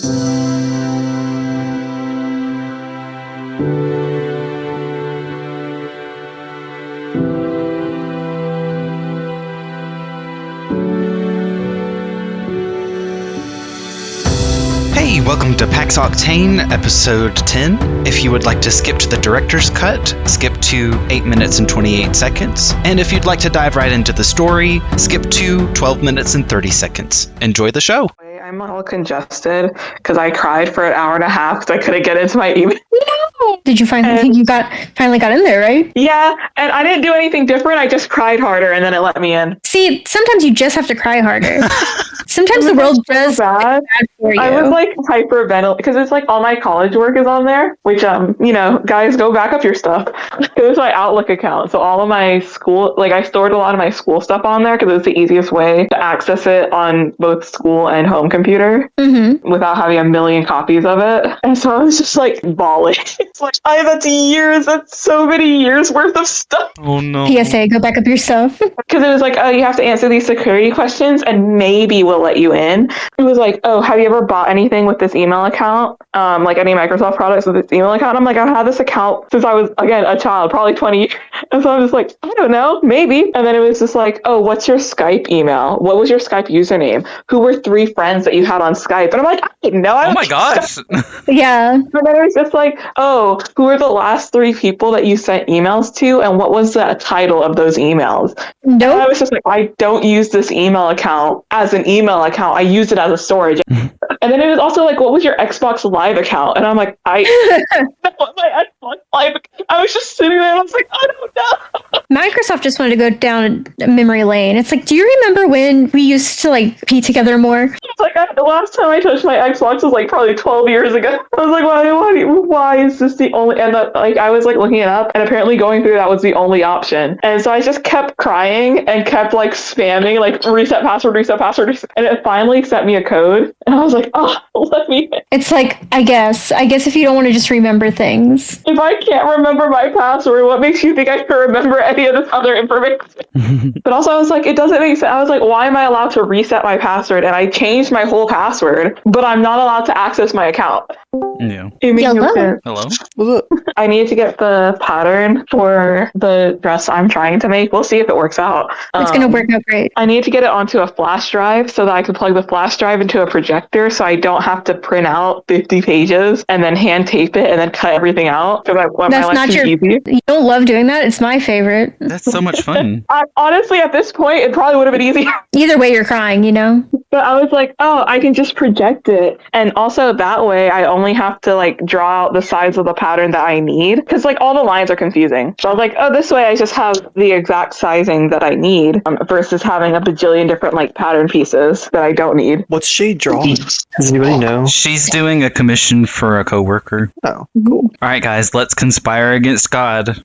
Hey, welcome to PAX Octane, episode 10. If you would like to skip to the director's cut, skip to 8 minutes and 28 seconds. And if you'd like to dive right into the story, skip to 12 minutes and 30 seconds. Enjoy the show. I'm all congested because I cried for an hour and a half because I couldn't get into my email. No! Did you finally got in there, right? Yeah, and I didn't do anything different. I just cried harder and then it let me in. See, sometimes you just have to cry harder. Sometimes the world does bad for you. I was like hyperventilating because it's like all my college work is on there, which guys, go back up your stuff. It was my Outlook account, so all of my school, like I stored a lot of my school stuff on there because it was the easiest way to access it on both school and home computer without having a million copies of it. And so I was just like bawling. It's like that's so many years worth of stuff. Oh no. PSA, go back up your stuff. Because it was like, oh, you have to answer these security questions and maybe we'll let you in. It was like, oh, have you ever bought anything with this email account? Like any Microsoft products with this email account? I'm like, I've had this account since I was, again, a child, probably 20 years. And so I was like, I don't know, maybe. And then it was just like, oh, what's your Skype email? What was your Skype username? Who were 3 friends that you had on Skype? And I'm like, I didn't know. Oh my gosh. Yeah. And then it was just like, oh, who were the last 3 people that you sent emails to? And what was the title of those emails? Nope. And I was just like, I don't use this email account as an email account. I use it as a storage. And then it was also like, what was your Xbox Live account? And I'm like, my Xbox Live account. I was just sitting there and I was like, I don't know. Microsoft just wanted to go down memory lane. It's like, do you remember when we used to like be together more? It's like the last time I touched my Xbox was like probably 12 years ago. I was like, why is this the only? And I was like looking it up, and apparently going through that was the only option. And so I just kept crying and kept like spamming like reset password, and it finally sent me a code. And I was like, oh, let me in. It's like, I guess if you don't want to just remember things. If I can't remember my password, what makes you think I can remember any of this other information? But also I was like, it doesn't make sense. I was like, why am I allowed to reset my password? And I changed my whole password, but I'm not allowed to access my account. Yeah. It makes no Hello? sense. Hello? What's up? I need to get the pattern for the dress I'm trying to make. We'll see if it works out. It's going to work out great. I need to get it onto a flash drive so that I can plug the flash drive into a projector so I don't have to print out 50 pages and then hand tape it and then cut everything out. Because I want my life to be easy. You don't love doing that? It's my favorite. That's so much fun. Honestly, at this point, it probably would have been easy. Either way, you're crying, you know? But I was like, oh, I can just project it. And also that way, I only have to like draw out the size of the pattern that I need. Because like all the lines are confusing. So I was like, oh, this way I just have the exact sizing that I need versus having a bajillion different like pattern pieces that I don't need. What's she drawing? Does anybody know? She's doing a commission for a coworker. Oh, cool. All right, guys, let's conspire against God.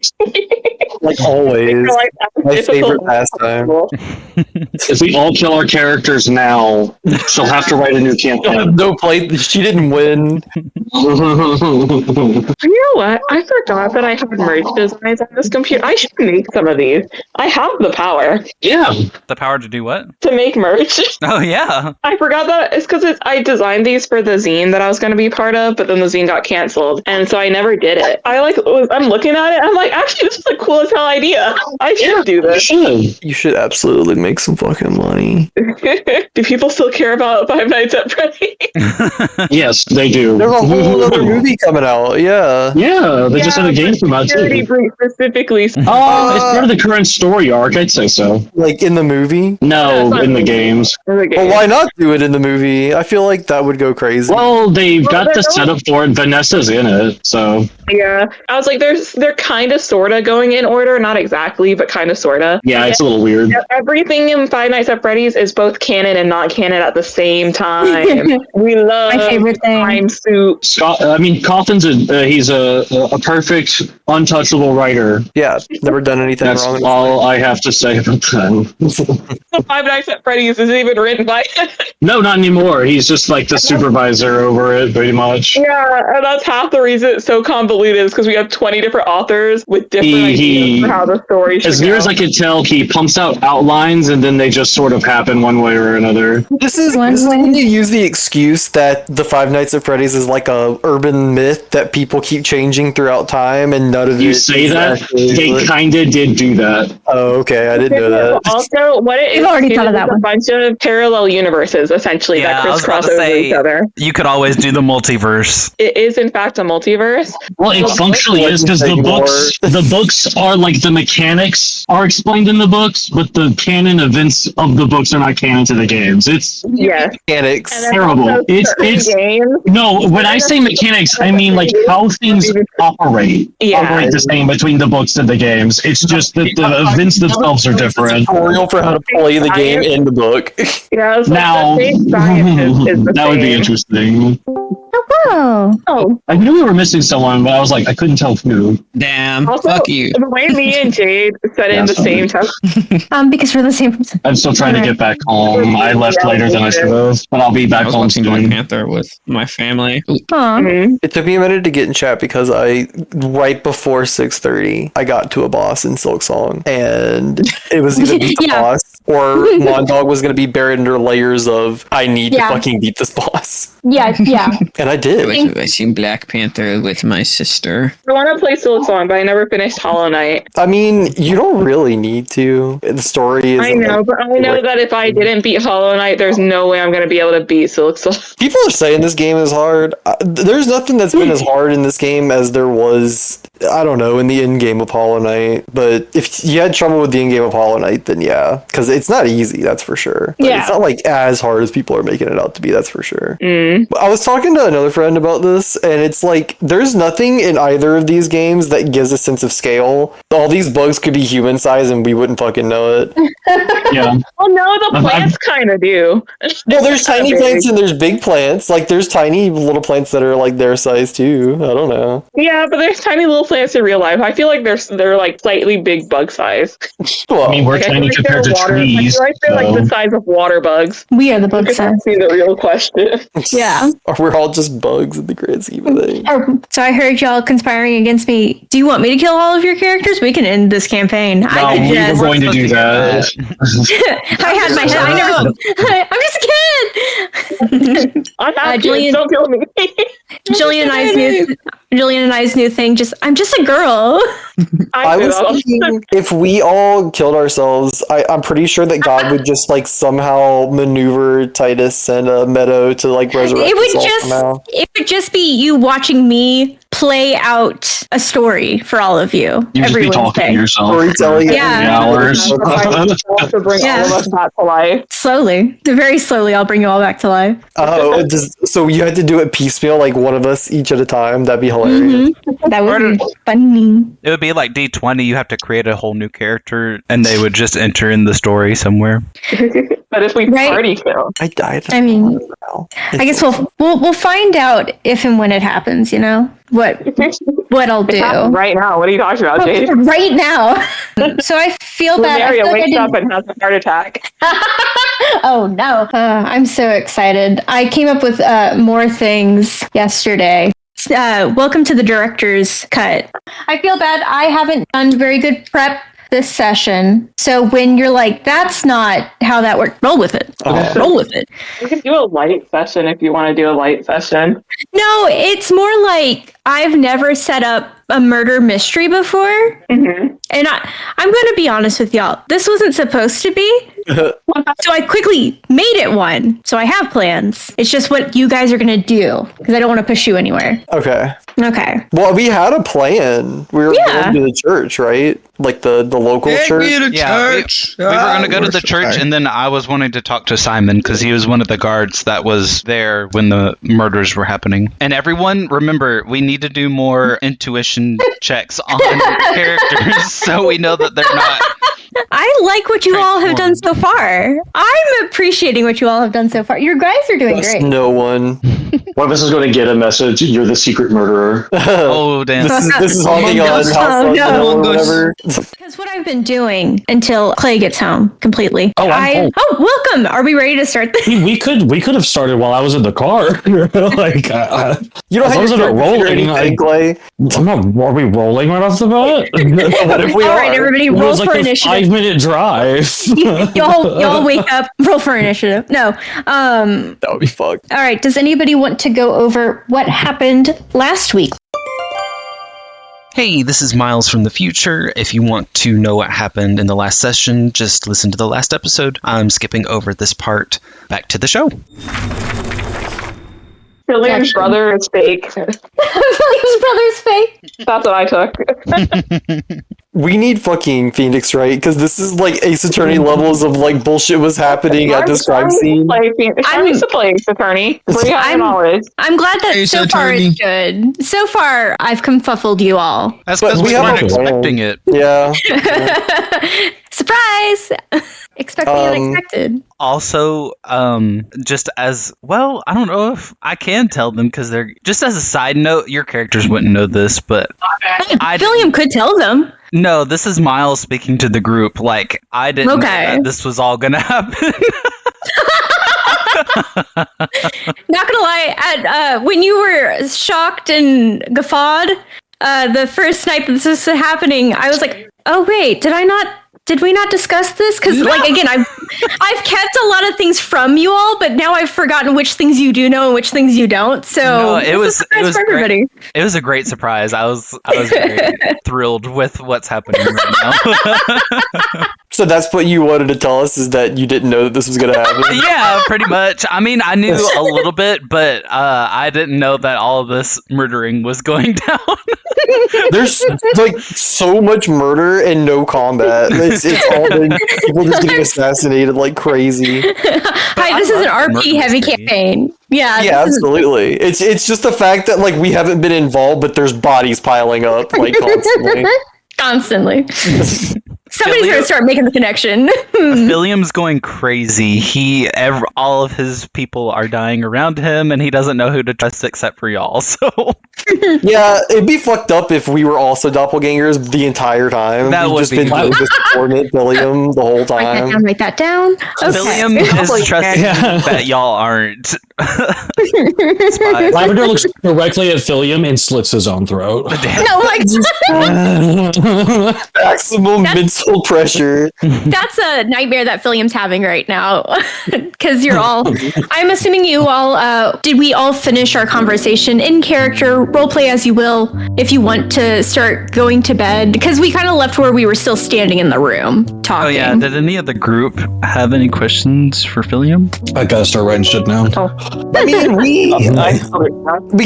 Like always. My favorite pastime. If we all kill our characters now, she'll have to write a new campaign. No play. She didn't win. You know what? I forgot that I have merch designs on this computer. I should make some of these. I have the power Yeah. The power to do what? to make merch. Oh, yeah. I forgot that it's because I designed these for the zine that I was going to be part of, but then the zine got canceled, and so I never did it. I'm looking at it, I'm like, actually, this is the coolest hell idea. I should do You this. should. You should absolutely make some fucking money. Do people still care about Five Nights at Freddy's? Yes, they do. There's a whole other movie coming out. Yeah. Yeah, they just had a game come out Security too. breach specifically. It's part of the current story arc, I'd say so. Like in the movie. No, in the games. Well, why not do it in the movie? I feel like that would go crazy. Well, they've got the setup for it. Vanessa's in it, so. Yeah, I was like, they're kind of sorta going in order, not exactly, but kind of sorta. Yeah, it's a little weird. Everything in Five Nights at Freddy's is both canon and not canon at the same time. We love My favorite thing. time soup. Coffin's he's a perfect, untouchable writer. Yeah, never done anything That's wrong. all I have to say about that. Five Nights at Freddy's is even written by. No, not anymore. He's just like the supervisor over it, pretty much. Yeah, and that's half the reason it's so convoluted is because we have 20 different authors with different ideas. he, how the story should as near go. as I can tell, he pumps out outlines and then they just sort of happen one way or another. This is when you use the excuse that the Five Nights at Freddy's is like a urban myth that people keep changing throughout time, and none of You it say is that? actually They what- kinda did do that. Oh, okay, I didn't know that. Also, what it We've is, already is thought of that a one. bunch of parallel universes, essentially, Yeah, that I was about crisscross to over each say, other. you could always do the multiverse. It is, in fact, a multiverse. Well, it functionally is because the books are like the mechanics are explained in the books, but the canon events of the books are not canon to the games. It's Yes. Mechanics. And then terrible. also It's certain games. no. When I say mechanics, I mean like how things operate the same between the books and the games. It's just that the events themselves are different. Tutorial for how to play the game in the book. Yeah, it's like Now the same science is the that would be same. interesting. Oh, Oh, I knew we were missing someone, but I was like, I couldn't tell who. Damn. also, Fuck you. the way me and Jade said it in the Yeah, same time. because we're the same person. I'm still trying to get back home. I left later than I should have, but I'll be I back was home watching Black soon. Panther with my family. Aw. Mhm. It took me a minute to get in chat because right before 6:30, I got to a boss in Silk Song, and it was either beat the Yeah. boss or Mondog was going to be buried under layers of, I need Yeah. to fucking beat this boss. Yeah, yeah. And I I did. was watching Black Panther with my sister. I want to play Silk Song, but I never finished Hollow Knight. I mean, you don't really need to. The story is. I know, but I know that if I didn't beat Hollow Knight, there's no way I'm going to be able to beat Silk Song. People are saying this game is hard. There's nothing that's been as hard in this game as there was, I don't know, in the end game of Hollow Knight. But if you had trouble with the end game of Hollow Knight, then yeah. Because it's not easy, that's for sure. But Yeah. it's not like as hard as people are making it out to be, that's for sure. Mm. I was talking to another friend about this, and it's like, there's nothing in either of these games that gives a sense of scale. All these bugs could be human size and we wouldn't fucking know it. Yeah. Well, no, the plants kind of do. Well, there's tiny plants and there's big plants. Like, there's tiny little plants that are like their size too. I don't know. Yeah, but there's tiny little plants in real life. I feel like they're like slightly big bug size. Well, I mean, we're Like, I feel tiny like compared to they're water, trees. I feel like they're like so- the size of water bugs. We are the bug size. That's the real question. Yeah. Or we're all just bugs in the grand scheme of things. Oh, so I heard y'all conspiring against me. Do you want me to kill all of your characters? We can end this campaign. No, I could we were just. going to do that. I had my head. I never. I'm just a kid. I'm not Jillian- Don't kill me. Jillian and I's new thing. I'm just a girl. I was thinking if we all killed ourselves, I'm pretty sure that God would just like somehow maneuver Titus and Meadow to like resurrect us all somehow. It would just be you watching me play out a story for all of you You just every be talking to Wednesday. yourself. Storytelling. Yeah. Hours. To bring all of us back to life. Slowly, very slowly, I'll bring you all back to life. Oh, so you had to do it piecemeal, like one of us each at a time. That'd be hilarious. That would be funny. It would be like D20, you have to create a whole new character, and they would just enter in the story somewhere. But if we Right. party kill, I died. I mean, I guess we'll find out if and when it happens. You know what I'll do right now. What are you talking about, Jade? right now. So I feel bad. I Lunaria feel like I wakes didn't- up and has a heart attack. Oh no! I'm so excited. I came up with more things yesterday. Welcome to the director's cut. I feel bad. I haven't done very good prep this session. So when you're like, that's not how that works, roll with it. Roll with it. We can do a light session if you want to do a light session. No, it's more like I've never set up a murder mystery before. Mm-hmm. And I'm going to be honest with y'all. This wasn't supposed to be. So I quickly made it one. So I have plans. It's just what you guys are going to do because I don't want to push you anywhere. Okay. Okay. Well, we had a plan. We were going to the church, right? Like the local church. Yeah, we were going to go to the church, and then I was wanting to talk to Simon because he was one of the guards that was there when the murders were happening. And everyone, remember, we need to do more intuition checks on characters so we know that they're not. I like what you all have done so far. I'm appreciating what you all have done so far. You guys are doing Trust great. no one. One of us is going to get a message. You're the secret murderer. Oh, damn. This is haunting on House Oh, of no. or whatever. Because what I've been doing until Clay gets home completely. Oh, I'm home. Oh, welcome. Are we ready to start this? We could have started while I was in the car. Like, You don't as long have as to I'm not rolling. anything, Clay. I'm not. Are we rolling right off the bat? What if we All are? right, everybody, It roll was like for a initiative. 5-minute drive. y'all wake up. Roll for initiative. No. That would be fucked. All right. Does anybody want to go over what happened last week? Hey, this is Miles from the future. If you want to know what happened in the last session, just listen to the last episode. I'm skipping over this part. Back to the show. William's brother is fake. William's brother's fake. That's what I took. We need fucking Phoenix, right? Because this is like Ace Attorney levels of like bullshit was happening at this crime scene. I used to play Ace Attorney. I'm glad that Ace so far Attorney. it's good. So far, I've confuffled you all. That's But because we we have weren't a plan. expecting it. Yeah. Surprise! Expect the unexpected. Also, just as well, I don't know if I can tell them because they're just as a side note, your characters wouldn't know this, but William could tell them. No, this is Miles speaking to the group. Like, I didn't know that this was all gonna happen. Not gonna lie, when you were shocked and guffawed, the first night that this was happening, I was like, oh wait, did we not discuss this? Because, like, again, I've kept a lot of things from you all, but now I've forgotten which things you do know and which things you don't. So No, it was for everybody. It was a great surprise. I was very thrilled with what's happening right now. So that's what you wanted to tell us, is that you didn't know that this was going to happen? Yeah, pretty much. I mean, I knew a little bit, but I didn't know that all of this murdering was going down. There's like so much murder and no combat. It's all been people just getting assassinated like crazy. Hi, this is an RP heavy campaign. Yeah, Yeah, absolutely. It's just the fact that like we haven't been involved, but there's bodies piling up like constantly. Constantly. Somebody's gonna start making the connection. William's going crazy. All of his people are dying around him, and he doesn't know who to trust except for y'all. So Yeah, it'd be fucked up if we were also doppelgangers the entire time. That We've would just be been fun. doing this to torment William the whole time. Write that down. Okay. William is trusting that y'all aren't spies. Lavender looks directly at Philium and slits his own throat. No, like Maximum mental pressure. that's a nightmare that Philium's having right now. Because you're all, I'm assuming you all, did we all finish our conversation in character, roleplay as you will, if you want to start going to bed? Because we kind of left where we were still standing in the room talking. Oh yeah, did any of the group have any questions for Philium? I gotta start writing shit down. I mean, we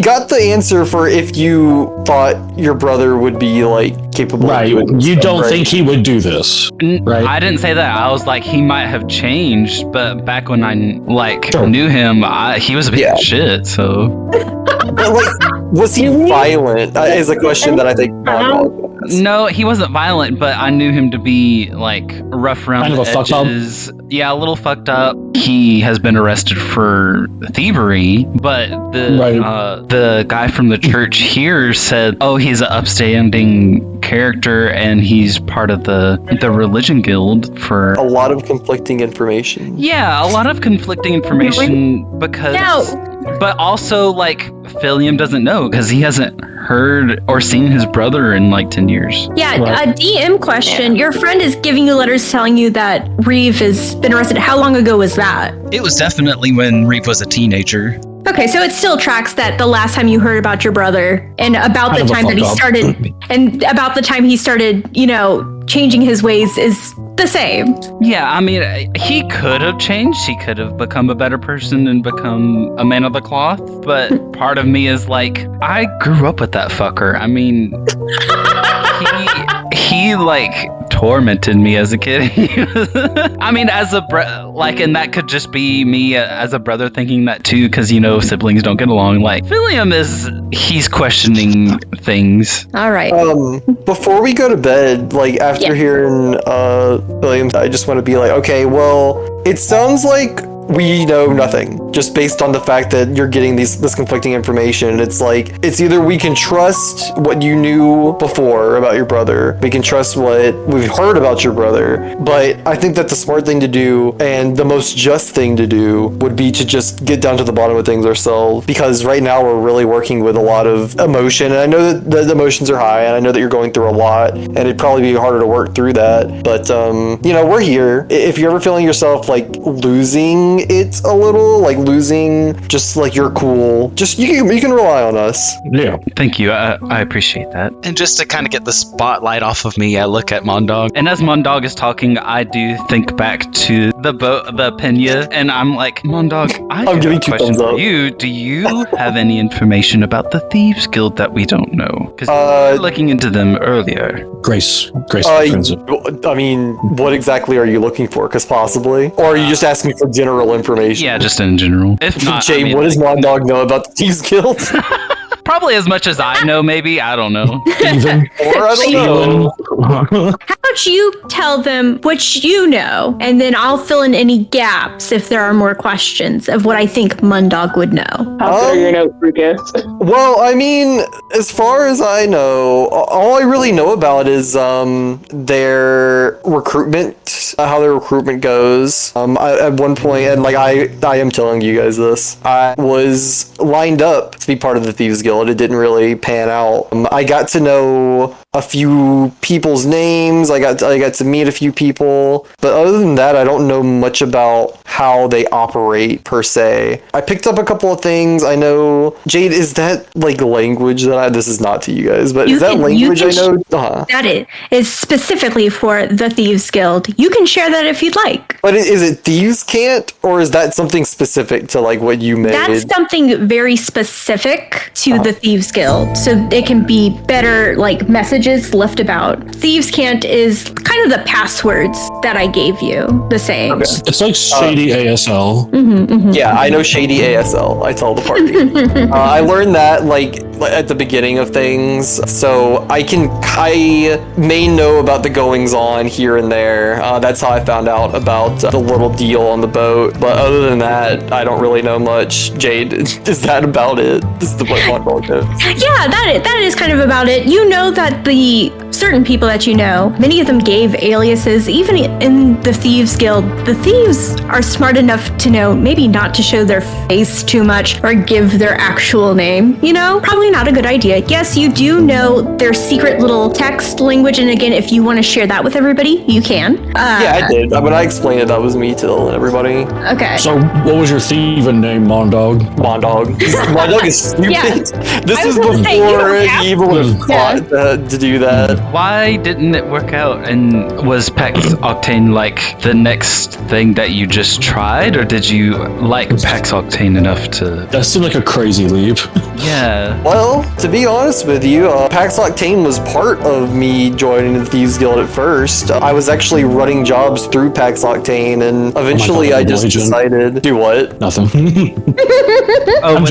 got the answer for if you thought your brother would be like capable Right. of doing this You stuff, don't right? think he would do this, right? I didn't say that. I was like, he might have changed, but back when I Sure. knew him, he was a piece of shit. So But, like, was he violent? Is a question that I think. no, he wasn't violent, but I knew him to be like rough around Kind the of a fuck up? edges. Yeah, a little fucked up. He has been arrested for thievery, but the guy from the church here said, "Oh, he's an upstanding character, and he's part of the religion guild for." A lot of conflicting information. Yeah, a lot of conflicting information because. But also, like, Philium doesn't know because he hasn't heard or seen his brother in like 10 years. Yeah, Right. a DM question. Your friend is giving you letters telling you that Reeve has been arrested. How long ago was that? It was definitely when Reeve was a teenager. Okay, so it still tracks that the last time you heard about your brother and about Kind the of a time that he fuck up. started and about the time he started, changing his ways is the same. Yeah, I mean, he could have changed. He could have become a better person and become a man of the cloth. But part of me is like, I grew up with that fucker. I mean, he like tormented me as a kid. I mean, as a and that could just be me as a brother thinking that too, because siblings don't get along. Like Philium he's questioning things. All right. Before we go to bed, like after hearing William, I just want to be like, okay, well, it sounds like we know nothing, just based on the fact that you're getting this conflicting information. It's like, it's either we can trust what you knew before about your brother, we can trust what we've heard about your brother, but I think that the smart thing to do and the most just thing to do would be to just get down to the bottom of things ourselves, because right now we're really working with a lot of emotion, and I know that the emotions are high, and I know that you're going through a lot, and it'd probably be harder to work through that, but we're here. If you're ever feeling yourself like losing it a little, like losing just like your cool, just you can rely on us. Yeah. Thank you. I appreciate that. And just to kind of get the spotlight off of me, I look at Mondog, and as Mondog is talking, I do think back to the Pena, and I'm like, Mondog, I'm giving 2 question thumbs for up. you. Do you have any information about the Thieves Guild that we don't know? Because we were looking into them earlier. Grace friends. I mean, what exactly are you looking for? Because possibly, or are you just asking for general information? Yeah, just in general. If not, Jay, I mean, what does Mondog know about the Thieves Guild? probably as much as I know, maybe. I don't know. Even. Or I don't know. How about you tell them what you know, and then I'll fill in any gaps if there are more questions of what I think Mundog would know. How good are your notes, Lucas? Well, I mean, as far as I know, all I really know about is their recruitment, how their recruitment goes. At one point, and like I am telling you guys this, I was lined up to be part of the Thieves Guild. It didn't really pan out. I got to know a few people's names. I got to meet a few people, but other than that, I don't know much about how they operate per se. I picked up a couple of things. I know, Jade, is that like language that this is not to you guys, but is that language I know? That is specifically for the Thieves Guild. You can share that if you'd like. But is it Thieves Can't, or is that something specific to like what you made? That's something very specific to the Thieves Guild, so it can be better like messages left about. Thieves Can't is kind of the passwords that I gave you, the same. Okay. It's like shady ASL. Yeah, I know shady ASL. I tell the party. I learned that like at the beginning of things, so I may know about the goings on here and there. That's how I found out about the little deal on the boat. But other than that, I don't really know much. Jade, is that about it? This is the point on Yeah, that is kind of about it. You know that the certain people that you know, many of them gave aliases, even in the Thieves Guild. The thieves are smart enough to know maybe not to show their face too much or give their actual name. You know, probably not a good idea. Yes, you do know their secret little text language, and again, if you want to share that with everybody, you can. Yeah, I did. When I explained it, that was me telling everybody. Okay. So, what was your thieving name, Mondog? Mondog. Mondog is stupid. Yeah. This is was gonna say, you before don't have he even would have thought to do that. Why didn't it work out? And was PAX Octane like the next thing that you just tried, or did you like PAX Octane enough to? That seemed like a crazy leap. Yeah. Well, to be honest with you, PAX Octane was part of me joining the Thieves Guild at first. I was actually running jobs through PAX Octane, and eventually I just decided... Do what? Nothing. Oh, I'm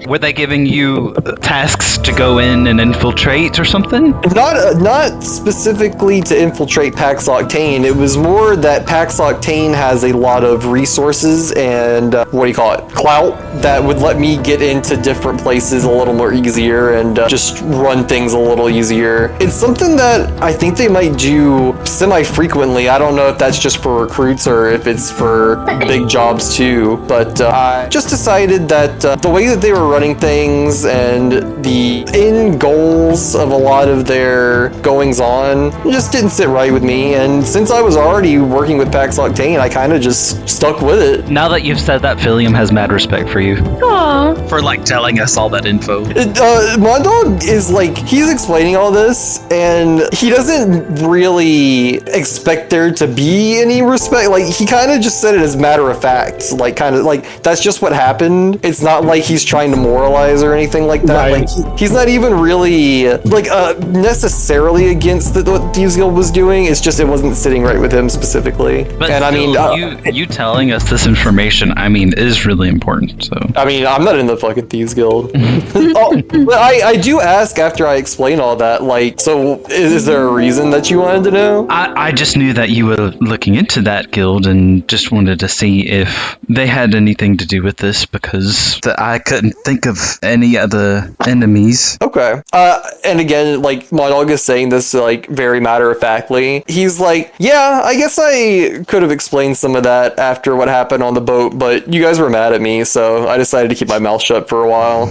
were they giving you tasks to go in and infiltrate or something? Not specifically to infiltrate PAX Octane. It was more that PAX Octane has a lot of resources and clout that would let me get into different places a little more easier and just run things a little easier. It's something that I think they might do semi-frequently. I don't know if that's just for recruits or if it's for big jobs too, but I just decided that the way that they were running things and the end goals of a lot of their goings on just didn't sit right with me, and since I was already working with PAX Octane, I kind of just stuck with it. Now that you've said that, Philium has mad respect for you. Aww. For like telling us all that info. Mondog is like, he's explaining all this and he doesn't really expect there to be any respect. Like, he kind of just said it as matter of fact, like kind of like that's just what happened. It's not like he's trying to moralize or anything like that. Right. Like he's not even really like necessarily necessarily against what Thieves Guild was doing. It's just it wasn't sitting right with him specifically. But and still, I mean, you telling us this information, I mean, is really important. So I mean, I'm not in the fucking Thieves Guild. But I do ask after I explain all that, like, so is there a reason that you wanted to know? I just knew that you were looking into that guild and just wanted to see if they had anything to do with this because I couldn't think of any other enemies. Okay. And again, like, my dog is saying this, like, very matter-of-factly. He's like, yeah, I guess I could have explained some of that after what happened on the boat, but you guys were mad at me, so I decided to keep my mouth shut for a while.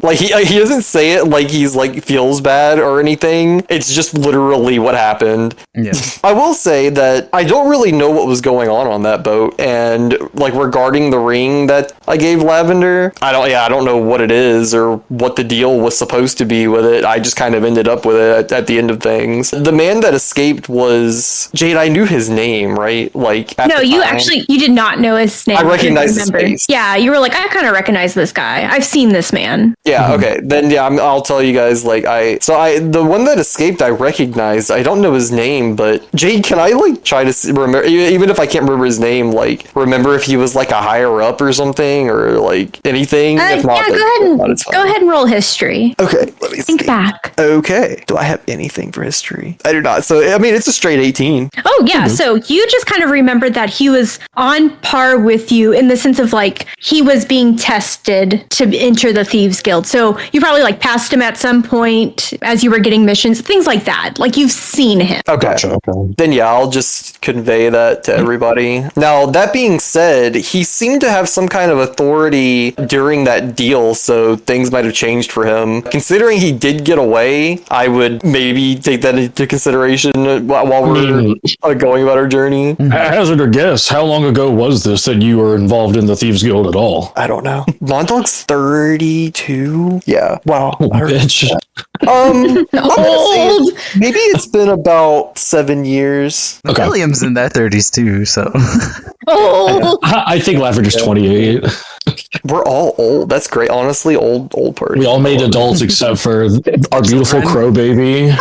Like, he doesn't say it like he's, like, feels bad or anything. It's just literally what happened. Yeah. I will say that I don't really know what was going on that boat, and, like, regarding the ring that I gave Lavender, I don't know what it is or what the deal was supposed to be with it. I just kind of ended up with it at the end of things. The man that escaped was Jade. I knew his name, right? Like, No, you did not know his name. I recognized his face. Yeah, you were like, I kind of recognize this guy. I've seen this man. Yeah, okay. Then yeah, I'll tell you guys. Like, the one that escaped, I recognized. I don't know his name, but Jade, can I like try to remember? Even if I can't remember his name, like remember if he was like a higher up or something or like anything. If not, go ahead and roll history. Okay, let me Think see. back. Okay, do I have anything for history? I do not. So I mean, it's a straight 18. Oh yeah, so you just kind of remembered that he was on par with you in the sense of like he was being tested to enter the Thieves Guild. So you probably like passed him at some point as you were getting missions, things like that. Like you've seen him. Okay. Gotcha, okay. Then yeah, I'll just convey that to everybody. Now, that being said, he seemed to have some kind of authority during that deal, so things might have changed for him. Considering he did get away, I would maybe take that into consideration while we're going about our journey. Hazard a guess, how long ago was this that you were involved in the Thieves Guild at all? I don't know. Montag's 32? Yeah. Wow. Oh, bitch. I'm gonna say Old. maybe it's been about 7 years. Okay. William's in their 30s too, so. Oh. I think Lavender's 28. We're all old. That's great. Honestly, old person. We all made adults except for our beautiful crow baby,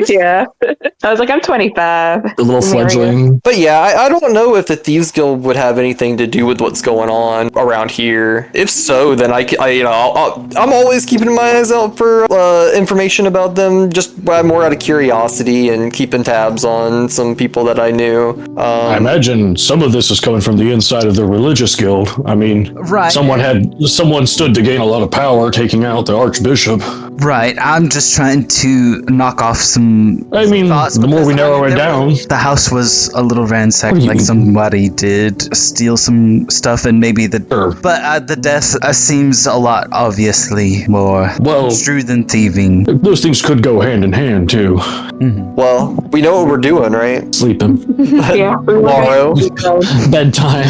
Yeah. I was like, I'm 25. the little fledgling. But yeah, I don't know if the Thieves Guild would have anything to do with what's going on around here. If so, then I'm always keeping my eyes out for information about them, just more out of curiosity and keeping tabs on some people that I knew. I imagine some of this is coming from the inside of the religious guild. I mean, Right. someone stood to gain a lot of power, taking out the archbishop. Right, I'm just trying to knock off some I mean, thoughts the more because, we narrow it down. The house was a little ransacked, What do you like mean? somebody did steal some stuff and maybe Sure. But the death seems a lot obviously more Well- true than thieving. Those things could go hand in hand too. Well, we know what we're doing, right? Sleeping, Yeah. Tomorrow. bedtime,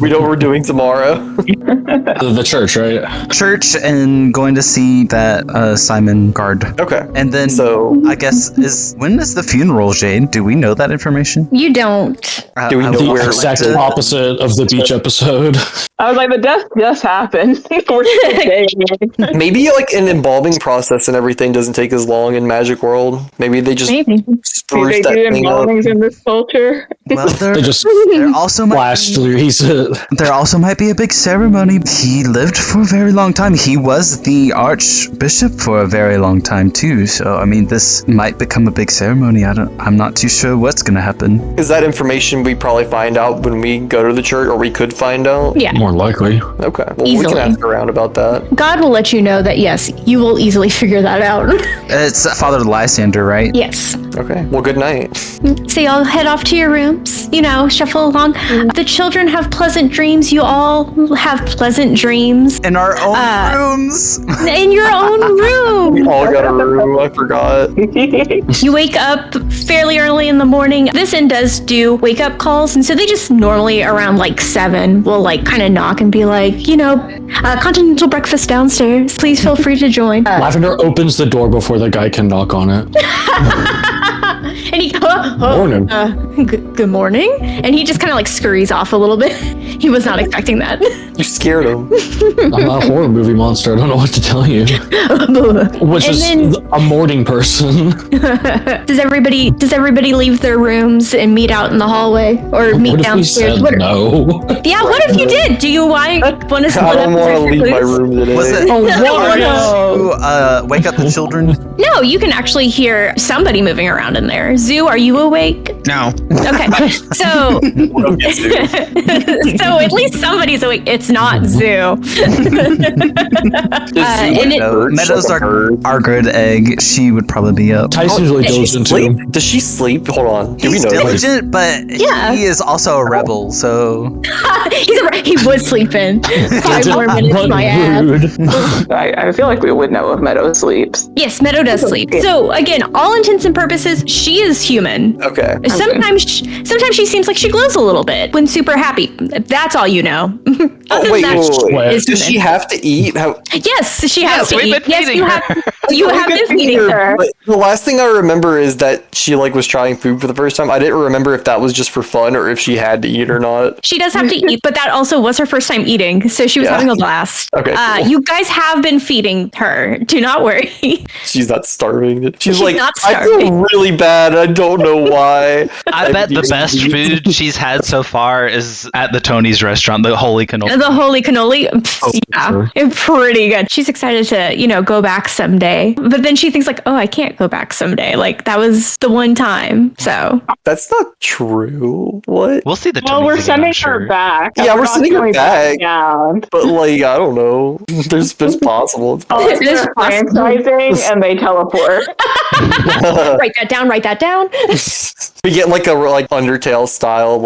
We know what we're doing tomorrow. the church, right? Church and going to see that Simon guard. Okay. And then So, I guess when is the funeral, Jade? Do we know that information? You don't. Do we know The where exact opposite of the beach episode. I was like, the death just happened. We're still dating. maybe like an embalming process and everything doesn't take as long in Magic World. Maybe they just Maybe. Do spruce they that do thing up. embalmings in this culture? Well, They just there also might flashed be, through. there also might be a big ceremony. He lived for a very long time. He was the archbishop for a very long time too. So I mean, this might become a big ceremony. I'm not too sure what's gonna happen. Is that information we probably find out when we go to the church, or we could find out? Yeah. More likely. Okay. Well, we Easily. can ask around about that. God will let you know that yes, you will easily figure that out. It's Father Lysander, right? Yes. Okay. Well, good night. So y'all head off to your rooms, shuffle along. The children have pleasant dreams. You all have pleasant dreams In our own rooms. in your own room. All got a room. I forgot. You wake up fairly early in the morning. This inn does do wake up calls, and so they just normally around like 7 will like kind of knock and be like, continental breakfast downstairs. Please feel free to join. Lavender opens the door before the guy can knock on it. And he Morning. Good morning. And he just kind of like scurries off a little bit. He was not expecting that. You scared him. I'm not a horror movie monster. I don't know what to tell you. Which And is then- a morning person. Does everybody leave their rooms and meet out in the hallway or meet What if we downstairs? said no? Yeah, what if you did? Do you want to split I up? don't want to leave my recluse? room today. Was it Oh, hard no. to wake up the children? No, you can actually hear somebody moving around in there. Zoo, are you awake? No. Okay, so so at least somebody's awake. It's not Zoo. And it- No, Meadows our good egg. She would probably be up. Tyson usually Does she goes into. sleep? Does she sleep? Hold on. Do we He's know? diligent, but Yeah. he is also a rebel. So he was sleeping. 5 more minutes, But my ass. rude. I feel like we would know if Meadow sleeps. Yes, Meadow does sleep. So again, all intents and purposes, she is human. Okay. Sometimes she seems like she glows a little bit when super happy. That's all you know. Other Wait, than that, wait. is Does she human. have to eat? Yes, she has Yes, to we've eat. been Yes, feeding you her. have. You have been feeding her. But the last thing I remember is that she like was trying food for the first time. I didn't remember if that was just for fun or if she had to eat or not. She does have to eat, but that also was her first time eating, so she was Yeah. having a blast. Okay, cool. You guys have been feeding her. Do not worry. She's not starving. She's She's like, not I feel starving. really bad. I don't know why. I bet the best food she's had so far is at the Tony's restaurant, the Holy Cannoli. The holy cannoli, yeah, sure. it's pretty good. She's excited to, go back someday. But then she thinks like, oh, I can't go back someday. Like that was the one time. So That's not true. What? We'll see the Well, Tonys we're again, sending I'm sure. her back. Yeah, we're not sending her going back. down. But like, I don't know. There's possible. Unless There's they're franchising and they teleport. write that down. Write that down. We get like a Undertale style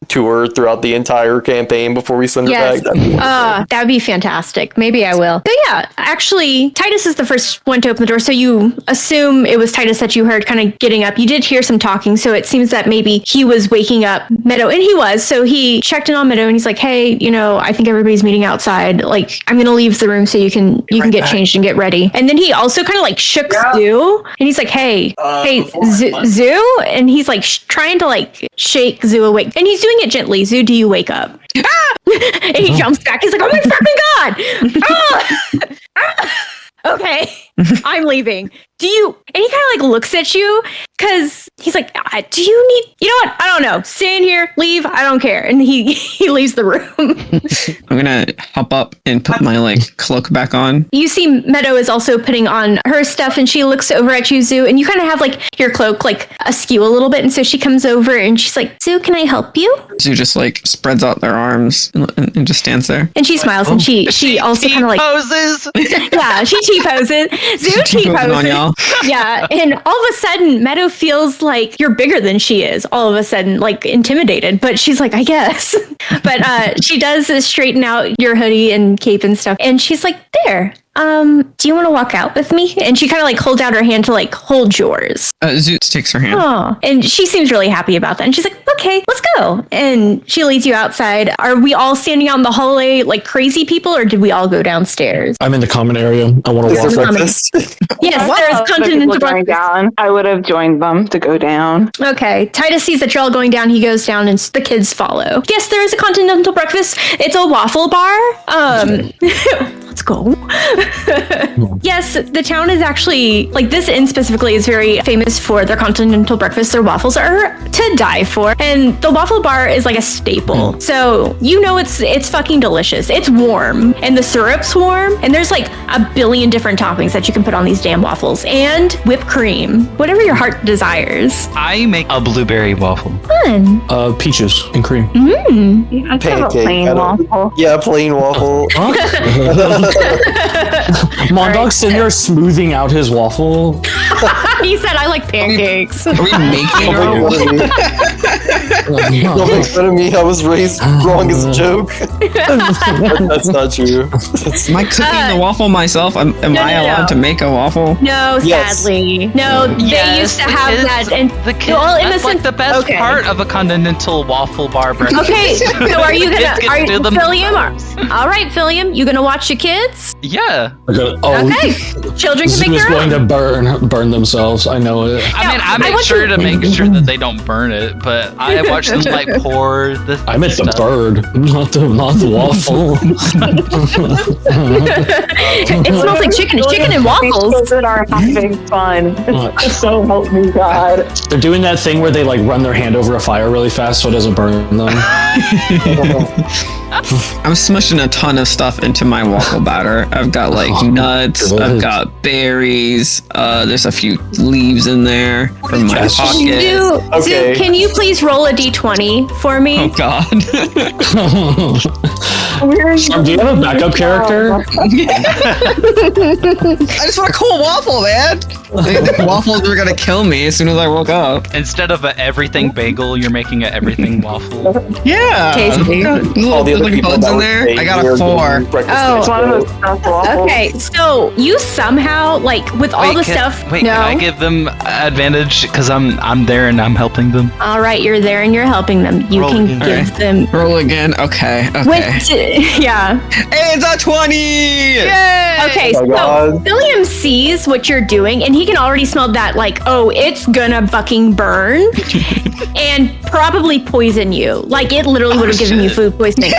tour throughout the entire campaign before we send her Yes. back. That'd be That would be fantastic. Maybe I will. But yeah, actually, Titus is the first one to open the door. So you assume it was Titus that you heard kind of getting up. You did hear some talking. So it seems that maybe he was waking up Meadow. And he was. So he checked in on Meadow and he's like, hey, I think everybody's meeting outside. Like, I'm going to leave the room so you can get changed and get ready. And then he also kind of shook Zoo. And he's like, hey, Zoo? And he's trying to shake Zoo awake. And he's doing it gently. Zoo, do you wake up? And he jumps back. He's like, oh my fucking God. Okay, I'm leaving. And he kind of looks at you because he's like, do you need, what? I don't know. Stay in here, leave. I don't care. And he leaves the room. I'm gonna hop up and put my cloak back on. You see Meadow is also putting on her stuff and she looks over at you, Zoo, and you kind of have your cloak askew a little bit. And so she comes over and she's like, Zoo, can I help you? Zoo just spreads out their arms and just stands there. And she smiles and she also kind of poses. yeah, she T-poses. Zoo T-posing on y'all. Yeah, and all of a sudden, Meadow feels like you're bigger than she is. All of a sudden, intimidated. But she's like, I guess. But she does straighten out your hoodie and cape and stuff. And she's like, there. Do you want to walk out with me? And she kind of holds out her hand to hold yours. Zoo takes her hand. Oh, and she seems really happy about that. And she's like, okay, let's go. And she leads you outside. Are we all standing out in the hallway like crazy people, or did we all go downstairs? I'm in the common area. I want to Is walk. there Walk. breakfast? Yes, Well, there's the continental people going breakfast. down. I would have joined them to go down. Okay, Titus sees that you're all going down. He goes down, and the kids follow. Yes, there is a continental breakfast. It's a waffle bar. Let's go. Yes, the town is actually this inn specifically is very famous for their continental breakfast. Their waffles are to die for, and the waffle bar is a staple. So it's fucking delicious. It's warm, and the syrup's warm, and there's a billion different toppings that you can put on these damn waffles, and whipped cream, whatever your heart desires. I make a blueberry waffle. Fun. Peaches and cream. I have a Pancake, plain I don't- waffle. Yeah, plain waffle. Mondog's sitting there smoothing out his waffle. He said, I like pancakes. Are we making our own? Don't make fun of me. I was raised wrong as a joke. That's not true. Am I cooking the waffle myself? Am I allowed to make a waffle? No, Yes. sadly. No, they used to have that. And the kids, well, in that's the like the best okay. part of a continental waffle bar breakfast. Okay, so are you gonna, Kids get to do them Philium? themselves. All right, Philium, you gonna watch your kids? Yeah. Okay, children can make Zoom is their going own. to burn themselves. I know it. I mean, I I make want sure to- to make sure that they don't burn it, but I watch them like pour the. I meant the stuff. bird, not the waffle. It smells like chicken and These waffles. children are having fun. So help me God. They're doing that thing where they like run their hand over a fire really fast so it doesn't burn them. I'm smushing a ton of stuff into my waffle batter. I've got like nuts. good. I've got berries. There's a few leaves in there from my Yes. pocket. Okay. Can you please roll a d20 for me? Oh God. Do you have a backup character? I just want a cool waffle, man. The waffles were gonna kill me as soon as I woke up. Instead of a everything bagel, you're making a everything waffle. Yeah. Tasty. All the other Little people bugs that in were there. saying I got we're a 4. doing breakfast Oh. It's one of those stuff waffles. Okay, so you somehow like with all the stuff. Wait, no. can I give them advantage because I'm there and I'm helping them? All right, you're there and you're helping them. You Roll can again. give them. Roll again. Okay. Yeah. Hey, it's a 20! Yay! Okay, Oh so my God. William sees what you're doing, and he can already smell that, like, oh, it's gonna fucking burn, and probably poison you. Like, it literally would have given you shit. food poisoning.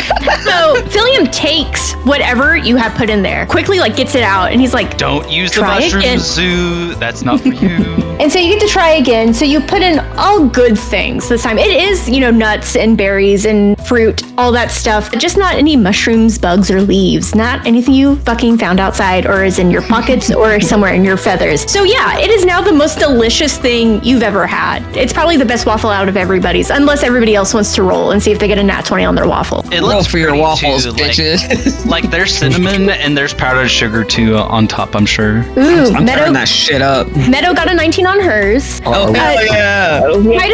So William takes whatever you have put in there, quickly, like, gets it out, and he's like, Don't use the Try mushroom again. zoo. That's not for you. and so you get to try again. So you put in all good things this time. It is, nuts and berries and fruit, all that stuff. Just not any mushrooms, bugs, or leaves. Not anything you fucking found outside or is in your pockets or somewhere in your feathers. So yeah, it is now the most delicious thing you've ever had. It's probably the best waffle out of everybody's, unless everybody else wants to roll and see if they get a nat 20 on their waffle. It Roll looks for your pretty waffles, too, bitches. Like there's cinnamon and there's powdered sugar too on top. I'm sure. Ooh, I'm Meadow, tearing that shit up. Meadow got a 19 on hers. Oh, hell yeah.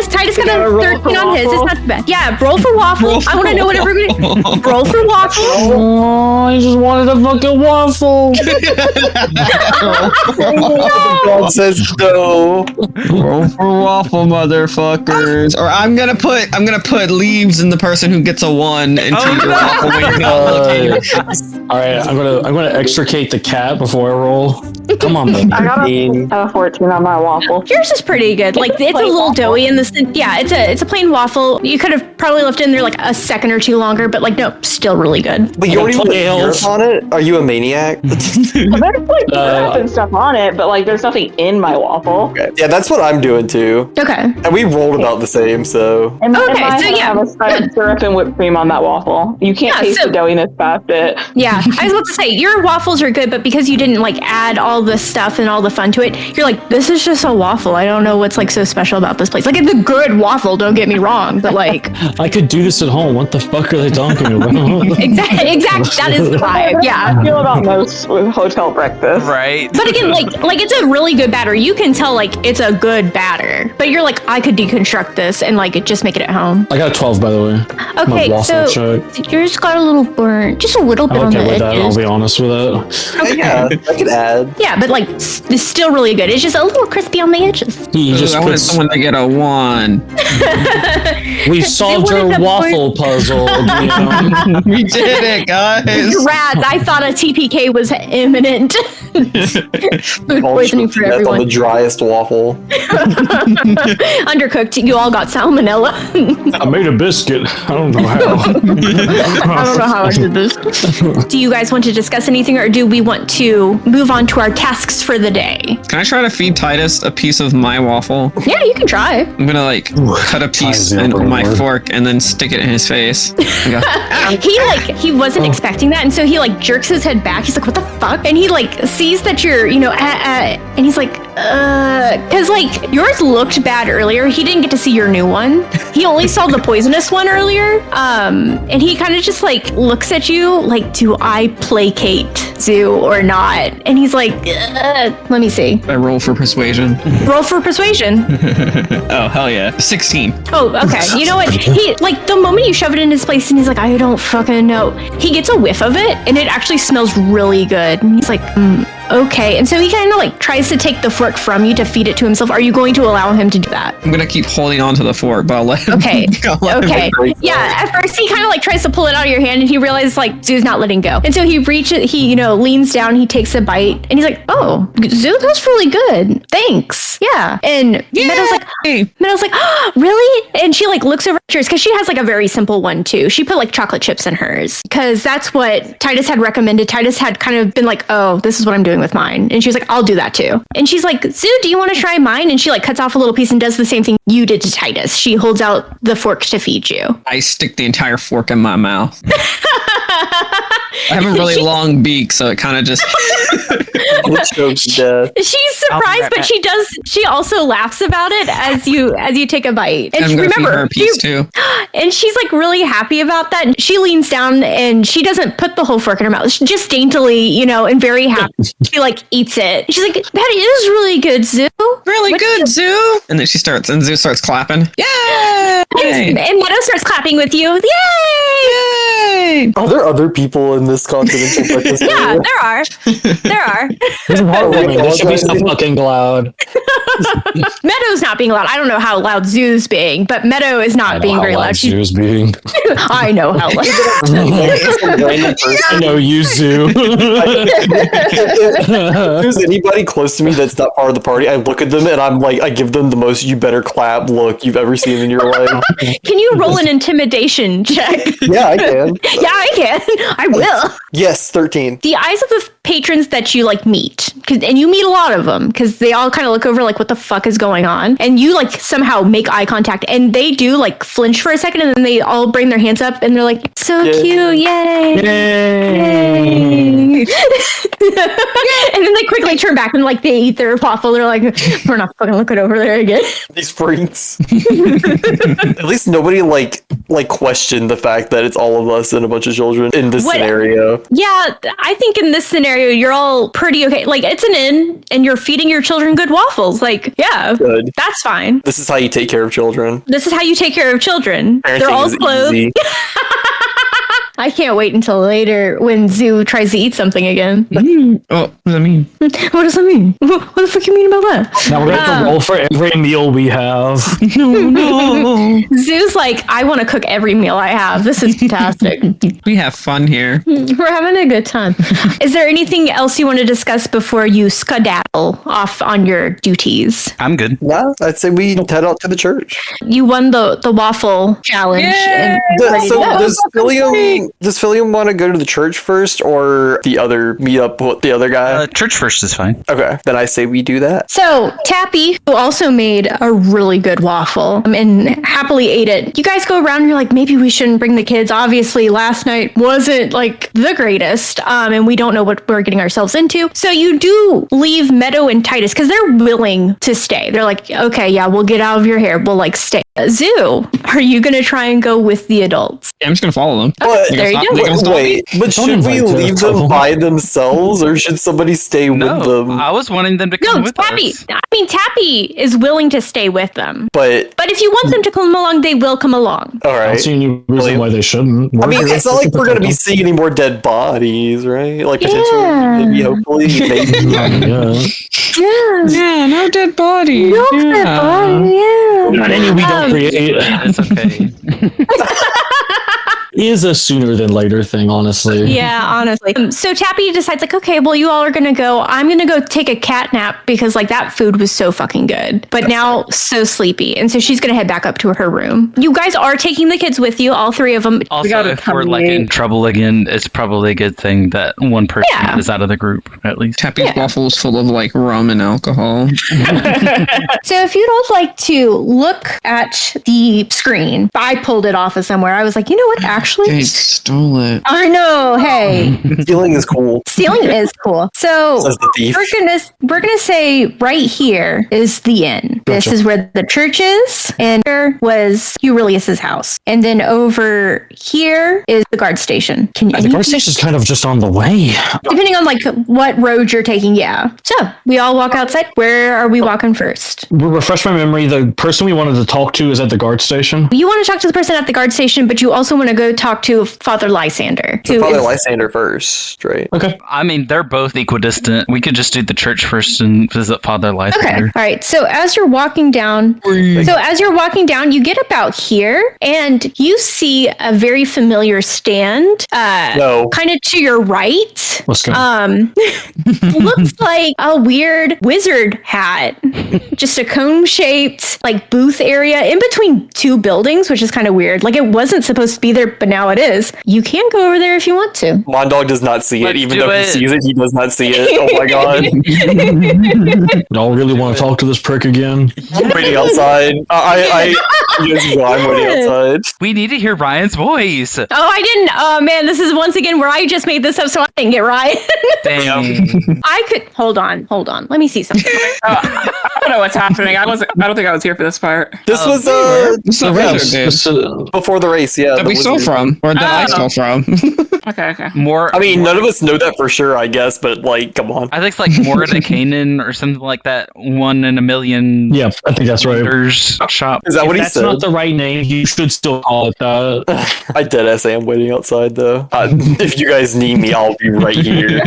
Titus got a roll 13 for on his. It's waffle? not too bad. Yeah, roll for waffle. Roll for I want to know what everybody. Roll for waffle. Oh, I just wanted a fucking waffle. God says no. Roll for waffle, motherfuckers. Or I'm gonna put leaves in the person who gets a 1 into your waffle when you All right, I'm gonna extricate the cat before I roll. Come on, baby. I got a 14 on my waffle. Yours is pretty good. Like it's a Plain little waffle. doughy in the yeah. It's a plain waffle. You could have probably left it in there like a second or two longer, but like no, still really good. But you don't even put Tails. syrup on it? Are you a maniac? There's like syrup and stuff on it, but like there's nothing in my waffle. Yeah, that's what I'm doing too. Okay. And we rolled about the same, so. And Okay, I so yeah. have a syrup and whipped cream on that waffle. You can't Yeah, taste so- the doughiness past it. Yeah, I was about to say your waffles are good, but because you didn't like add all the stuff and all the fun to it, you're like, this is just a waffle. I don't know what's like so special about this place. Like it's a good waffle, don't get me wrong, but like I could do this at home. What the fuck are they talking about? exactly, that is the vibe. I Yeah. feel about most with hotel breakfast. Right. But again, like it's a really good batter. You can tell like it's a good batter. But you're like, I could deconstruct this and like just make it at home. I got a 12, by the way. Okay, My waffle so check. yours got a little burnt, just a little bit I'm on the okay with that. I'll edges. be honest with it. Yeah, I could add. Yeah, but like it's still really good. It's just a little crispy on the edges. You just I wanted put, someone to get a 1. we solved wanted your that waffle puzzle. We did it, guys. Rats, I thought a TPK was imminent. Food poisoning for That's on the everyone. driest waffle. Undercooked, you all got salmonella. I made a biscuit. I don't know how. I don't know how I did this. Do you guys want to discuss anything, or do we want to move on to our tasks for the day? Can I try to feed Titus a piece of my waffle? Yeah, you can try. I'm gonna like cut a piece Ties in up my word. fork and then stick it in his face. And go, He wasn't expecting that, and so he like jerks his head back. He's like, "What the fuck?" And he like sees that you're, and he's like, because like yours looked bad earlier. He didn't get to see your new one. He only saw the poisonous one earlier. And he kind of just like looks at you like, "Do I placate Zoo or not? And he's like, let me see. I roll for persuasion. Roll for persuasion. Oh, hell yeah. 16. Oh, okay. You know what? He, like, the moment you shove it in his place and he's like, I don't fucking know. He gets a whiff of it and it actually smells really good. And he's like, okay. And so he kind of like tries to take the fork from you to feed it to himself. Are you going to allow him to do that? I'm gonna keep holding on to the fork, but I'll let him. Okay. I'll let him Okay. Yeah. At first, he kind of like tries to pull it out of your hand, and he realizes like Zoo's not letting go. And so he reaches. He leans down. He takes a bite, and he's like, "Oh, Zoo, that's really good. Thanks. Yeah." And Meadow's like, oh, "Really?" And she like looks over at yours because she has like a very simple one too. She put like chocolate chips in hers because that's what Titus had recommended. Titus had kind of been like, "Oh, this is what I'm doing with mine," and she was like, "I'll do that too." And she's like, "Zoo, do you want to try mine?" And she like cuts off a little piece and does the same thing you did to Titus. She holds out the fork to feed you. I stick the entire fork in my mouth. I have a really long beak, so it kind of just. She's surprised, but she also laughs about it as you take a bite. And I'm gonna feed her a piece she, too. And she's like really happy about that. And she leans down and she doesn't put the whole fork in her mouth. She just daintily, and very happy. She like eats it. She's like, "That is really good, Zoo. Really good, Zoo." And then Zoo starts clapping. Yay! And Meadow starts clapping with you. Yay! Are there other people in this continental breakfast? Yeah, there are. There are. This is heartwarming. This should be so fucking loud. Meadow's not being loud. I don't know how loud Zoo's being, but Meadow is not being very loud. Zoo's being. I know how loud. I know you, Zoo. If there's anybody close to me that's not part of the party, I look at them and I'm like, I give them the most "you better clap" look you've ever seen in your life. Can you roll an intimidation check? Yeah, I can. Yeah, I can. I will. Yes, 13. The eyes of the patrons that you like meet, and you meet a lot of them because they all kind of look over like, what the fuck is going on? And you like somehow make eye contact, and they do like flinch for a second, and then they all bring their hands up and they're like, "So cute, yay!" Yay! And then they quickly turn back and like they eat their waffle. They're like, "We're not fucking looking over there again." These freaks. At least nobody like questioned the fact that it's all of us and a bunch of children in this scenario. Yeah, I think in this scenario you're all pretty okay. Like, it's an inn and you're feeding your children good waffles. Like, yeah, Good. that's fine. This is how you take care of children. This is how you take care of children. Parenting They're all is clothed. easy. I can't wait until later when Zoo tries to eat something again. Oh, what does that mean? What does that mean? What the fuck you mean about that? Now we're going to have to roll for every meal we have. No. Zoo's like, I want to cook every meal I have. This is fantastic. We have fun here. We're having a good time. Is there anything else you want to discuss before you skedaddle off on your duties? I'm good. No, I'd say we head out to the church. You won the waffle challenge. And ready to go. Does Philium want to go to the church first, or the other meet up with the other guy? Church first is fine. Okay, then I say we do that. So Tappy, who also made a really good waffle and happily ate it. You guys go around and you're like, maybe we shouldn't bring the kids. Obviously, last night wasn't like the greatest, and we don't know what we're getting ourselves into. So you do leave Meadow and Titus because they're willing to stay. They're like, okay, yeah, we'll get out of your hair. We'll like stay. Zoo, are you going to try and go with the adults? Yeah, I'm just gonna follow them. But, there you go. Wait, but Don't should we invite the leave them couple. by themselves, or should somebody stay with them? I was wanting them to come No, with Tappy. us. I mean, Tappy is willing to stay with them. But But if you want them to come along, they will come along. all I don't right. see any reason why they shouldn't. I mean, it's not like we're going to be seeing any more dead bodies, right? Like, potentially, Yeah. maybe, hopefully, maybe. Yeah. Yeah. Yeah, no dead body. Yeah. Not any we don't create. It's okay. Is a sooner than later thing, honestly. Yeah, honestly. So Tappy decides like, okay, well, you all are going to go. I'm going to go take a cat nap because like that food was so fucking good, but now so sleepy. And so she's going to head back up to her room. You guys are taking the kids with you, all three of them. Also, if we're like in trouble again, it's probably a good thing that one person is out of the group, at least. Tappy's waffles full of like rum and alcohol. So if you'd all like to look at the screen, I pulled it off of somewhere. I was like, you know what? Actually, actually. They stole it. I know. Hey, Stealing is cool. stealing is cool. So Says the thief. we're gonna say right here is the inn. This Gotcha. is where the church is, and here was Aurelius's house, and then over here is the guard station. Can The guard station's kind of just on the way. depending on like what road you're taking, yeah. So we all walk outside. Where are we walking first? Refresh my memory. The person we wanted to talk to is at the guard station. You want to talk to the person at the guard station, but you also want to go talk to Father Lysander. So who Father is- Lysander first, right? Okay. I mean, they're both equidistant. We could just do the church first and visit Father Okay. Lysander. All right. So as you're walking down, you get about here and you see a very familiar stand. No. Kind of to your right. Let's go. Looks like a weird wizard hat. Just a cone-shaped like booth area in between two buildings, which is kind of weird. Like it wasn't supposed to be there, but now it is. You can go over there if you want to. Mondog does not see it, Let's even do though he it. sees it, he does not see it. Oh my god. Y'all really want to talk to this prick again? I'm waiting outside. You guys go, I'm waiting outside. We need to hear Ryan's voice. Oh, I didn't. Oh man, this is once again where I just made this up so I didn't get right. Damn. I could hold on. Let me see something. I don't know what's happening. I don't think I was here for this part. This was This is a Yes, wizard, dude. before the race, yeah. That the we stole wizard. from. Or that I Oh. stole from. Okay. More. I mean, none of us know that for sure, I guess, but like, come on. I think it's like Mordecainan or something like that. 1 in a million. Yeah, I think that's right. Wonders shop. Is that If what he that's said? not the right name, you should still call it that. I deadass am waiting outside though. If you guys need me, I'll be right here.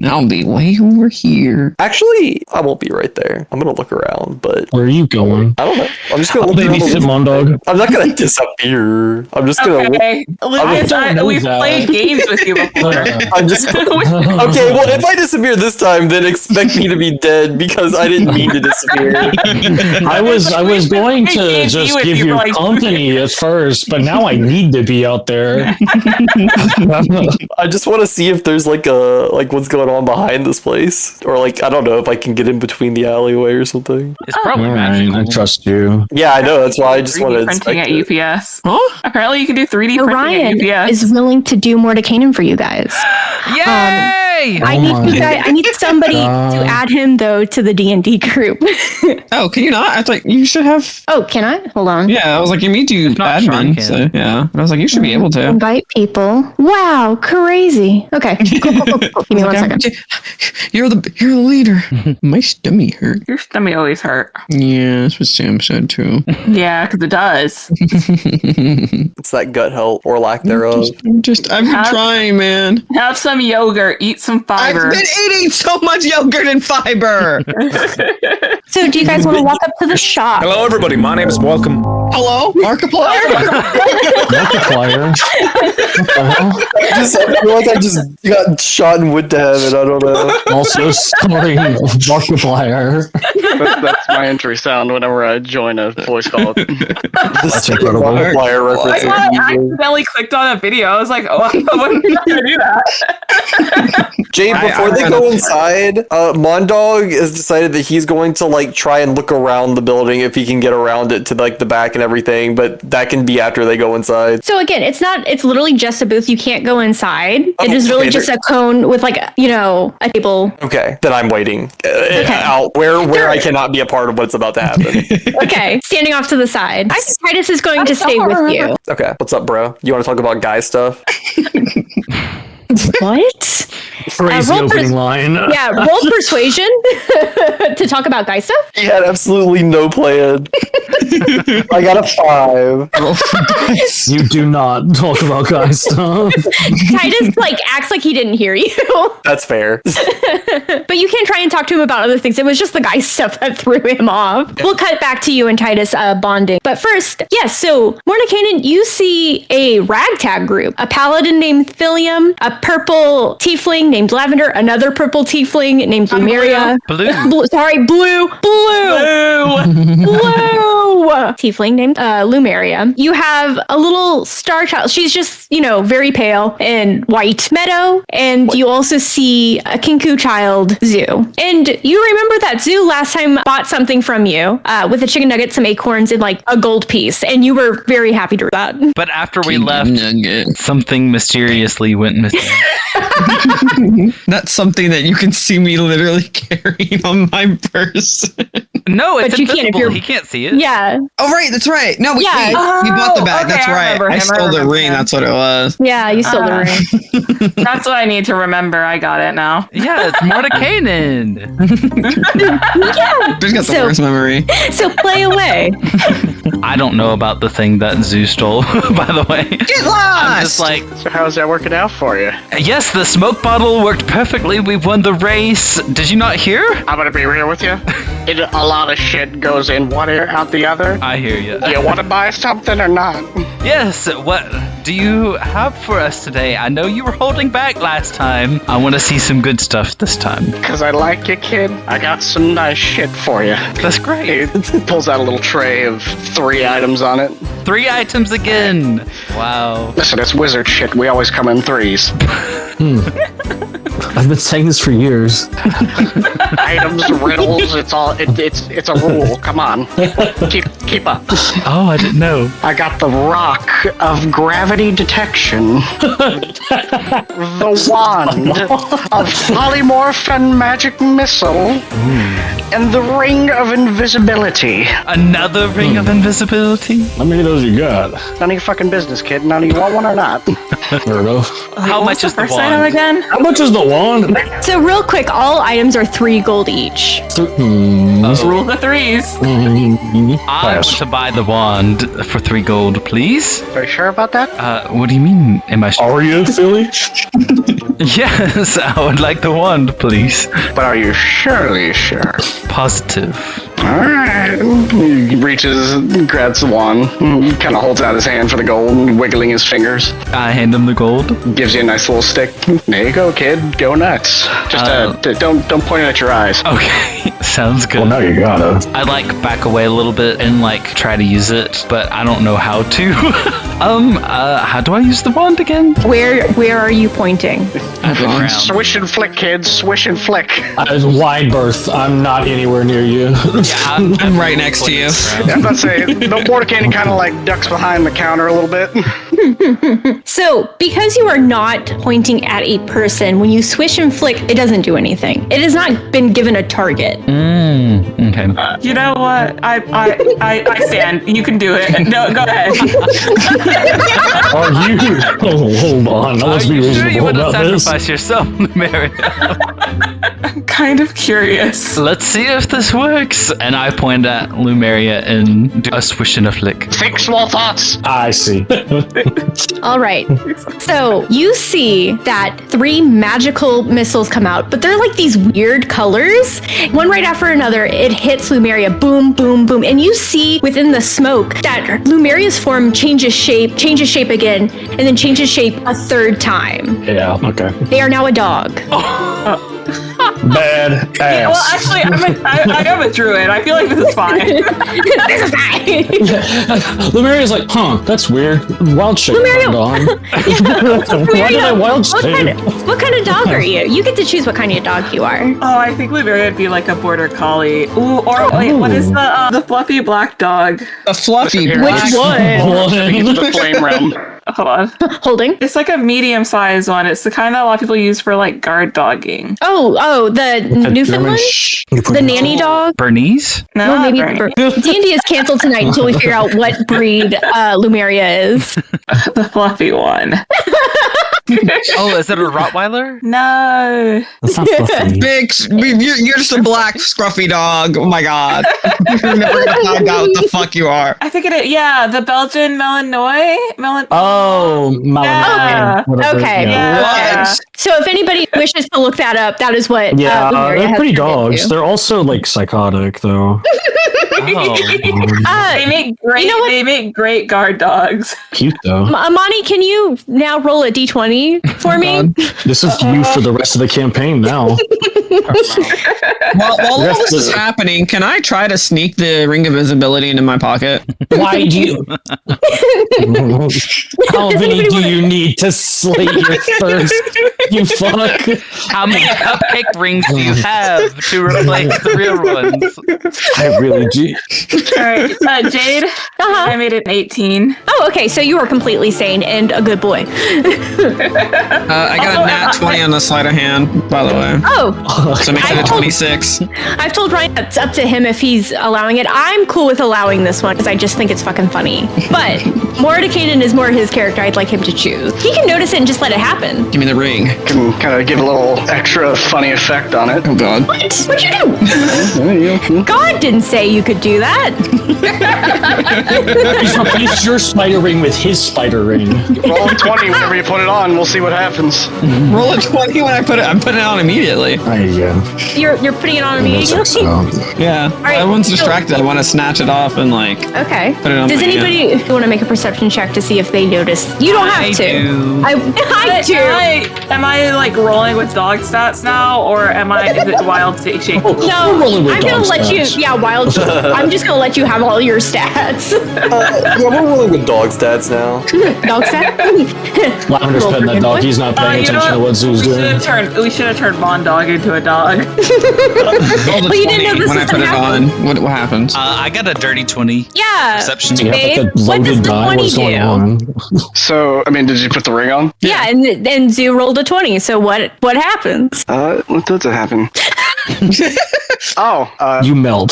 I'll be way over here. Actually, I won't be right there. I'm gonna look around, but Where are you going? I don't know. I'm just gonna I'll look around. babysit Mondog. I'm not gonna disappear. I'm just gonna. Okay. Lucas, don't know we've that. played games with you before. I'm just. Okay, well, if I disappear this time, then expect me to be dead because I didn't mean to disappear. I was going to Maybe just with give you, you like- company at first, but now I need to be out there. I just want to see if there's like what's going on behind this place, or like I don't know if I can get in between the alleyway or something. It's probably All right, magical. I trust you. Yeah, I know. That's why I just 3D want to printing at inspect it. UPS. Huh? Apparently, you can do 3D printing Ryan at UPS. is willing to do Mordecainan for you guys. Yay! I Oh need my you guys. I need somebody God. to add him though to the D&D group. Oh, can you not? I thought you should have. Oh, can I? Hold on. Yeah, I was like, you need to not, Sean admin. can. So, yeah. And I was like, you should be able to. Invite people. Wow, crazy. Okay, cool. Give me 1 second. You're the leader. My stomach hurt. Your stomach always hurt. Yeah, that's what Sam said too. Yeah, because it does. It's that gut health or lack thereof. I've been trying, man. Have some yogurt. Eat some fiber. I've been eating so much yogurt and fiber. So, do you guys want to walk up to the shop? Hello, everybody. My name is Welcome. Hello, Markiplier. Multiplier. What the hell? I feel like I just got shot and went to heaven. I don't know. Also starring Markiplier. That's my entry sound whenever I join a voice call. That's incredible. Multiplier I reference. accidentally clicked on a video. I was like, oh, what are you going to do that? Jay, before they go inside, Mondog has decided that he's going to like try and look around the building if he can get around it to like the back and everything, but that can be after they go inside. So again, it's literally just a booth. You can't go inside. It is really okay, just a cone with like, a table. Okay, then I'm waiting out where I cannot be a part of what's about to happen. Okay, standing off to the side. Titus is going to stay with you. Okay, what's up, bro? You want to talk about guy stuff? What? Crazy roll opening pers- line. Yeah, roll persuasion to talk about guy stuff. He had absolutely no plan. I got a 5. You do not talk about guy stuff. Titus acts like he didn't hear you. That's fair. But you can try and talk to him about other things. It was just the guy stuff that threw him off. We'll cut back to you and Titus bonding. But first, yes, so Mordecainan, you see a ragtag group. A paladin named Thilium, a purple tiefling named Lavender, another purple tiefling named Lumeria. Blue. Blue tiefling named Lumeria. You have a little star child. She's just, very pale and white. Meadow. And you also see a Kinku child, Zoo. And you remember that Zoo last time bought something from you with a chicken nugget, some acorns, and like a gold piece. And you were very happy to do that. But after we left, something mysteriously went missing. That's something that you can see me literally carrying on my person. No, it's But you can't if invisible. you're- He can't see it. Yeah. Oh, right, that's right. No, we Yeah. bought the bag. Okay, That's I right. remember I him. stole the ring. him. That's what it was. Yeah, you stole the ring. That's what I need to remember. I got it now. Yeah, it's Mordekainen. Just got the So- worst memory. So play away. I don't know about the thing that Zoo stole, by the way. Get lost! I'm just like, So how's that working out for you? yes, the smoke bottle worked perfectly. We won the race. Did you not hear? I'm gonna be real with you. A lot of shit goes in one ear, out the other. I hear you. You want to buy something or not? Yes, what do you have for us today? I know you were holding back last time. I want to see some good stuff this time. Because I like you, kid. I got some nice shit for you. That's great. He pulls out a little tray of 3 items on it. 3 items again. Wow. Listen, it's wizard shit. We always come in 3s. I've been saying this for years. Items, riddles. It's a rule. Come on, keep up. Oh, I didn't know. I got the rock of gravity detection, the wand of polymorph and magic missile, and the ring of invisibility. Another ring of invisibility? How many of those you got? None of your fucking business, kid. None of you want one or not. Fair enough. How much is the First item wand? again? How much is the wand? So real quick, all items are 3 gold each. Rule the 3s. I want to buy the wand for 3 gold, please. Are you sure about that? What do you mean? Am I sure? Are you, Philly? Yes, I would like the wand, please. But are you surely sure? Positive. Alright. He reaches, grabs the wand, kind of holds out his hand for the gold, wiggling his fingers. I hand him the gold. Gives you a nice little stick. There you go, kid. Go nuts. Just don't point it at your eyes. Okay, sounds good. Well, now you gotta. I back away a little bit and try to use it, but I don't know how to. How do I use the wand again? Where are you pointing? At the ground. Swish and flick, kids. Swish and flick. Wide berth. I'm not anywhere near you. I'm right next to you. I'm about to say, the Mordekainen kind of ducks behind the counter a little bit. So, because you are not pointing at a person, when you swish and flick, it doesn't do anything. It has not been given a target. Okay. You know what? I stand. You can do it. No, go ahead. Are you? Oh, hold on. Now let's Are be you sure you reasonable want to about this. sacrifice yourself, Mary? I'm kind of curious. Let's see if this works. And I point at Lumeria and do a swish and a flick. Think small thoughts. I see. All right. So, you see that 3 magical missiles come out, but they're these weird colors. One right after another, it hits Lumeria. Boom, boom, boom. And you see within the smoke that Lumeria's form changes shape again, and then changes shape a 3rd time. Yeah, okay. They are now a dog. Bad ass. Well, actually, I am a druid. I feel like this is fine. This is fine. Lumeria's like, that's weird. Wild shape Lumeria- turned on. Why did I wild shape? What kind of dog are you? You get to choose what kind of dog you are. Oh, I think Lumeria would be like a border collie. Ooh, or wait, what is the fluffy black dog? A fluffy. Which black- one? I think it's the flame realm. Hold on. Holding. It's like a medium-sized one. It's the kind that a lot of people use for guard dogging. Oh, the Newfoundland? The nanny dog? Bernese? No, Well, maybe Bernie. D&D is canceled tonight until we figure out what breed Lumeria is. The fluffy one. Oh, is it a Rottweiler? No. That's not fluffy. Big, you're just a black scruffy dog. Oh my god. You're never gonna find out what the fuck you are. I think it is. Yeah, the Belgian Malinois. Oh, Yeah. Malinois. whatever, Okay. Yeah. What? So if anybody wishes to look that up, that is what Yeah, Lumeria they're has pretty turned dogs. into. They're also psychotic though. Oh. They make great. You know what? They make great guard dogs. Cute though. Amani, can you now roll a d20 money for me. This is you for the rest of the campaign now. While all this is happening, can I try to sneak the ring of invisibility into my pocket? Why do you? How many do you need to slay your thirst? You fuck. How many cupcake rings do you have to replace the real ones? I really do. Alright, Jade, I made it an 18. Oh, okay. So you are completely sane and a good boy. I got a nat 20 on the sleight of hand, by the way. Oh, So it makes it a 26. I've told Ryan that's up to him if he's allowing it. I'm cool with allowing this one because I just think it's fucking funny. But Mordekainen is more his character. I'd like him to choose. He can notice it and just let it happen. Give me the ring. Can kind of give a little extra funny effect on it. Oh god. What? What'd you do? God didn't say you could do that. He's replaced your spider ring with his spider ring. Roll a 20 whenever you put it on. We'll see what happens. Roll a 20 when I put it. I'm putting it on immediately. There you go. You're putting it on immediately? Yeah. right, Everyone's so- distracted. I want to snatch it off and like. Okay. Put it on Does my anybody want to make a perception check to see if they notice? You don't have to. do. I do. Am I like rolling with dog stats now, or is it wild shape? No, rolling with I'm gonna dog let stats. you. Yeah, wild. I'm just gonna let you have all your stats. Yeah, we're rolling with dog stats now. Dog stat. Lavender's Roll petting for that dog. good He's not paying You know attention to what Zoo's doing. We should have turned Von Dog into a dog. Roll the Well, you didn't know 20 this when I was put it gonna on. What happens? I got a dirty 20. Yeah. Perception. Do you have like Babe, a what does loaded the die? 20 What's going do? on? So, I mean, did you put the ring on? Yeah, and Zoo rolled a 20. So what happens? What does it happen? You melt.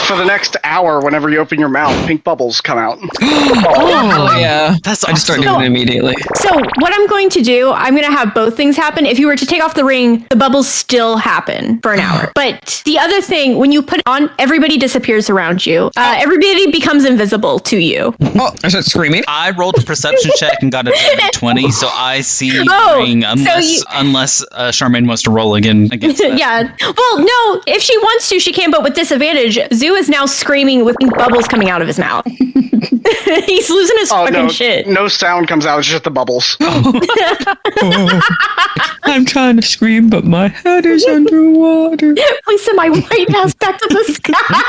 For the next hour, whenever you open your mouth, pink bubbles come out. Oh yeah. That's I just start awesome. doing it immediately. So what I'm going to do, I'm going to have both things happen. If you were to take off the ring, the bubbles still happen for an hour. But the other thing, when you put it on, everybody disappears around you. Everybody becomes invisible to you. Oh, I start screaming. I rolled a perception check and got a dirty 20, so I see the ring unless Charmaine wants to roll again against that. Yeah. Well, no, if she wants to, she can, but with disadvantage, Zoo is now screaming with bubbles coming out of his mouth. He's losing his fucking shit. No sound comes out, it's just the bubbles. I'm trying to scream, but my head is underwater. Please send my white ass back to the sky.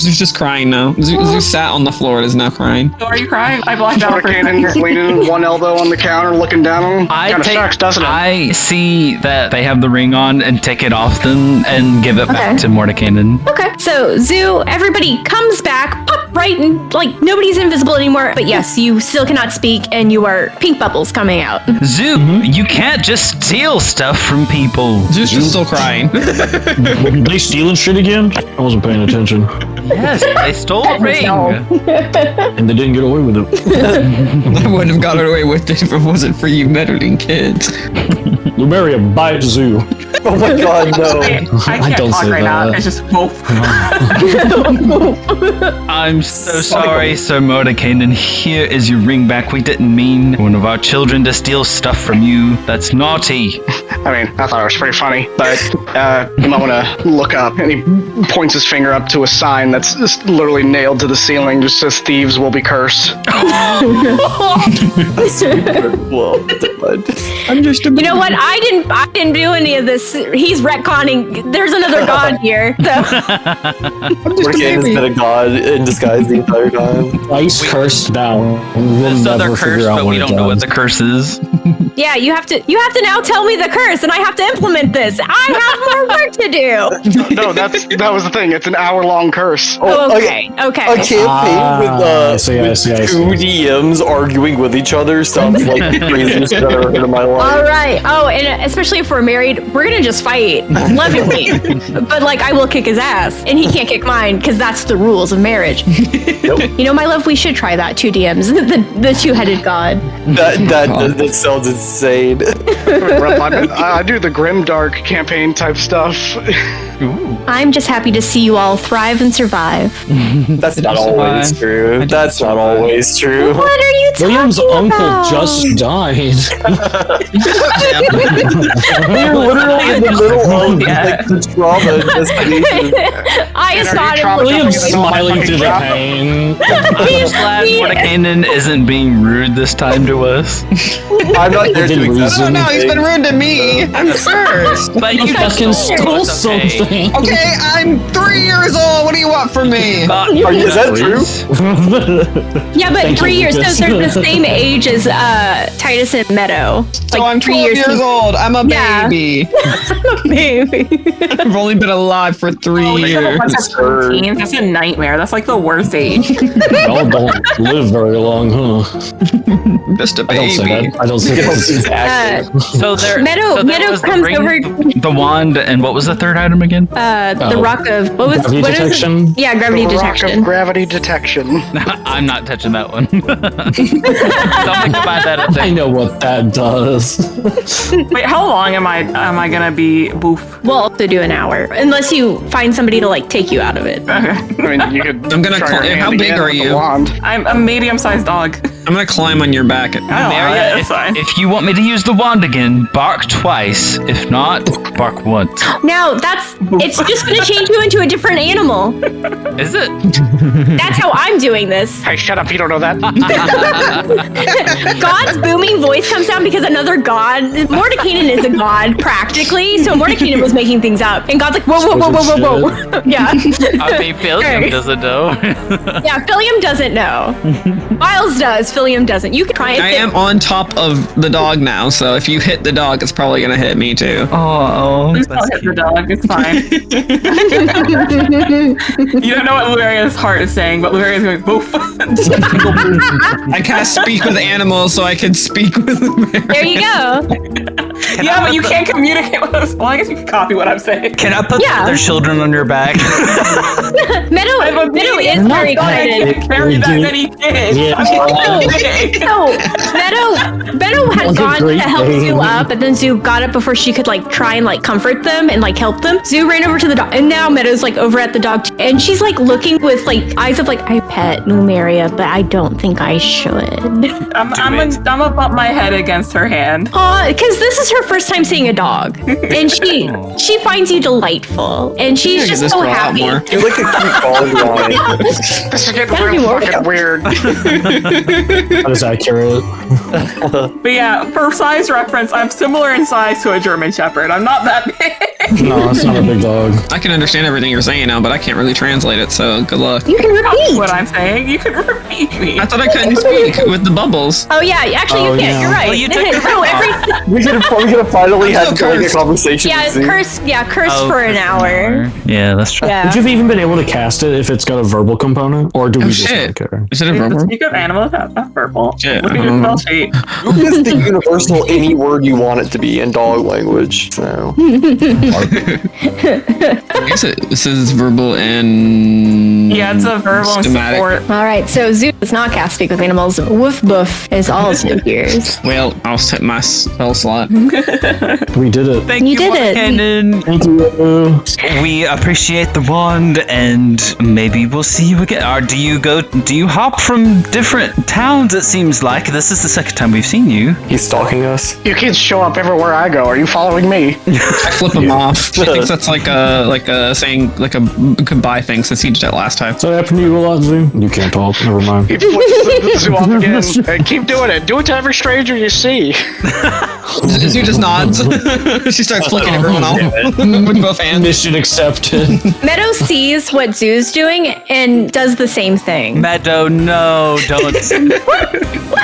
Zeus just crying now. Zeus sat on the floor and is now crying. So are you crying? I blacked out for a Mordekainen second. leaning one elbow on the counter, looking down on him. Kind of sucks, doesn't it? I see that they have the ring on and take it off them and give it back to Mordekainen. Okay, so Zoo, everybody comes back, pop right, and like nobody's invisible anymore. But yes, you still cannot speak, and you are pink bubbles coming out. Zoo, you can't just steal stuff from people. Zeus is still crying. Were they stealing shit again? I wasn't paying attention. Yes, they stole a ring. And they didn't get away with it. I wouldn't have gotten away with it if it wasn't for you meddling kids. Lumeria, buy it Zoo. Oh my god, no. I can't don't talk say right now. that. It's just both. I'm so sorry, Sir Mordekainen. Here is your ring back. We didn't mean one of our children to steal stuff from you. That's naughty. I mean, I thought it was pretty funny, but you might want to look up. And he points his finger up to a sign that's just literally nailed to the ceiling. Just says, "Thieves will be cursed." Well, I'm just a You know what? I didn't do any of this. He's retconning. There's another god here. So Mordekainen's been a god in disguise the entire time. Twice cursed down. We'll There's never other curse, figure out but what we it don't know what does. the curse is. yeah, you have to now tell me the curse, and I have to implement this. I have more work to do. No, that was the thing. It's an hour-long curse. Oh, okay. A campaign with I see. two DMs arguing with each other sounds like the craziest shit I've ever heard in my life. All right. Oh, and especially if we're married, we're gonna just fight lovingly. But like, I will kick his ass, and he can't kick mine because that's the rules of marriage. You know, my love, we should try that. 2 DMs, the two-headed god. That sounds insane. I do the grimdark campaign type stuff. I'm just happy to see you all thrive and survive. That's not always true. That's not always true. What are you talking William's uncle about? just died. You're literally in the middle of like the trauma investigation. I thought it William's was smiling through the pain. I'm just glad Mordekainen isn't being rude this time to us. I'm not there to Within examine Oh no, he's been anything. rude to me. I'm first. But You fucking stole so it's okay. something. Okay, I'm 3 years old. What do you want from me? Is that true? Yeah, but Thank 3 you, years. Lucas. So they're the same age as Titus and Meadow. So I'm 12 years old. I'm a Yeah. baby. Maybe. I've only been alive for 3 Oh, you have a years. bunch of preteens. That's a nightmare. That's like the worst age. Y'all don't live very long, huh? I'm just a I don't say baby. that. I don't say that. So there, Meadow- so there Meadow was comes the ring, over- the wand, and what was the third item again? The rock of Gravity what is it? detection? Yeah, gravity The rock of detection. gravity detection. I'm not touching that one. Something about that. I know what that does. Wait, how long am I gonna be boof? We'll also do an hour, unless you find somebody to like take you out of it. Okay. I mean, you could. I'm gonna try call- your how hand big again are with the you? wand. I'm a medium-sized dog. I'm gonna climb on your back. Oh, Maria, that's fine. if you want me to use the wand again, bark twice. If not, bark once. Now it's just gonna change you into a different animal. Is it? That's how I'm doing this. Hey, shut up! You don't know that. God's booming voice comes down because another god, Mordekainen is a god practically, so Mordekainen was making things up, and God's like, whoa, whoa, whoa, whoa, whoa, whoa. Yeah. I mean, Philium doesn't know. Yeah, Philium doesn't know. Miles does, Philium doesn't. You can try and I am on top of the dog now, so if you hit the dog, it's probably gonna hit me too. Oh, Please don't hit the dog. It's fine. You don't know what Luveria's heart is saying, but Luveria's going boof. I can't speak with animals, so I can speak with them. There you go. Yeah, but you can't communicate with us. Well, I guess you can copy what I'm saying. Can I put Yeah. their children on your back? Meadow is very excited. Carry that many kids. Yeah. I'm big. So Meadow had What a gone to great help name. Zoo up, but then Zoo got up before she could like try and like comfort them and like help them. Zoo ran over to the dog, and now Meadow's like over at the dog, and she's like looking with like eyes of like, I pet Numeria, but I don't think I should. I'm gonna bump my head against her hand. Because this is her first time seeing a dog, and she finds you delightful, and she's just so happy. You're like a cute dog line. This is getting That'd be real more fucking weird. That is accurate. But yeah, for size reference, I'm similar in size to a German Shepherd. I'm not that big. No, it's not a big dog. I can understand everything you're saying now, but I can't really translate it, so good luck. You can repeat. What I'm saying, you can repeat me. I thought I couldn't speak with the bubbles. Oh yeah, actually Oh, you can. yeah. You're right. Well, you took your No, We could have finally had so like, a cursed. conversation yeah, with Zoo. curse Oh, for an hour. Yeah, that's true. Yeah. Would you have even been able to cast it if it's got a verbal component, or do we Oh, just shit. not care? Is it a The verbal? speak of animals, that's purple. Shit, Look at I your don't spell sheet. You use the universal any word you want it to be in dog language. So I guess this is verbal and Yeah, it's a verbal and schematic. support. All right, so Zoo does not cast Speak with Animals. Woof Boof is all Zoo hears. Well, I'll set my spell slot. We did it. Thank You you, did it. Mordekainen. Thank you. We appreciate the wand, and maybe we'll see you again. Or do you hop from different towns? It seems like this is the second time we've seen you. he's stalking us. You kids show up everywhere I go. Are you following me? I flip him off. I think that's like a saying, like a goodbye thing, since he did it last time. So that happened to you a lot, Zoo? You can't talk. Never mind. He flips the zoo off again. Hey, keep doing it. Do it to every stranger you see. Zoo just nods. She starts flicking everyone off with both hands. Mission accepted. Meadow sees what Zoo's doing and does the same thing. Meadow, no, don't.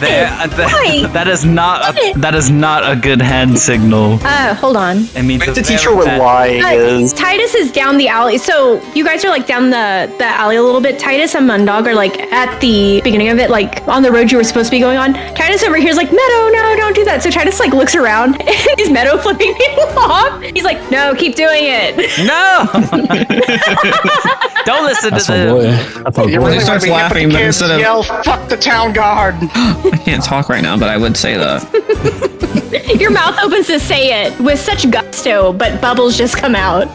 That is not a good hand signal. Hold on. It means To a teach her very what bad- lying is. Titus is down the alley. So you guys are like down the alley a little bit. Titus and Mundog are like at the beginning of it, like on the road you were supposed to be going on. Titus over here is like, Meadow, no, don't do that. So Titus like looks around and is Meadow flipping people off. He's like, no, keep doing it. No! Don't listen That's to my them. boy. I thought You He really starts want to be hip laughing, with the but kids, instead of- yell, "Fuck the town guard!" I can't talk right now, but I would say that. Your mouth opens to say it with such gusto, but bubbles just come out.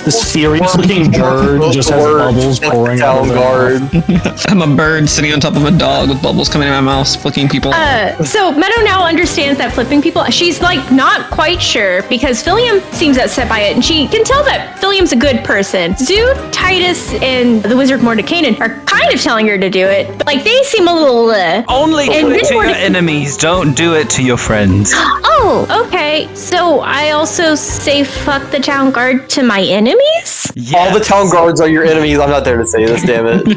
This furious looking bird just has bubbles pouring out of it. I'm a bird sitting on top of a dog with bubbles coming out of my mouth, flicking people. So Meadow now understands that flipping people, she's like not quite sure because Philium seems upset by it and she can tell that Philium's a good person. Zoo, Titus, and the wizard Mordekainen are kind of telling her to do it, but like they seem a little Only do it to your enemies, don't do it to your friends. Oh, okay. So I also say fuck the town guard to my enemies? Yes. All the town guards are your enemies. I'm not there to say this, damn it.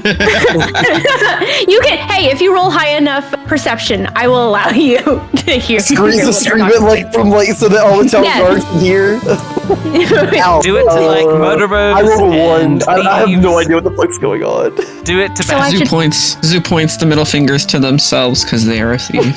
You can, hey, if you roll high enough perception, I will allow you to hear. Scream it like from like so that all the town guards can hear. Do it to like murderers. I rolled a 1. I have no thieves. idea what the fuck's going on. Do it to So I Zoo should- points the middle fingers to themselves because they are a thief.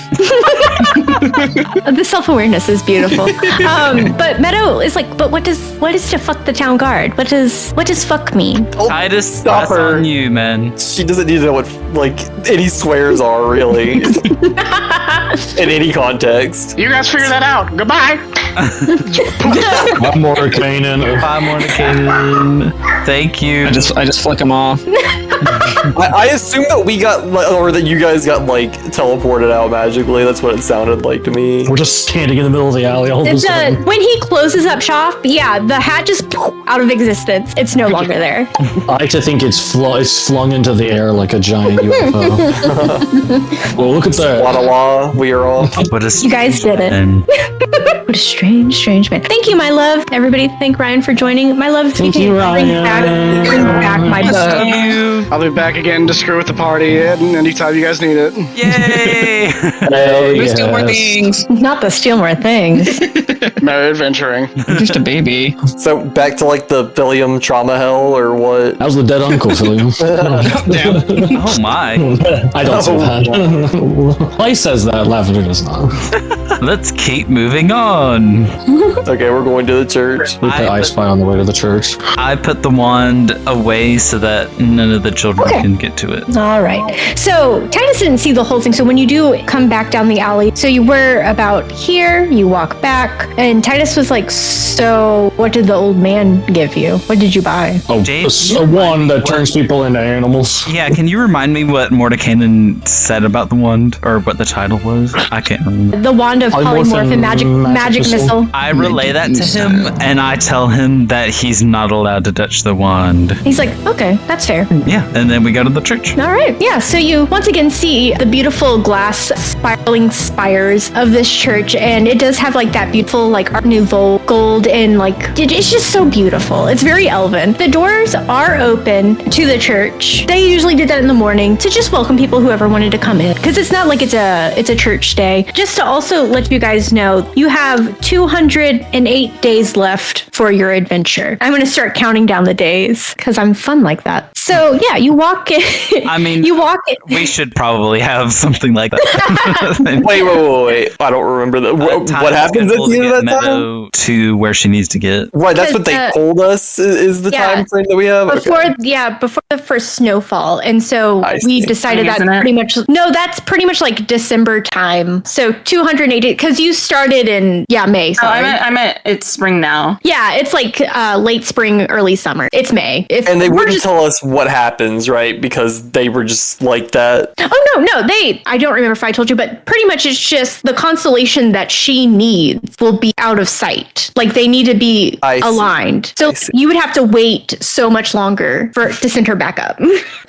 The self-awareness is beautiful. But Meadow is like, but what is to fuck the town guard? What does fuck mean? Titus, Stop that's her. on you, man. She doesn't need to know what like any swears are really in any context. You guys figure that out. Goodbye. I'm Mordekainen. Bye, Mordekainen. Thank you. I just flick them off. I assume that we got or that you guys got like teleported out magically. That's what it sounded like to me. We're just standing in the middle of the alley all of a sudden. When he closes up shop, yeah, the hat just out of existence. It's no longer there. I like to think it's flung into the air like a giant UFO. Well, look at that. Wadawa, we are off. But You guys did it. And What a strange man. Thank you, my love. Everybody, thank Ryan for joining. My love, Thank you, bring back my book. you. I'll be back again to screw with the party anytime you guys need it. Yay! Let's do more things. Not the steal more things. Merry adventuring. I'm just a baby. So back to like the Philium trauma hell or what? How's the dead uncle, Philium? Damn. Oh my. I don't say that. Clay says that, Lavender does not. Let's keep moving on. Okay, we're going to the church. We put I Spy on the way to the church. I put the wand away so that none of the children can get to it. All right. So Titus didn't see the whole thing. So when you do come back down the alley, so you were about here, you walk back, and Titus was like, so what did the old man give you? What did you buy? Oh, James, a wand that turns people into animals. Yeah, can you remind me what Mordekainen said about the wand, or what the title was? I can't remember. The wand of polymorph and magic missile. I relay that to him, and I tell him that he's not allowed to touch the wand. He's like, okay, that's fair. Yeah, and then we go to the church. All right. Yeah. So you once again see the beautiful glass spiraling spires of this church, and it does have like that beautiful like Art Nouveau gold, and like it's just so beautiful. It's very elven. The doors are open to the church. They usually did that in the morning to just welcome people whoever wanted to come in, because it's not like it's a church day. Just to also let you guys know, you have 208 days left for your adventure. I'm going to start counting down the days because I'm fun like that. So yeah, you walk in. I mean, you walk in. We should probably have something like that. Wait. I don't remember that. What happens at the end of that time? Meadow to where she needs to get. Right, that's what they told us is the time frame that we have. Before the first snowfall, and so we decided that pretty much. No, that's pretty much like December time. So 280 because you started in May. Sorry. I meant it's spring now. Yeah, it's like late spring, early summer. It's May. And they wouldn't tell us what happens, right? Because they were just like that. Oh no, I don't remember if I told you, but pretty much it's just the constellation that she needs will be out of sight. Like they need to be aligned. So you would have to wait so much longer to send her back up.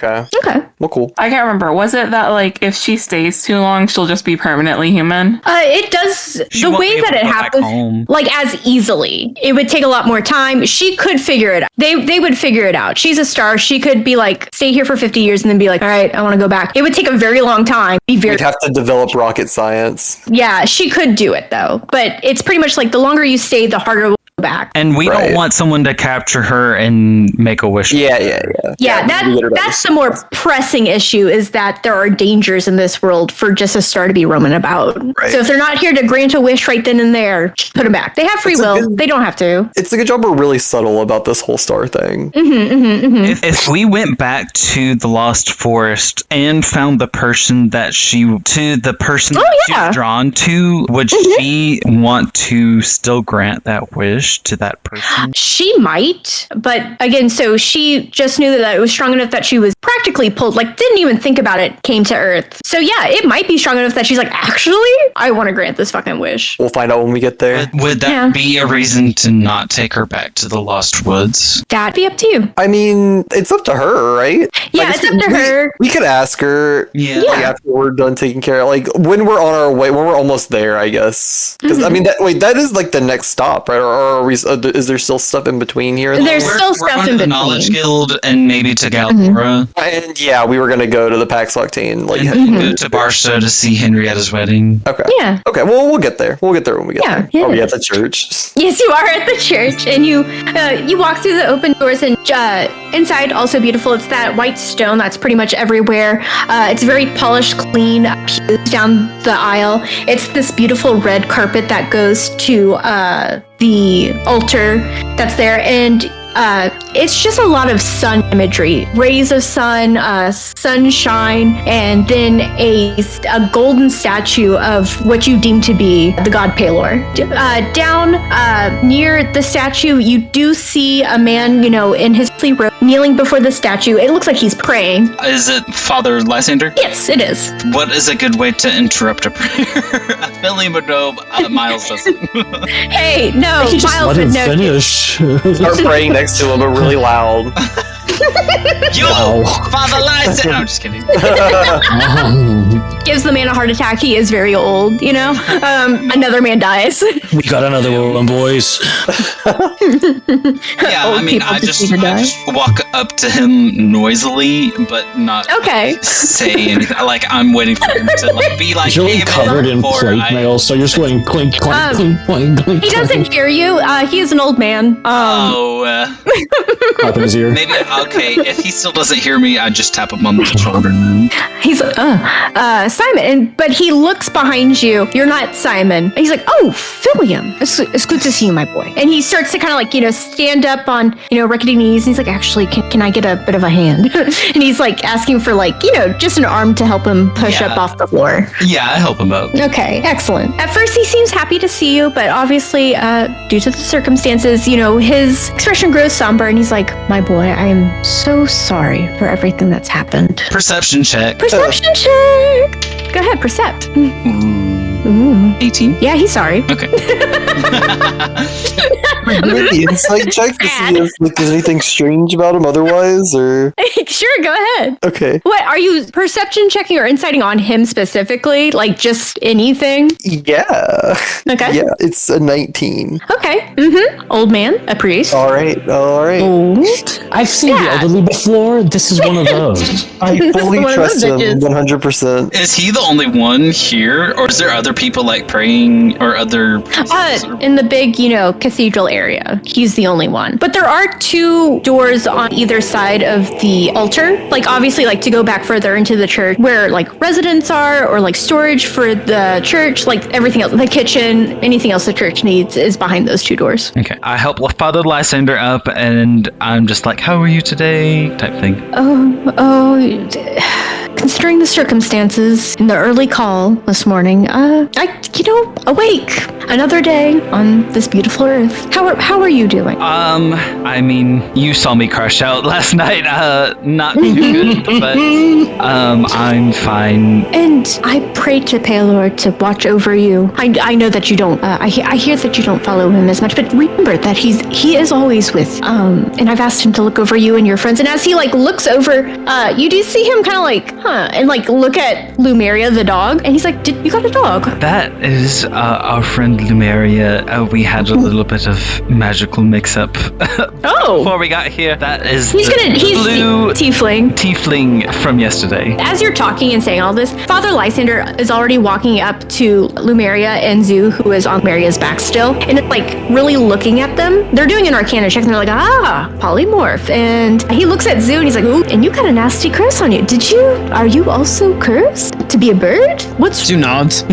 Okay. Well, cool. I can't remember. Was it that like if she stays too long, she'll just be permanently human? It does the way that it happens, like as easily. It would take a lot more time. She could figure it out. They would figure it out. She's a star. She could be like stay here for 50 years and then be like, all right, I want to go back. It would take a very long time. We'd have to develop rocket science. Yeah, she could do it though. But it's pretty much like the longer you stay, the harder we'll go back. And we don't want someone to capture her and make a wish. Yeah, that's the more pressing issue, is that there are dangers in this world for just a star to be roaming about. Right. So if they're not here to grant a wish right then and there, put them back. They have free will. They don't have to. It's a good job we're really subtle about this whole star thing. If we went back to the Lost Forest and found the person that she was drawn to, would she want to still grant that wish? wish to that person? She might, but again, so she just knew that it was strong enough that she was practically pulled, like didn't even think about it, came to Earth. So yeah, it might be strong enough that she's like, actually, I want to grant this fucking wish. We'll find out when we get there. Would that be a reason to not take her back to the Lost Woods? That'd be up to you. I mean, it's up to her, right? Yeah, it's up to her. We could ask her. Yeah. Like, after we're done taking care of, like when we're on our way, when we're almost there, I guess. Because I mean, that is like the next stop, right? Or are we? Is there still stuff in between here? There's still stuff we're in the between. Knowledge Guild and maybe to Galora. And yeah, we were gonna go to the PAX Octane, like And go to Barstow to see Henrietta's wedding. Okay. Yeah. Okay. Well, we'll get there. We'll get there when we get there. Yeah. Are we at the church? Yes, you are at the church, and you walk through the open doors, and inside also beautiful. It's that white stone that's pretty much everywhere. It's very polished, clean pews down the aisle. It's this beautiful red carpet that goes to the altar that's there, and it's just a lot of sun imagery, rays of sun, sunshine, and then a golden statue of what you deem to be the god Pelor. Down near the statue, you do see a man, in his plea robe, kneeling before the statue. It looks like he's praying. Is it Father Lysander? Yes, it is. What is a good way to interrupt a prayer? I feel him, no, Miles doesn't. Hey, no, Just Miles let him would know. finish. Start praying next to him, but really loud. Yo, Wow. Father Lysander! No, I'm just kidding. Gives the man a heart attack. He is very old, Another man dies. We got another one, boys. Yeah, Old I mean, people I just just need to die. walk up to him noisily, but not Okay. say anything. Like, I'm waiting for him to be like, You're really "Hey, covered in before plate I-" mail, so you're just going clink, clink, Um, clink, clink, clink. He doesn't hear you. He is an old man. Clap in his ear. Maybe, okay, if he still doesn't hear me, I just tap him on the shoulder then. He's Simon, but he looks behind you. You're not Simon. And he's like, oh, Philium. It's good to see you, my boy. And he starts to kind of like, stand up on, rickety knees. And he's like, actually, can I get a bit of a hand? And he's like asking for like, just an arm to help him push up off the floor. Yeah, I help him up. Okay, excellent. At first, he seems happy to see you, but obviously, due to the circumstances, his expression grows somber, and he's like, my boy, I am so sorry for everything that's happened. Perception check. Perception check! Go ahead, percept. Ooh. 18. Yeah, he's sorry. Okay. Maybe insight check to see if there's anything strange about him otherwise, or Sure, go ahead. okay. What, are you perception checking or inciting on him specifically? Like just anything? Yeah. Okay. Yeah, it's a 19. Okay. Mm-hmm. Old man, a priest. All right. Old. I've seen the elderly before. This is one of those. I fully One of trust those him bitches. 100%. Is he the only one here, or is there other people like praying or other? In the big, cathedral area. He's the only one. But there are two doors on either side of the altar. Like, obviously, like, to go back further into the church where, like, residents are or, like, storage for the church, like, everything else, the kitchen, anything else the church needs is behind those two doors. Okay, I help Father Lysander up, and I'm just like, "How are you today?" type thing. Considering the circumstances in the early call this morning, awake another day on this beautiful earth. How are you doing? I mean, you saw me crash out last night. Not too good, but I'm fine. And I pray to Pelor to watch over you. I know that you don't. I hear that you don't follow him as much, but remember that he is always with. And I've asked him to look over you and your friends. And as he like looks over, you do see him kind of like, and like look at Lumeria the dog, and he's like, "You got a dog?" That is our friend Lumeria. We had a little bit of magical mix-up before we got here. That is He's blue tiefling from yesterday. As you're talking and saying all this, Father Lysander is already walking up to Lumeria and Zoo, who is on Lumeria's back still, and it's like really looking at them. They're doing an Arcana check, and they're like, polymorph. And he looks at Zoo, and he's like, ooh, and you got a nasty curse on you. Are you also cursed to be a bird? What's... Two nods.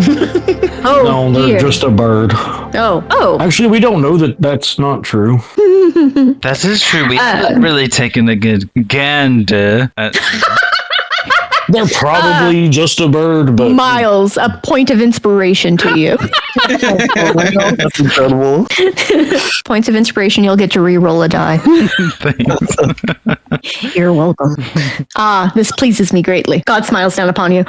Oh, No, they're weird. just a bird. Oh. Actually, we don't know that that's not true. That is true. We haven't really taken a good gander at They're probably just a bird, but Miles, a point of inspiration to you. That's incredible. Points of inspiration, you'll get to re-roll a die. You're welcome. This pleases me greatly. God smiles down upon you.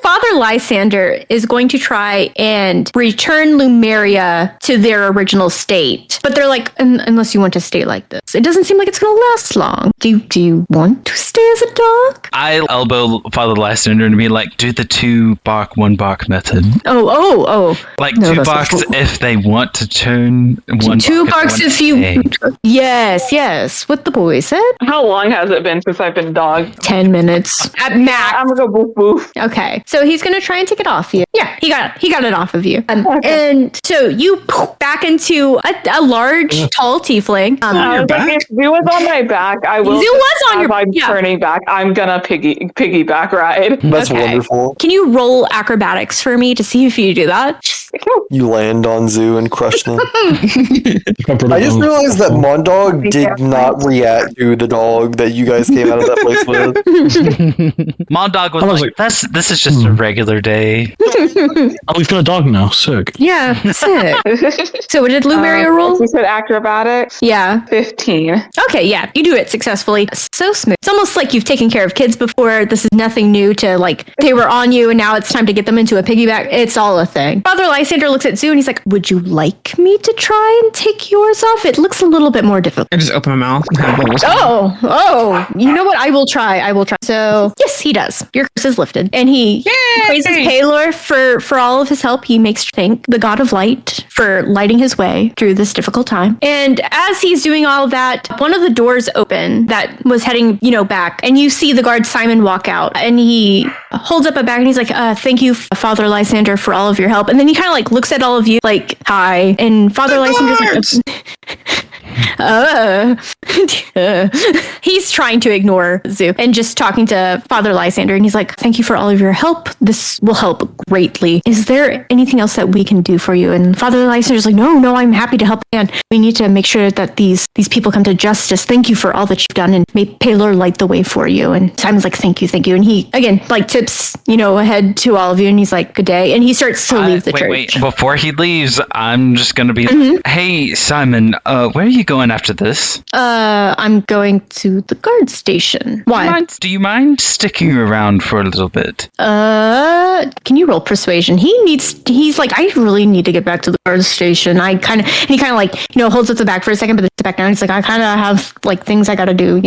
Father Lysander is going to try and return Lumeria to their original state. But they're like, unless you want to stay like this. It doesn't seem like it's going to last long. Do you want to stay as a dog? I elbow Father Lysander and be like, do the 2 bark, 1 bark method. Oh. Like No, 2 that's barks not- if they want to turn, 1 2 bark barks they if want you... to stay. Yes. What the boy said. How long has it been since I've been dog? 10 minutes. At max. I'm gonna go boof boof. Okay, so he's gonna try and take it off you. Yeah, he got it off of you. Okay. And so you poof back into a large, tall tiefling. I was like, if Zoo was on my back, I will. Zoo was on as your- I'm yeah. turning back. I'm gonna piggyback ride. That's Okay. wonderful. Can you roll acrobatics for me to see if you do that? You land on Zoo and crush them. peppered I just them. realized that Mondog did not react to the dog that you guys came out of that place with. Mondog was, I was like, this is just a regular day. Oh, we've got a dog now. Sick. Yeah, sick. So what did Lumeria roll? You said acrobatics. Yeah. 15. Okay, yeah, you do it successfully. So smooth. It's almost like you've taken care of kids before. This is nothing new to like, they were on you and now it's time to get them into a piggyback. It's all a thing. Father Lysander looks at Zoo and he's like, would you like me to try and take yours off? It looks a little bit more difficult. I just open my mouth and have bubbles. Oh, you know what? I will try. So, yes, he does. Your curse is lifted. And he praises Palor for all of his help. He makes thank the god of light for lighting his way through this difficult time. And as he's doing all of that, one of the doors open that was heading, back. And you see the guard Simon walk out. And he holds up a bag and he's like, thank you, Father Lysander, for all of your help. And then he kind of like looks at all of you like, hi. And Father Lysander's like, he's trying to ignore Zoo and just talking to Father Lysander, and he's like, thank you for all of your help. This will help greatly. Is there anything else that we can do for you? And Father Lysander's like, no, I'm happy to help. And we need to make sure that these people come to justice. Thank you for all that you've done, and may Palor light the way for you. And Simon's like, thank you. And he again like tips, ahead to all of you, and he's like, good day. And he starts to leave the church. Wait, before he leaves, I'm just gonna be hey, Simon, where are you going after this? I'm going to the guard station. Why? Do you mind sticking around for a little bit? Can you roll persuasion? He's like, I really need to get back to the guard station. He kind of like, holds up the bag for a second, but then sits back down. He's like, I kind of have like things I gotta do,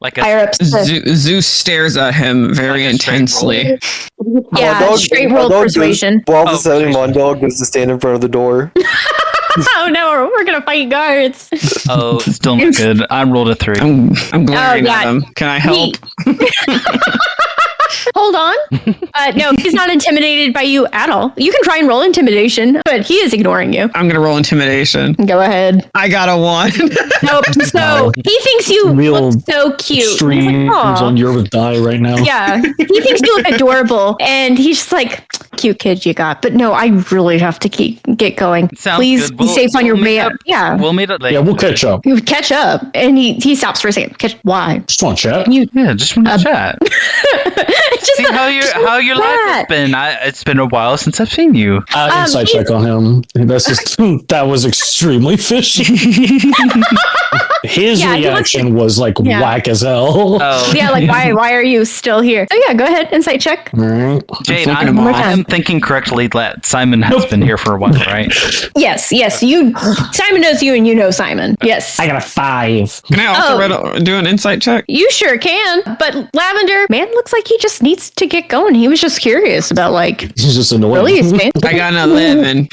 Like higher ups. Zeus stares at him very intensely. Yeah, straight roll persuasion. While the selling Mondog goes to stand in front of the door. Oh no, we're gonna fight guards. Oh, still not good. I rolled a 3. I'm glaring at him. Can I help? Hold on. No, he's not intimidated by you at all. You can try and roll intimidation, but he is ignoring you. I'm gonna roll intimidation. Go ahead. I got a 1. Nope. So he thinks you Real look so cute. He's like, Streams "Aw." on your die right now. Yeah, he thinks you look adorable, and he's just like, cute kid you got. But no, I really have to get going. Sounds Please good. be safe on your way up. Yeah. We'll meet up later. Yeah, we'll catch up. You catch up, and he stops for a second. Why? Just want to chat. Yeah, just want to chat. Just See how your life has been. It's been a while since I've seen you. Insight check on him. That's just that was extremely fishy. His Yeah, he reaction was like Yeah. whack as hell. Oh, Yeah, like why are you still here? Oh yeah, go ahead, insight check. All right. Jade, flipping him off. I am thinking correctly that Simon has been here for a while, right? Yes, you. Simon knows you, and you know Simon. Yes, I got a 5. Can I also do an insight check? you sure can. But Lavender, man, looks like he just needs to get going. He was just curious about like He's just annoying. release, man. I got an 11.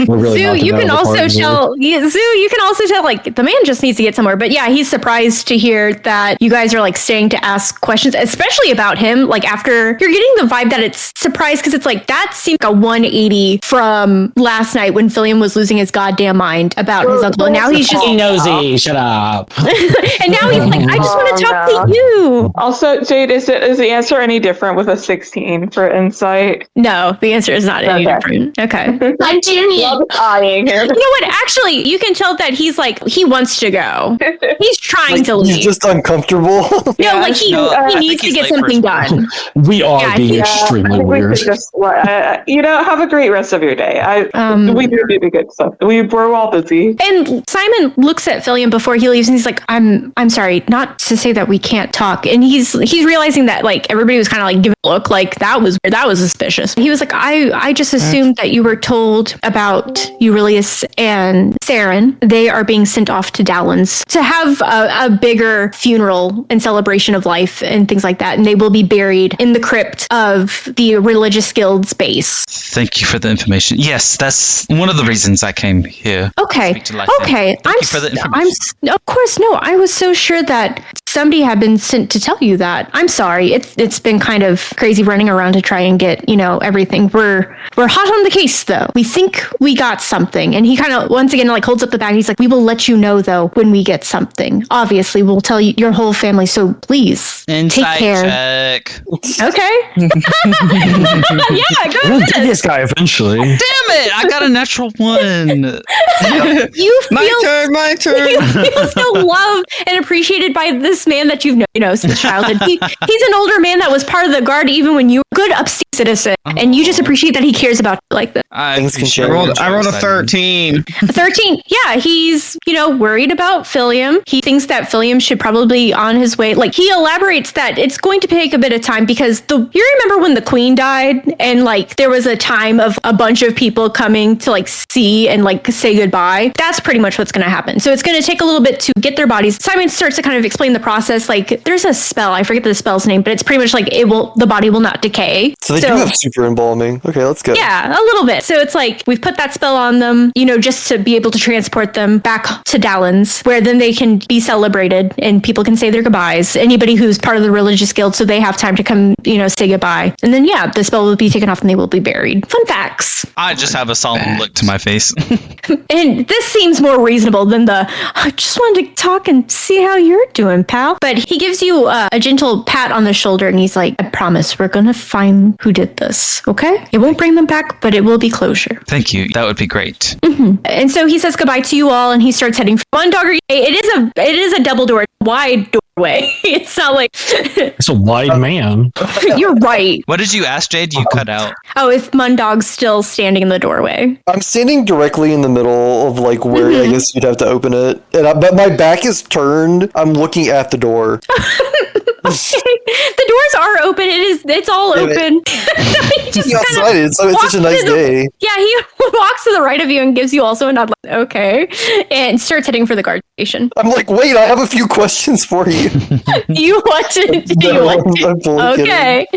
We're really Zoo, knocking you it out can of the also park here. tell. Yeah, Zoo, you can also tell. Like the man just needs to get somewhere. But yeah, he's surprised to hear that you guys are like staying to ask questions, especially about him. Like after you're getting the vibe that it's surprised because it's like like, that seemed like a 180 from last night when Philium was losing his goddamn mind about his uncle. And now he's just nosy. Shut up. and now he's like, I just want to talk to you. Also, Jade, is the answer any different with a 16 for insight? No, the answer is not any different. Okay. I'm doing it. Eyeing him. You know what? Actually, you can tell that he's like, he wants to go. He's trying to leave. He's just uncomfortable. No, like he needs to get something done. We are being extremely weird. We could just, have a great rest of your day. We do need to get stuff. We're all busy. And Simon looks at Philium before he leaves, and he's like, "I'm sorry, not to say that we can't talk." And he's realizing that like everybody was kind of like giving a look, like that was weird, that was suspicious. He was like, "I just assumed that you were told about Aurelius and Saren. They are being sent off to Dowlands to have a bigger funeral and celebration of life and things like that, and they will be buried in the crypt of the religious guild's base." Thank you for the information. Yes, that's one of the reasons I came here. Okay. Thank you for the information. Of course, no. I was so sure that somebody had been sent to tell you that. I'm sorry. It's been kind of crazy running around to try and get, everything. We're hot on the case though. We think we got something. And he kind of once again like holds up the bag. He's like, "We will let you know though when we get something. Obviously, we'll tell you your whole family. So please take care." Check. Okay. Yeah, go We'll ahead. get this guy eventually. Damn it! I got a natural one. You My turn. You feel so loved and appreciated by this man that you've known, since childhood. He's an older man that was part of the guard even when you were a good upstate citizen, and you just appreciate that he cares about you like this. Things can change. I rolled a 13. 13. Yeah, he's, worried about Philium. He thinks that Philium should probably on his way. Like, he elaborates that it's going to take a bit of time because you remember when the queen died and like there was a time of a bunch of people coming to like see and like say goodbye. That's pretty much what's going to happen. So it's going to take a little bit to get their bodies. Simon starts to kind of explain the process. Like, there's a spell, I forget the spell's name, but it's pretty much like the body will not decay. So they do have super embalming. Okay, let's go. Yeah, a little bit. So it's like we've put that spell on them, just to be able to transport them back to Dowlands, where then they can be celebrated and people can say their goodbyes. Anybody who's part of the religious guild, so they have time to come, say goodbye. And then, the spell will be taken off and they will be buried. Fun facts. I just have a solemn look to my face. And this seems more reasonable than I just wanted to talk and see how you're doing, pal. But he gives you a gentle pat on the shoulder and he's like, "I promise we're going to find who did this, okay? It won't bring them back, but it will be closure." Thank you. That would be great. Mm-hmm. And so he says goodbye to you all and he starts heading for one dog. It is a double door, wide doorway. It's not like It's a wide man. You're right. What did you ask, Jade? You cut out. Oh, if Mundog's still standing in the doorway. I'm standing directly in the middle of like where I guess you'd have to open it, but my back is turned. I'm looking at the door. The doors are open. It's all open. He just outside. It's such a nice day. Yeah, he walks to the right of you and gives you also a nod, like, okay, and starts heading for the guard station. I'm like, wait, I have a few questions for you. You want to? Okay.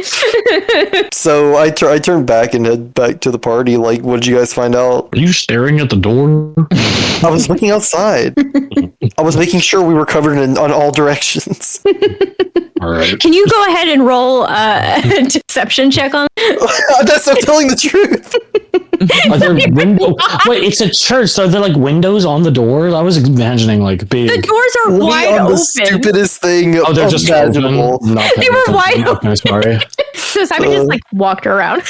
So I turn back and head back to the party. Like, what did you guys find out? Are you staring at the door? I was looking outside. I was making sure we were covered on all directions. All right. Can you go ahead and roll a deception check on that? That's not telling the truth. Are there windows? Wait, it's a church. So are there like windows on the doors? I was imagining like big. The doors are wide on open. The stupidest thing. Oh, they're just imaginable. They were wide open. Sorry. So Simon just like walked around.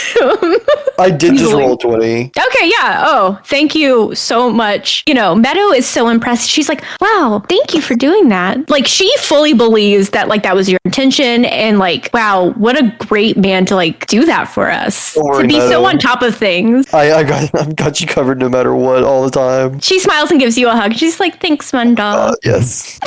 I did just roll a 20. Okay, yeah. Oh, thank you so much. Meadow is so impressed. She's like, "Wow, thank you for doing that." Like, she fully believes that like that was your intention, and like, wow, what a great man to like do that for us. To be so on top of things. I've got you covered no matter what all the time. She smiles and gives you a hug. She's like, "Thanks, Mundog." Yes.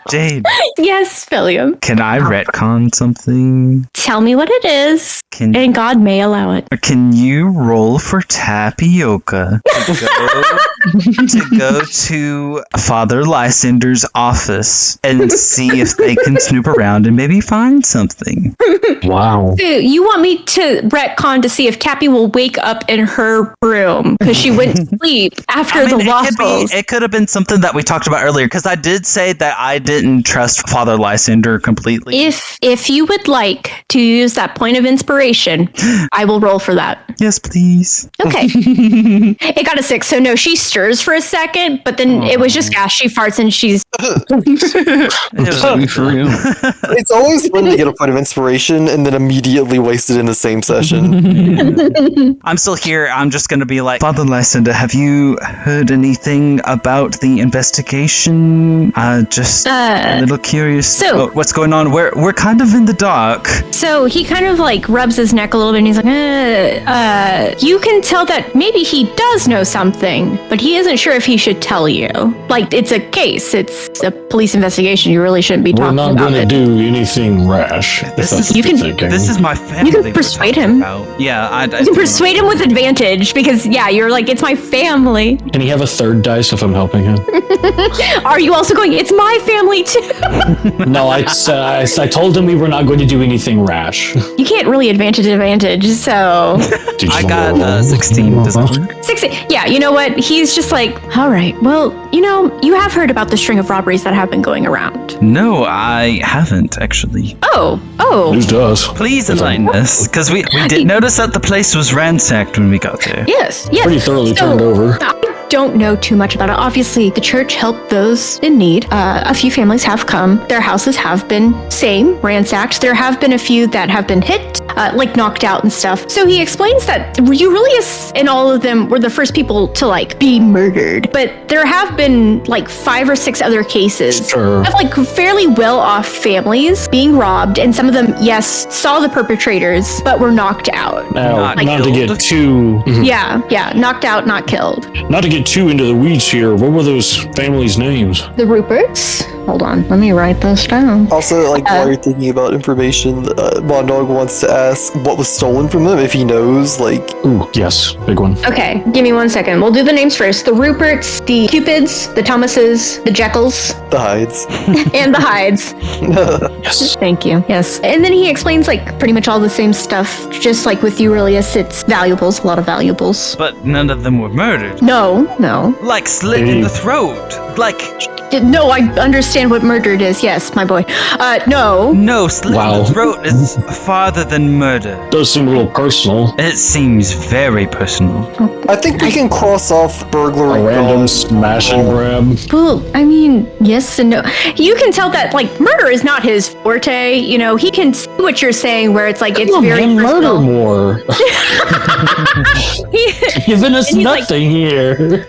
Jade. Yes, Philium. Can I retcon something? Tell me what it is, and God may allow it. Can you roll for Tapioca to go to Father Lysander's office and see if they can snoop around and maybe find something? Wow. So you want me to retcon to see if Cappy will wake up in her room because she went to sleep after the waffles? It could have been something that we talked about earlier, because I did say that I I didn't trust Father Lysander completely. If you would like to use that point of inspiration, I will roll for that. Yes, please. Okay. It got a 6, so no, she stirs for a second, but then it was just gas. She farts and she's... It's always fun to get a point of inspiration and then immediately waste it in the same session. I'm still here. I'm just going to be like, Father Lysander, have you heard anything about the investigation? Just a little curious. So- what's going on? We're kind of in the dark. So he kind of like rubs his neck a little bit and he's like, you can tell that maybe he does know something, but he isn't sure if he should tell you. Like, it's a case. It's a police investigation. You really shouldn't be We're talking not about going it. to do anything rash. This if that's is- what you're thinking. This is my family. You can persuade him. Yeah, You can persuade him with advantage because, yeah, you're like, it's my family. Can he have a third dice if I'm helping him? Are you also going, it's my family too? No, I told him we were not going to do anything rash. You can't really advantage, so... Did you I just got wanna roll? 16. Does that work? 16. Yeah, you know what? He's just like, all right, well, you have heard about the string of robberies that have been going around. No, I haven't actually. Oh. Who does? Please enlighten us, because we did notice that the place was ransacked when we got there. Yes. Pretty thoroughly turned over. I don't know too much about it. Obviously, the church helped those in need. A few families have come. Their houses have been ransacked. There have been a few that have been hit, like knocked out and stuff. So he explains that Aurelius and all of them were the first people to like be murdered. But there have been like 5 or 6 other cases Sure. of like fairly well-off families being robbed, and some of them, yes, saw the perpetrators, but were knocked out. Now, Not not to killed. get too, Yeah, knocked out, not killed. not to get too into the weeds here. What were those families' names? The Ruperts. Hold on, let me write this down. Also, like, while you're thinking about information, Mondog wants to ask what was stolen from him, if he knows, like... Ooh, yes, big one. Okay, give me 1 second. We'll do the names first. The Ruperts, the Cupids, the Thomases, the Jekylls, The hides. and the Hydes. Yes. Thank you. Yes. And then he explains like pretty much all the same stuff, just like with Aurelius, it's valuables, a lot of valuables. But none of them were murdered. No. Like slit in the throat. Like, No, I understand what murdered is. Yes, my boy. No. no, slit in the throat is farther than murder. Does seem a little personal. It seems very personal. I think we can cross off burglary. A random gone. smash and grab. Well, I mean, yes and no. You can tell that like murder is not his forte. He can see what you're saying, where it's like it's Come on, very man, personal. murder more. Giving us And he's like- nothing here.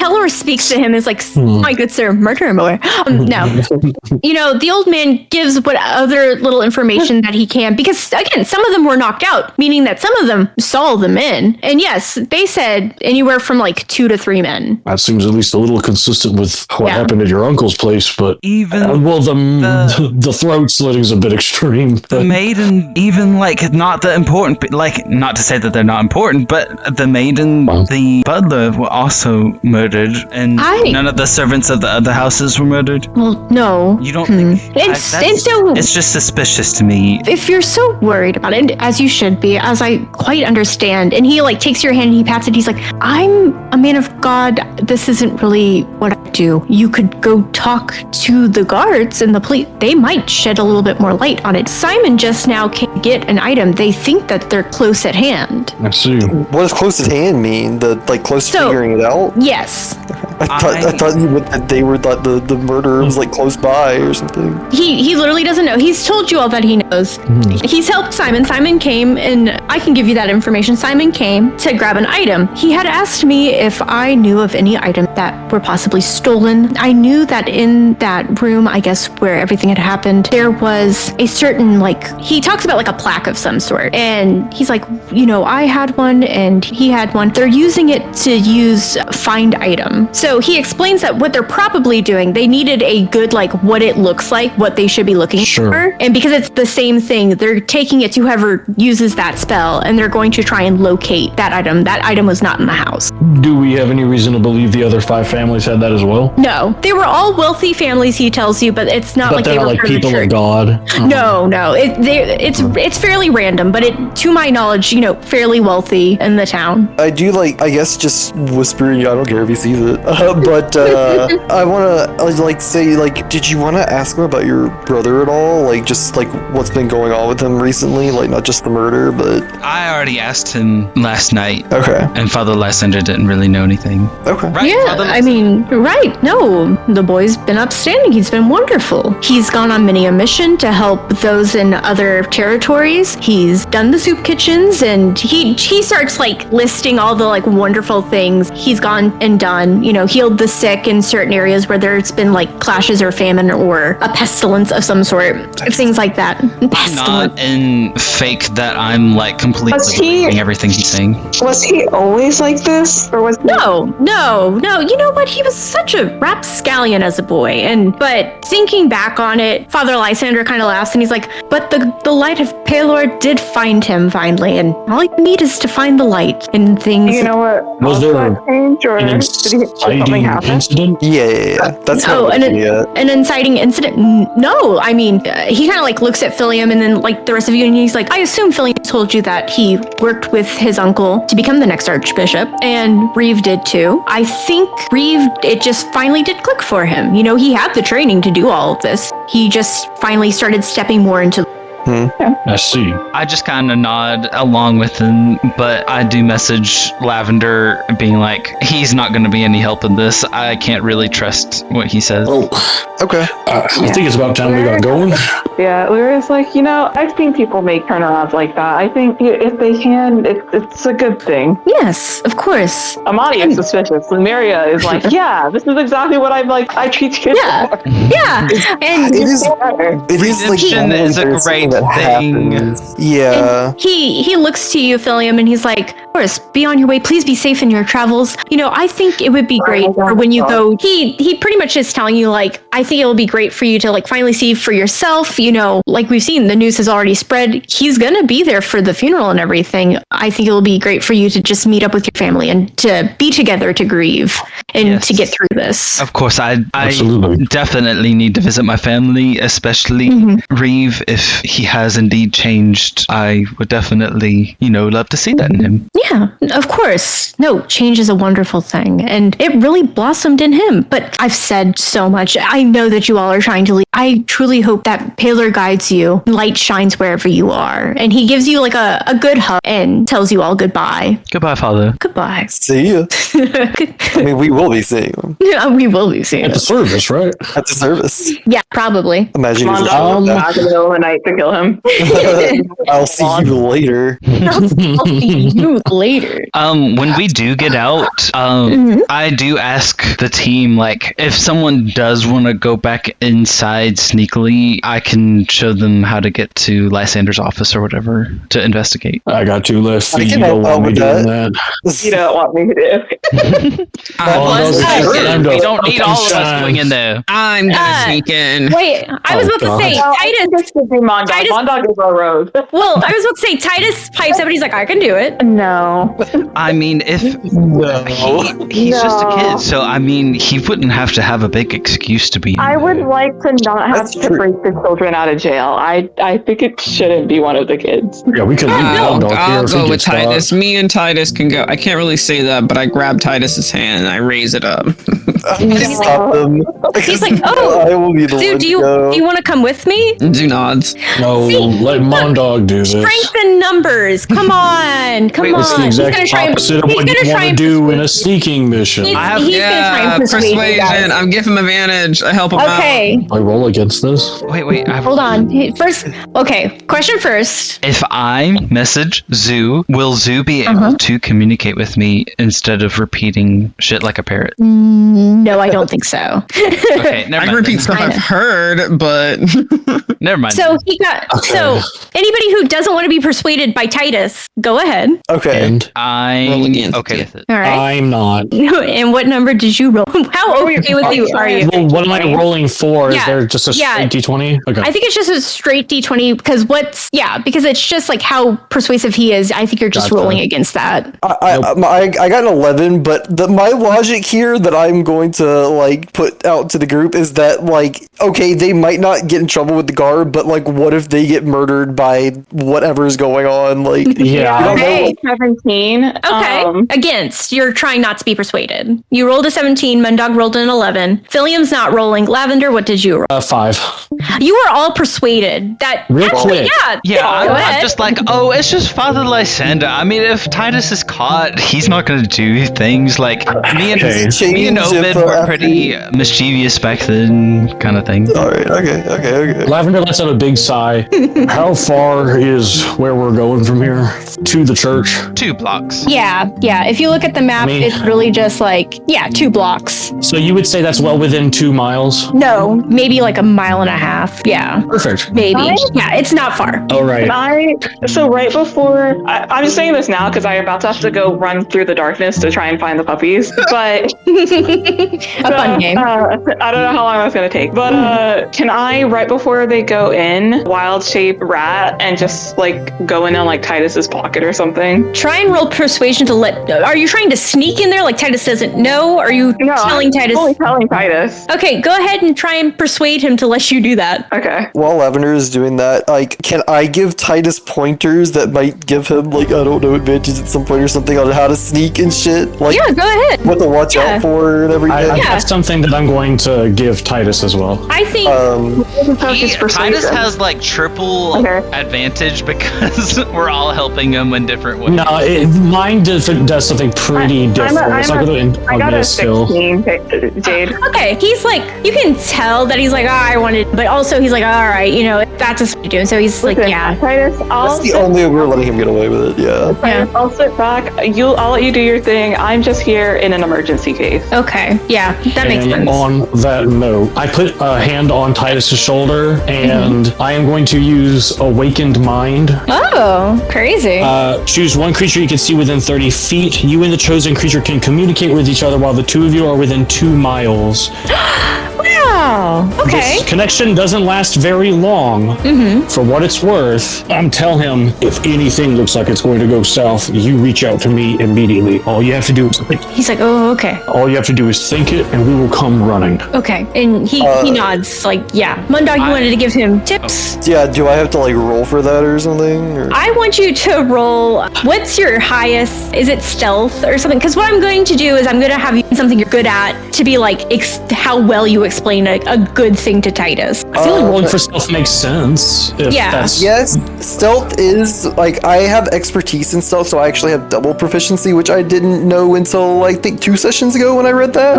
Heller speaks to him as like, my good sir, murder more. No. The old man gives what other little information that he can, because again, some of them were knocked out, meaning that some of them saw the men. And yes, they said anywhere from like 2 to 3 men. That seems at least a little consistent with what Yeah. happened at your uncle's place, but Even the throat slitting's a bit extreme. the But maiden, even like not the important, like not to say that they're not important, but the maiden, the butler were also murdered, and none of the servants of the other houses were murdered. Well, no. You don't think? And so It's just suspicious to me. if you're so worried about it, as you should be, as I quite understand, and he like takes your hand and he pats it, he's like, I'm a man of God. This isn't really what I do. You could go talk to the guards and the police. They might shed a little bit more light on it. Simon just now can get an item. They think that they're close at hand. I see. What does close at hand mean? Close to figuring it out? Yes. I thought they were thought the murderer was like close by or something. He literally doesn't know. He's told you all that he knows. He's helped Simon. Simon came, and I can give you that information. Simon came to grab an item. He had asked me if I knew of any items that were possibly stolen. I knew that in that room, I guess, where everything had happened, there was a certain, he talks about a plaque of some sort. And he's like, I had one and he had one. They're using it to use find item. So he explains that what they're probably doing, they needed a good, what it looks like, what they should be looking for. And because it's the same thing, they're taking it to whoever uses that spell, and they're going to try and locate that item. That item was not in the house. Do we have any reason to believe the other 5 families had that as well? No, they were all wealthy families, he tells you, but it's not like they were part of the people church. of God. No. It's fairly random, but to my knowledge, fairly wealthy in the town. I do I guess just whispering. I don't care if he sees it. But I want to say did you want to ask him about your brother at all? Like just like what's been going on with him recently? Like not just the murder, but I already asked him last night. Okay. And Father Lysander didn't really know anything. Okay. Right, yeah, Father I mean, right. No, the boy's been upstanding. He's been wonderful. He's gone on many a mission to help those in other territories. He's done the soup kitchens, and he starts like listing all the like wonderful things he's gone and done. You know, healed the sick in certain areas where there's been like clashes or famine or a pestilence of some sort. Things like that. Not in fake that I'm like completely believing everything he's saying. Was he always like this, or was No. You know what? He was such a rapscallion as a boy, but thinking back on it, Father Lysander kind of laughs and he's like, "But the light of Palor did find him finally, and all you need is to find the light in things." You know what? Was there change, or an did something inciting happen? incident? Yeah. That's an inciting incident? No, I mean, he kind of like looks at Philium and then like the rest of you, and he's like, "I assume Philium told you that he worked with his uncle to become the next archbishop, and Reeve did too. I think Reeve, it just finally did click for him. You know, he had the training to do all of this. He just finally started stepping more into." I see. I just kind of nod along with him, but I do message Lavender being like, he's not going to be any help in this. I can't really trust what he says. Oh, okay. I think it's about time we got going. Yeah, Lyra's like, I've seen people make turnarounds like that. I think if they can, it's a good thing. Yes, of course. Amani is suspicious. Lymeria is like, yeah, this is exactly what I treat kids for. Yeah. And it is like Redemption is a great thing. Yeah. And he looks to you, Philium, and he's like, "Of course, be on your way. Please be safe in your travels. I think it would be great for when you go." He pretty much is telling you, like, I think it'll be great for you to like finally see for yourself. Like we've seen, the news has already spread. He's gonna be there for the funeral and everything. I think it'll be great for you to just meet up with your family and to be together to grieve and to get through this. Of course, I Absolutely. definitely need to visit my family, especially Reeve. If he has indeed changed, I would definitely, love to see that in him. Yeah, of course. No, change is a wonderful thing, and it really blossomed in him. But I've said so much. I know that you all are trying to leave. I truly hope that Palor guides you. Light shines wherever you are. And he gives you like a good hug and tells you all goodbye. Goodbye, Father. Goodbye. See you. I mean, we will be seeing him. We will be seeing At the service, right? At the service. Yeah, probably. Imagine he's back in the middle of the night to kill him. I'll see you later. I'll see you later. When we do get out, I do ask the team, like, if someone does want to go back inside sneakily, I can show them how to get to Lysander's office or whatever to investigate. I got 2 left. I You can don't help want out me with doing that. that. You don't want me to. We don't need all of us going in there. I'm gonna sneak in. Wait, I was about to say, Titus. Mondog is our road. Well, I was about to say, Titus pipes up and he's like, I can do it. No. I mean, if he's just a kid, so I mean, he wouldn't have to have a big excuse to be. I would like to not have to break the children out of jail. I think it shouldn't be one of the kids. Yeah, we can leave Mondog here I'll if he go with gets caught. Titus. Me and Titus can go. I can't really say that, but I grab Titus's hand and I raise it up. Stop them. He's like, oh, I will be the dude, one do to you go. want to come with me? Do nods. No, See? let Mondog do this. Strength in numbers. Come on. Come on. It's the exact opposite of what you want to do in a sneaking mission. He's gonna try and persuade you guys. Persuasion. I'm giving him advantage. I help him out. Okay. I roll against this. Wait. Hold on. First, okay. Question first. If I message Zoo, will Zoo be able to communicate with me instead of repeating shit like a parrot? No, I don't think so. Okay, never I mind. can repeat stuff I've heard, but Never mind. So he got. So anybody who doesn't want to be persuaded by Titus, go ahead. Okay. And I'm okay with it. All right. I'm not. And what number did you roll? How okay with you are you? Well, what am I rolling for? Is Yeah, there just a straight D20? Okay. I think it's just a straight D20 because because it's just like how persuasive he is. I think you're just Gotcha. rolling against that. I got an 11, but my logic here that I'm going going to like put out to the group is that like, okay, they might not get in trouble with the guard, but like, what if they get murdered by whatever's going on? Like, Yeah. Okay. 17. Okay. Against. You're trying not to be persuaded. You rolled a 17. Mundog rolled an 11. Philium's not rolling. Lavender, what did you roll? 5. You were all persuaded that Real actually, quick. Yeah, go I'm ahead. just like, oh, it's just Father Lysander. I mean, if Titus is caught, he's not going to do things like me and Okay. me and Ovid were pretty mischievous back then, kind of thing. all right, okay. Lavender lets out a big sigh. How far is where we're going from here to the church? 2 blocks. Yeah. If you look at the map, it's really just like, 2 blocks. So you would say that's well within 2 miles? No, maybe like a mile and a half. Yeah, Perfect. maybe. Yeah, it's not far. All right. So right before, I'm just saying this now because I'm about to have to go run through the darkness to try and find the puppies. But A fun game. I don't know how long that's gonna take. But can I, right before they go in, wild shape rat and just like go in on like Titus's pocket or something? Try and roll persuasion to let. Are you trying to sneak in there like Titus doesn't know? Or are you telling Titus? Only telling Titus. Okay, go ahead and try and persuade him to let you do that. Okay. While Lavender is doing that, like, can I give Titus pointers that might give him, like, I don't know, advantages at some point or something on how to sneak and shit? Like, Yeah, go ahead. what to watch Yeah. out for and everything? I That's something that I'm going to give Titus as well. I think. Titus has like triple advantage because we're all helping him in different ways. No, mine does something pretty different. It's like a little I got a incognito skill. 16, Jade. Okay, he's like, you can tell that he's like, I wanted, but also he's like, all right, that's just what you're doing. So he's like, yeah. Titus, That's the only way we're letting him get away with it, yeah. Titus, I'll sit back. I'll let you do your thing. I'm just here in an emergency case. Okay, yeah, that makes And sense. on that note, I put a hand on Titus's shoulder, and I am going to use Awakened Mind. Oh, crazy. Choose one creature you can see within 30 feet. You and the chosen creature can communicate with each other while the two of you are within 2 miles. Wow. Okay. This connection doesn't last very long. For what it's worth, I'm telling him, if anything looks like it's going to go south, you reach out to me immediately. All you have to do is think. He's like, oh, okay. All you have to do is think it, and we will come running. Okay. And he nods, like, yeah. Mundog, you wanted to give him tips? Yeah, do I have to, like, roll for that or something? Or? I want you to roll. What's your highest? Is it stealth or something? Because what I'm going to do is I'm going to have you something you're good at to be like how well you explain a good thing to Titus. I feel like rolling for stealth makes sense. Yes, stealth is, like, I have expertise in stealth, so I actually have double proficiency, which I didn't know until, I think, 2 sessions ago when I read that.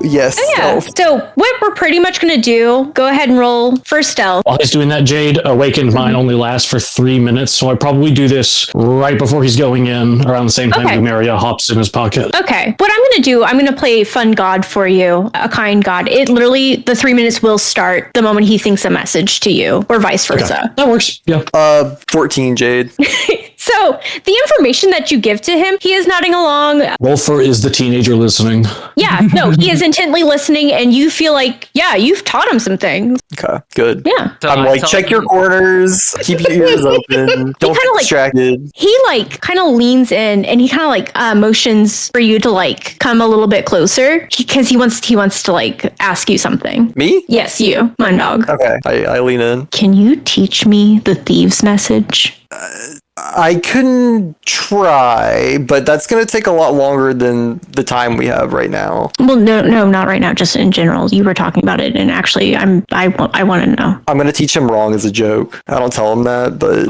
Yes, Yeah. stealth. So what we're pretty much going to do, go ahead and roll for stealth. While he's doing that, Jade, Awakened Mind only lasts for 3 minutes, so I probably do this right before he's going in, around the same time Lumeria hops in his pocket. Okay. What I'm going to do, I'm going to play fun god for you, a kind god. It literally, the 3 minutes will start the moment he thinks a message to you, or vice versa. Okay. That works. Yeah. 14, Jade. So the information that you give to him, he is nodding along. Rolfer is the teenager listening. Yeah, no, he is intently listening, and you feel like, yeah, you've taught him some things. Okay, good. Yeah. So I'm like, check your corners, keep your ears open, don't get distracted. He like kind of leans in and he kind of like motions for you to like come a little bit closer because he wants to like ask you something. Me? Yes, you, Mundog. Okay, I lean in. Can you teach me the thieves' message? I couldn't try, but that's going to take a lot longer than the time we have right now. Well, no, not right now. Just in general, you were talking about it, and actually, I want to know. I'm going to teach him wrong as a joke. I don't tell him that, but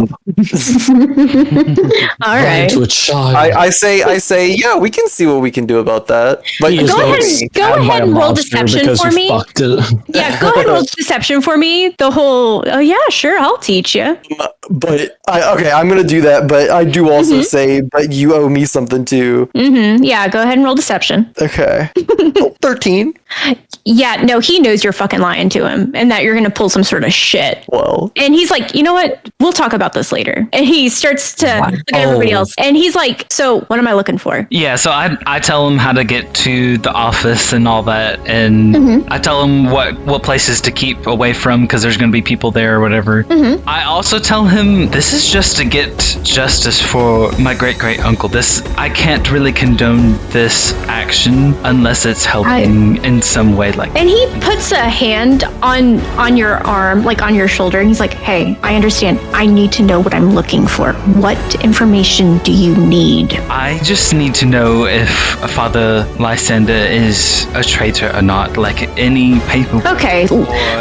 all right. To a child. I say, yeah, we can see what we can do about that. But Go ahead and roll deception for me. Yeah, go ahead and roll deception for me. The whole, oh yeah, sure, I'll teach you. But I'm going to do that, but I do also say, but you owe me something too. Yeah, go ahead and roll deception. Okay. 13. Yeah, no, he knows you're fucking lying to him and that you're going to pull some sort of shit. Well, And he's like, you know what? We'll talk about this later. And he starts to look at everybody else. And he's like, so what am I looking for? Yeah, so I tell him how to get to the office and all that, and I tell him what places to keep away from because there's going to be people there or whatever. I also tell him this is just to get justice for my great-great-uncle. I can't really condone this action unless it's helping in some way. And he puts a hand on your arm, like on your shoulder, and he's like, hey, I understand. I need to know what I'm looking for. What information do you need? I just need to know if Father Lysander is a traitor or not. Like any paperwork. Okay.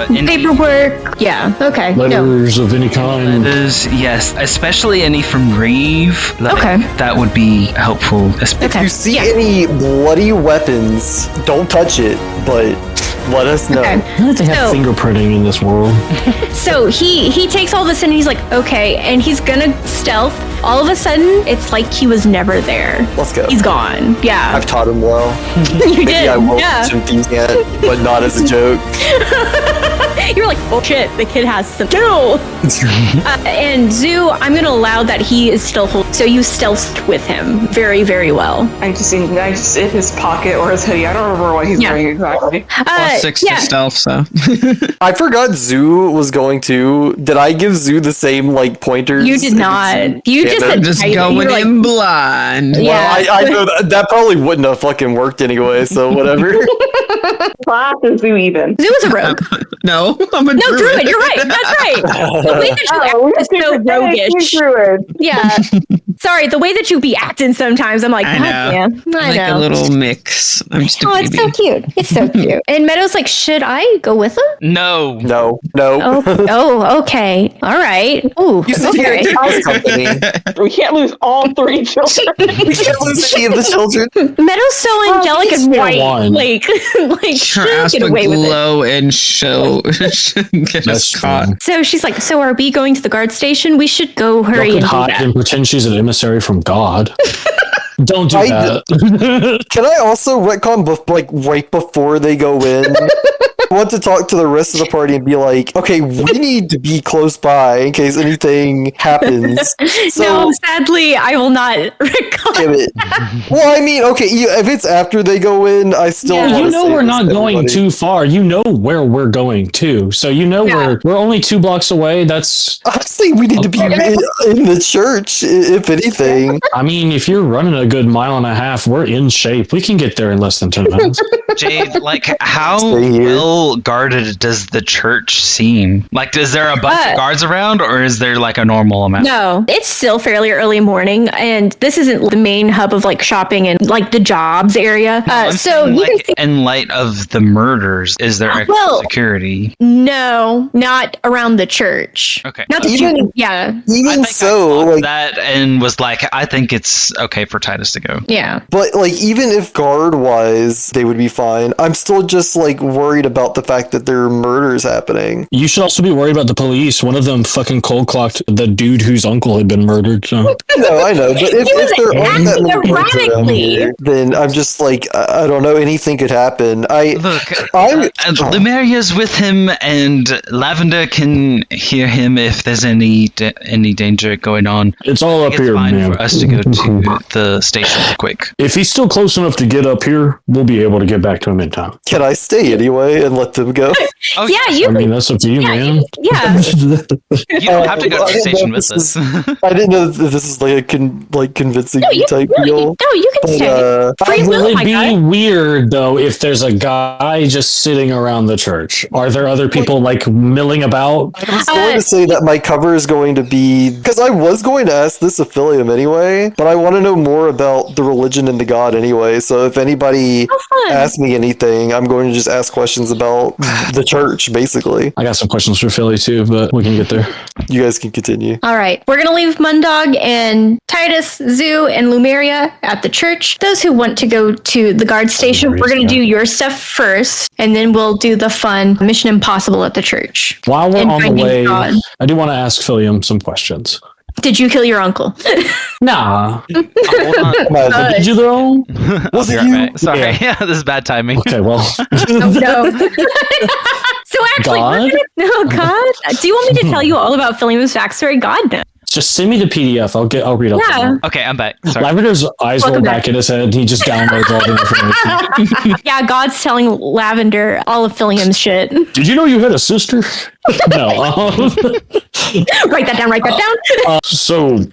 Paperwork. Yeah. Okay. Letters of any kind. Letters, yes. Especially any from Reeve. Okay. That would be helpful. if you see any bloody weapons, don't touch it, but let us know. Okay. Why don't they have fingerprinting in this world? So he takes all this and he's like, okay, and he's gonna stealth. All of a sudden, it's like he was never there. Let's go. He's gone. Yeah. I've taught him well. You Maybe did. I will Yeah. teach him things yet, but not as a joke. You're like, oh shit, the kid has some skill. And Zoo, I'm gonna allow that he is still so you stealthed with him very, very well. I just in his pocket or his hoodie. I don't remember what he's wearing exactly. +6 to stealth, so. I forgot Zoo was going to. Did I give Zoo the same like pointers? You did not. You just said just tight. going You were like, in blind. Yeah. Well, I know that probably wouldn't have fucking worked anyway, so whatever. Class is Zoo even. Zoo is a rogue. No, I'm a No, druid. druid. You're right. That's right. The way that you act is so roguish. Druid. Yeah. Sorry, the way that you be acting sometimes, I'm like, I God know. damn. I Like know. a little mix. I'm just a Oh, it's baby. so cute. It's so cute. And Meadow's like, should I go with him? No. No. Oh, okay. All right. Ooh, You said okay. you're a company. We can't lose all 3 children. We can't lose any of the children. Meadow's so angelic and spare white. one. Like Her she'll ass get would away with it. glow and show. Get That's us caught. true. So she's like, so are we going to the guard station? We should go hurry Y'all and could do hide that. and pretend she's an emissary from God. Don't do I that. Can I also retcon right before they go in? I want to talk to the rest of the party and be like, okay, we need to be close by in case anything happens. So, No, sadly, I will not recall. damn it. Well, I mean, okay, if it's after they go in, I still Yeah. want You to know say we're this not to going everybody. too far. You know where we're going to. So you know Yeah. we're only 2 blocks away. That's Honestly, we need to be in the church, if anything. I mean, if you're running a good mile and a half, we're in shape. We can get there in less than 10 minutes. Jade, like, how Stay here. well guarded does the church seem? Like, is there a bunch of guards around, or is there like a normal amount? No, it's still fairly early morning, and this isn't the main hub of like shopping and like the jobs area. I'm So saying, you can like, in light of the murders, is there extra Well- security? no, not around the church. Okay. Not that Even- you, yeah, I Even think so, I thought like, that and was like, I think it's okay for Titus to go. yeah. but like, even if guard-wise they would be fine, I'm still just like worried about the fact that there are murders happening. You should also be worried about the police. One of them fucking cold clocked the dude whose uncle had been murdered. So. No, I know, but if there aren't that acting many guards around erratically. here, then I'm just like, I don't know, anything could happen. Look, I'm- Lumeria's with him, and Lavender can hear him if there's any danger going on. It's all up It's here, fine man. for us to go to the station real quick. If he's still close enough to get up here, we'll be able to get back to him in time. Can I stay anyway and let them go? Oh, Yeah, you I mean, that's up to you, man. yeah. you don't have to go to the station with This us. I didn't know that this is like a convincing No, you type really, deal. no, you can But, stay. Free Will will, it my be guy. weird though if there's a guy just sitting around the church? Are there other people like milling about? I was going to say that my cover is going to be, because I was going to ask this of Philium anyway, but I want to know more about the religion and the god anyway. So if anybody Oh, fun. asks me anything, I'm going to just ask questions about the church, basically. I got some questions for Philly too, but we can get there. You guys can continue. All right, we're gonna leave Mundog and Titus, Zoo, and Lumeria at the church. Those who want to go to the guard station, we're gonna do your stuff first, and then we'll do the fun Mission Impossible at the church. While we're And on the finding way, God. I do want to ask Philium some questions. Did you kill your uncle? Nah. Did you though? Was it you? Sorry, yeah. This is bad timing. Okay, well. No. So actually, God? God. Do you want me to tell you all about Philium's backstory? God, no. Just send me the PDF. I'll read up. Yeah. Okay, I'm back. Sorry. Lavender's eyes roll back in his head. He just downloads all the information. Yeah, God's telling Lavender all of Philium's shit. Did you know you had a sister? No. Write that down. So,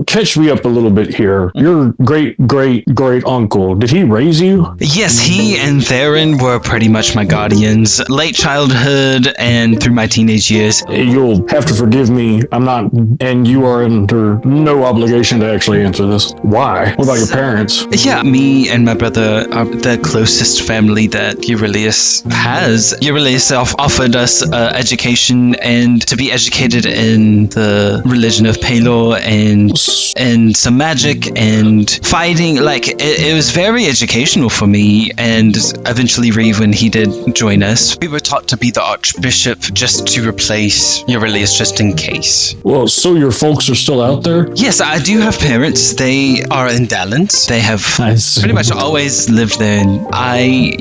catch me up a little bit here. Your great uncle, did he raise you? Yes, he and Theron were pretty much my guardians. Late childhood and through my teenage years. You'll have to forgive me. I'm not, and you are under no obligation to actually answer this. Why? What about your parents? Yeah, me and my brother are the closest family that Aurelius has. Aurelius offered us education and to be educated in the religion of Pelor and some magic and fighting. Like, it was very educational for me, and eventually Reeve, when he did join us, we were taught to be the Archbishop just to replace Aurelius just in case. Well, so your folks are still out there? Yes, I do have parents. They are in Dallas. They have pretty much always lived there, and I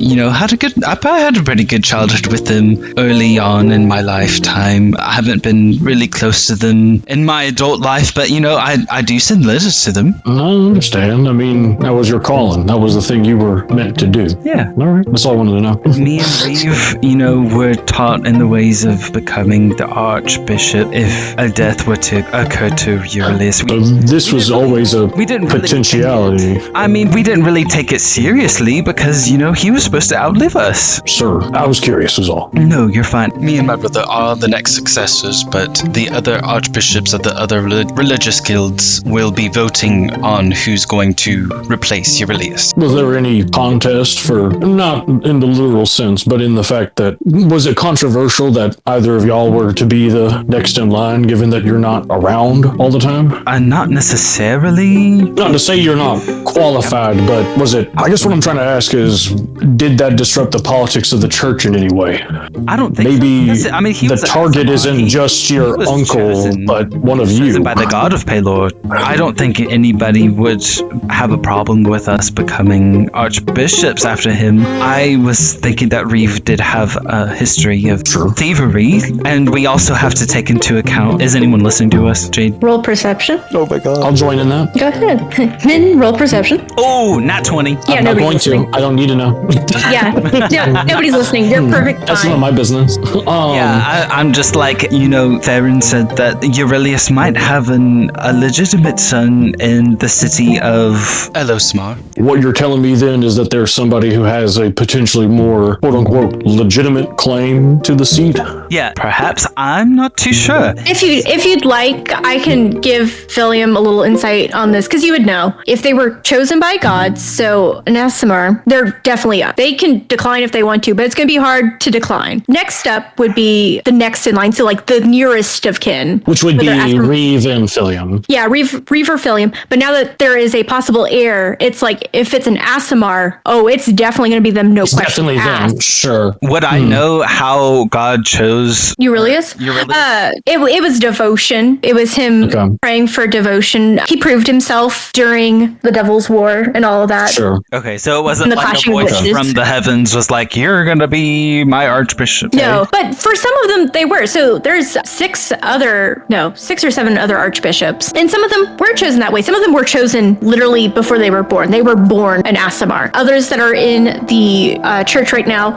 probably had a pretty good childhood with them early on in my lifetime. I haven't been really close to them in my adult life, but I do send letters to them. I understand. I mean, that was your calling. That was the thing you were meant to do. Yeah. All right. That's all I wanted to know. Me and Reeve, were taught in the ways of becoming the Archbishop if a death were to occur to Aurelius. This was always a potentiality. I mean, we didn't really take it seriously because, he was supposed to outlive us. Sir, I was curious is all. No, you're fine. Me and my brother are the next successors, but the other archbishops of the other religious guilds will be voting on who's going to replace Aurelius. Was there any contest for, not in the literal sense, but in the fact that, was it controversial that either of y'all were to be the next in line, given that you're not around all the time? Not necessarily. Not to say you're not qualified, but was it, I guess what I'm trying to ask is, did that disrupt the politics of the church in any way? I don't think maybe so. I mean, the target isn't just your uncle, but one of you. By the god of Pelor. I don't think anybody would have a problem with us becoming archbishops after him. I was thinking that Reeve did have a history of thievery, and we also have to take into account, is anyone listening to us, Jade? Roll perception. Oh my god. I'll join in that. Go ahead. Then roll perception. Oh, not 20. Yeah, I'm not going to. I don't need to know. Yeah. No, nobody's listening. You're perfect. That's not my business. Yeah, I'm just like, Theron said that Aurelius might have a legitimate son in the city of Elosmar. What you're telling me then is that there's somebody who has a potentially more quote-unquote legitimate claim to the seat? Yeah, perhaps. I'm not too sure. If you'd like, I can give Philium a little insight on this, because you would know. If they were chosen by gods, so Anasimar, they're definitely up. They can decline if they want to, but it's going to be hard to decline. Next up would be the next in line, so like the nearest of kin. Which would be Reeve and Philium. Yeah, Reeve or Philium. But now that there is a possible heir, it's like, if it's an Asimar, it's definitely going to be them, no question definitely asked. them, sure. Would I know how God chose Aurelius? It was devotion. It was him praying for devotion. He proved himself during the Devil's War and all of that. Sure. Okay, so it wasn't The like a clashing voice witches. from the heavens was like, you're gonna be my archbishop. No, but for some of them, they were. So there's 6 or 7 other archbishops. And some of them were chosen that way. Some of them were chosen literally before they were born. They were born an Asimar. Others that are in the church right now,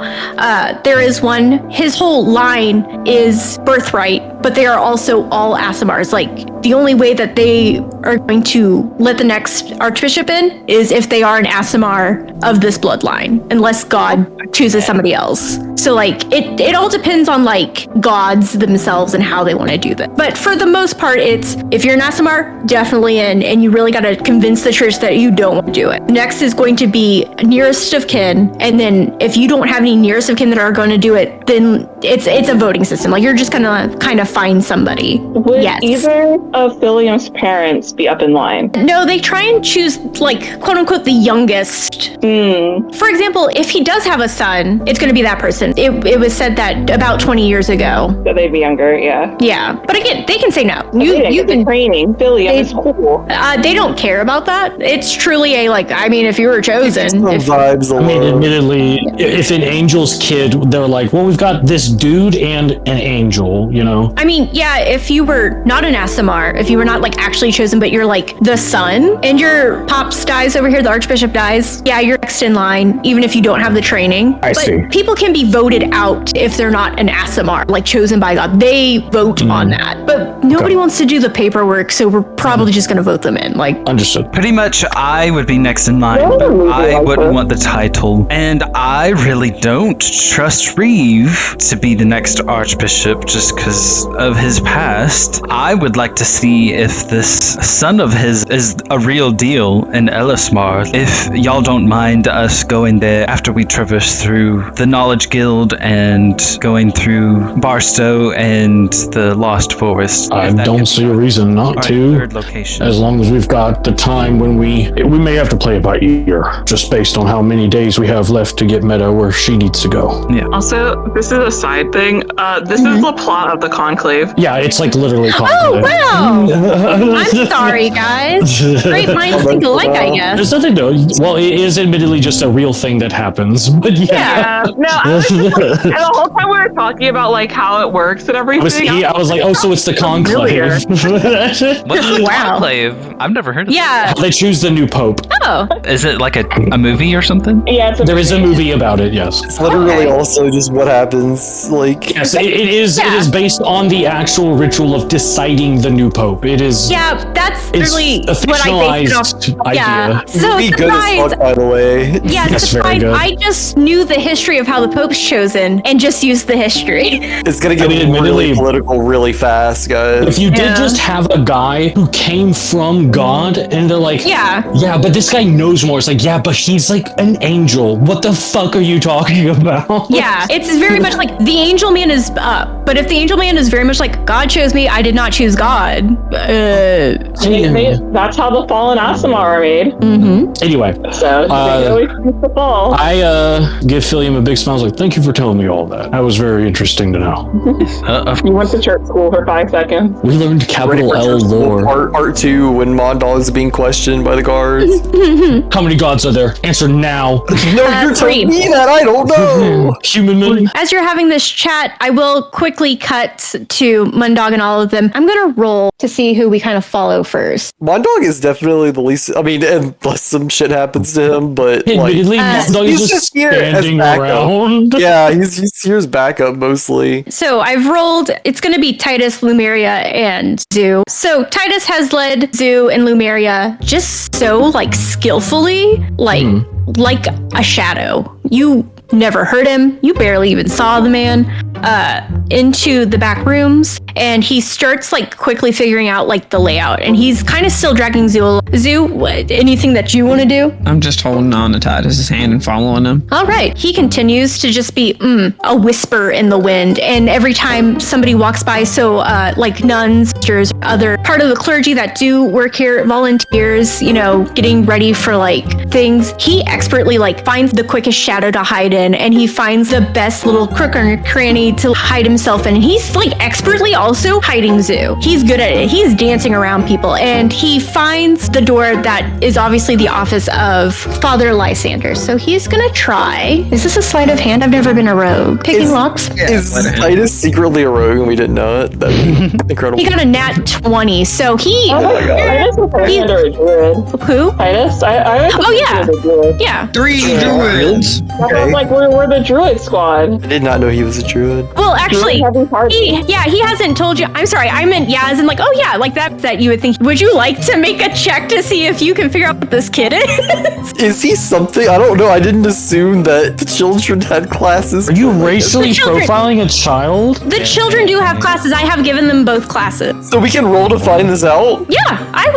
there is one, his whole line is birthright, but they are also all Asimars. Like, the only way that they are going to let the next archbishop in is if they are an Asimar of this bloodline, unless God chooses somebody else. So like, it all depends on like gods themselves and how they want to do that. But for the most part, it's, if you're an Asimar, definitely in, and you really got to convince the church that you don't want to do it. Next is going to be nearest of kin, and then if you don't have any nearest of kin that are going to do it, then it's a voting system. Like you're just gonna kind of find somebody. Would either of William's parents be up in line? No, they try and choose like quote unquote the youngest. For example, if he does have a son, it's gonna be that person. It was said that about 20 years ago. So they'd be younger, yeah. Yeah, but again, they can say no. You can training. William is cool. They don't care about that. It's truly a like. I mean, if you were chosen, vibes. I mean, admittedly, if an angel's kid, they're like, well, we've got this dude and an angel, you know. I mean, yeah, if you were not an Asimar, if you were not like actually chosen, but you're like the son, and your pops dies over here, the archbishop dies. Yeah, you're next in line, even if you don't have the training. I see. People can be voted out if they're not an Asimar, like chosen by God. They vote on that, but nobody wants to do the paperwork, so we're probably just gonna vote them in. Like, understood. Pretty much, I would be next in line, but I wouldn't want the title, and I really don't trust Reeve to be the next archbishop just because of his past. I would like to see if this son of his is a real deal in Elismar. If y'all don't mind us going there after we traverse through the Knowledge Guild and going through Barstow and the Lost Forest. I don't see a reason not to. Third location. As long as we've got the time when we may have to play it by ear, just based on how many days we have left to get Meta where she needs to go. Yeah. Also, this is a side thing. This is the plot of the Conclave. Yeah, it's like literally oh conclave. wow! I'm sorry, guys. Great minds think alike, I guess. There's nothing though. Well, it is admittedly just a real thing that happens, but yeah. No, I was just like, and the whole time we were talking about like how it works and everything. I was like, oh, so it's the conclave. What's the Wow. Conclave? I've never heard of Yeah. They choose the new pope. Oh. Is it like a movie or something? Yeah, There is a movie about it, yes. It's literally also just what happens. Like, Yes, it is. Yeah. It is based on the actual ritual of deciding the new pope. It is. Yeah, that's It's really a what I based it off. fictionalized Yeah. idea. So be good as surprise. fuck, by the way. Yeah, Yes, very surprise. good. I just knew the history of how the Pope's chosen and just used the history. It's gonna get admittedly, really political really fast, guys. If you did just have a guy who came from God and they're like, Yeah. but this guy knows more. It's like, yeah, but he's like an angel. What the fuck are you talking about? Yeah, it's very much like the angel man is up, but if the angel man is very much like God chose me, I did not choose God. That's how the fallen Asimar are made. Anyway, So they always choose the fall. I give Philium a big smile. I was like, thank you for telling me all that. That was very interesting to know. You went to church school for 5 seconds. We learned capital L lore. Part 2 when Mondog is being questioned by the guards. How many gods are there? Answer now. No, you're three. telling me that I don't know. Human man. As you're having this chat, I will quickly cut to Mundog and all of them. I'm gonna roll to see who we kind of follow first. Mondog is definitely the least. I mean, unless some shit happens to him, but like, Admittedly, Mondog he's is just just here as standing backup. around. yeah, he's here as backup mostly. So I've rolled, it's going to be Titus, Lumeria, and Zoo. So Titus has led Zoo and Lumeria just so like skillfully, like a shadow. You never heard him. You barely even saw the man into the back rooms, and he starts like quickly figuring out like the layout, and he's kind of still dragging Zoo along. Zoo, anything that you want to do? I'm just holding on to Titus's hand and following him. All right. He continues to just be a whisper in the wind. And every time somebody walks by, so like nuns, sisters, other part of the clergy that do work here, volunteers, you know, getting ready for like things, he expertly like finds the quickest shadow to hide in, and he finds the best little crook or cranny to hide himself in. And he's like expertly also hiding Zoo. He's good at it. He's dancing around people, and he finds the door that is obviously the office of Father Lysander. So he's gonna try. Is this a sleight of hand? I've never been a rogue. Picking locks? Is Titus secretly a rogue and we didn't know it? That'd be incredible. He got a nat 20, so he... Oh my god. Titus was under a druid. Who? Titus? Oh yeah. He was a druid. Yeah. 3 druids. That's why I'm like, we're the druid squad. I did not know he was a druid. Well, actually, Druid heavy party. he hasn't told you. I'm sorry, I meant yeah, as in like, oh yeah, like that you would think. Would you like to make a check to see if you can figure out what this kid is? Is he something? I don't know. I didn't assume that the children had classes. Are you racially The children- profiling a child? The children do have classes. I have given them both classes. So we can roll to find this out? Yeah, I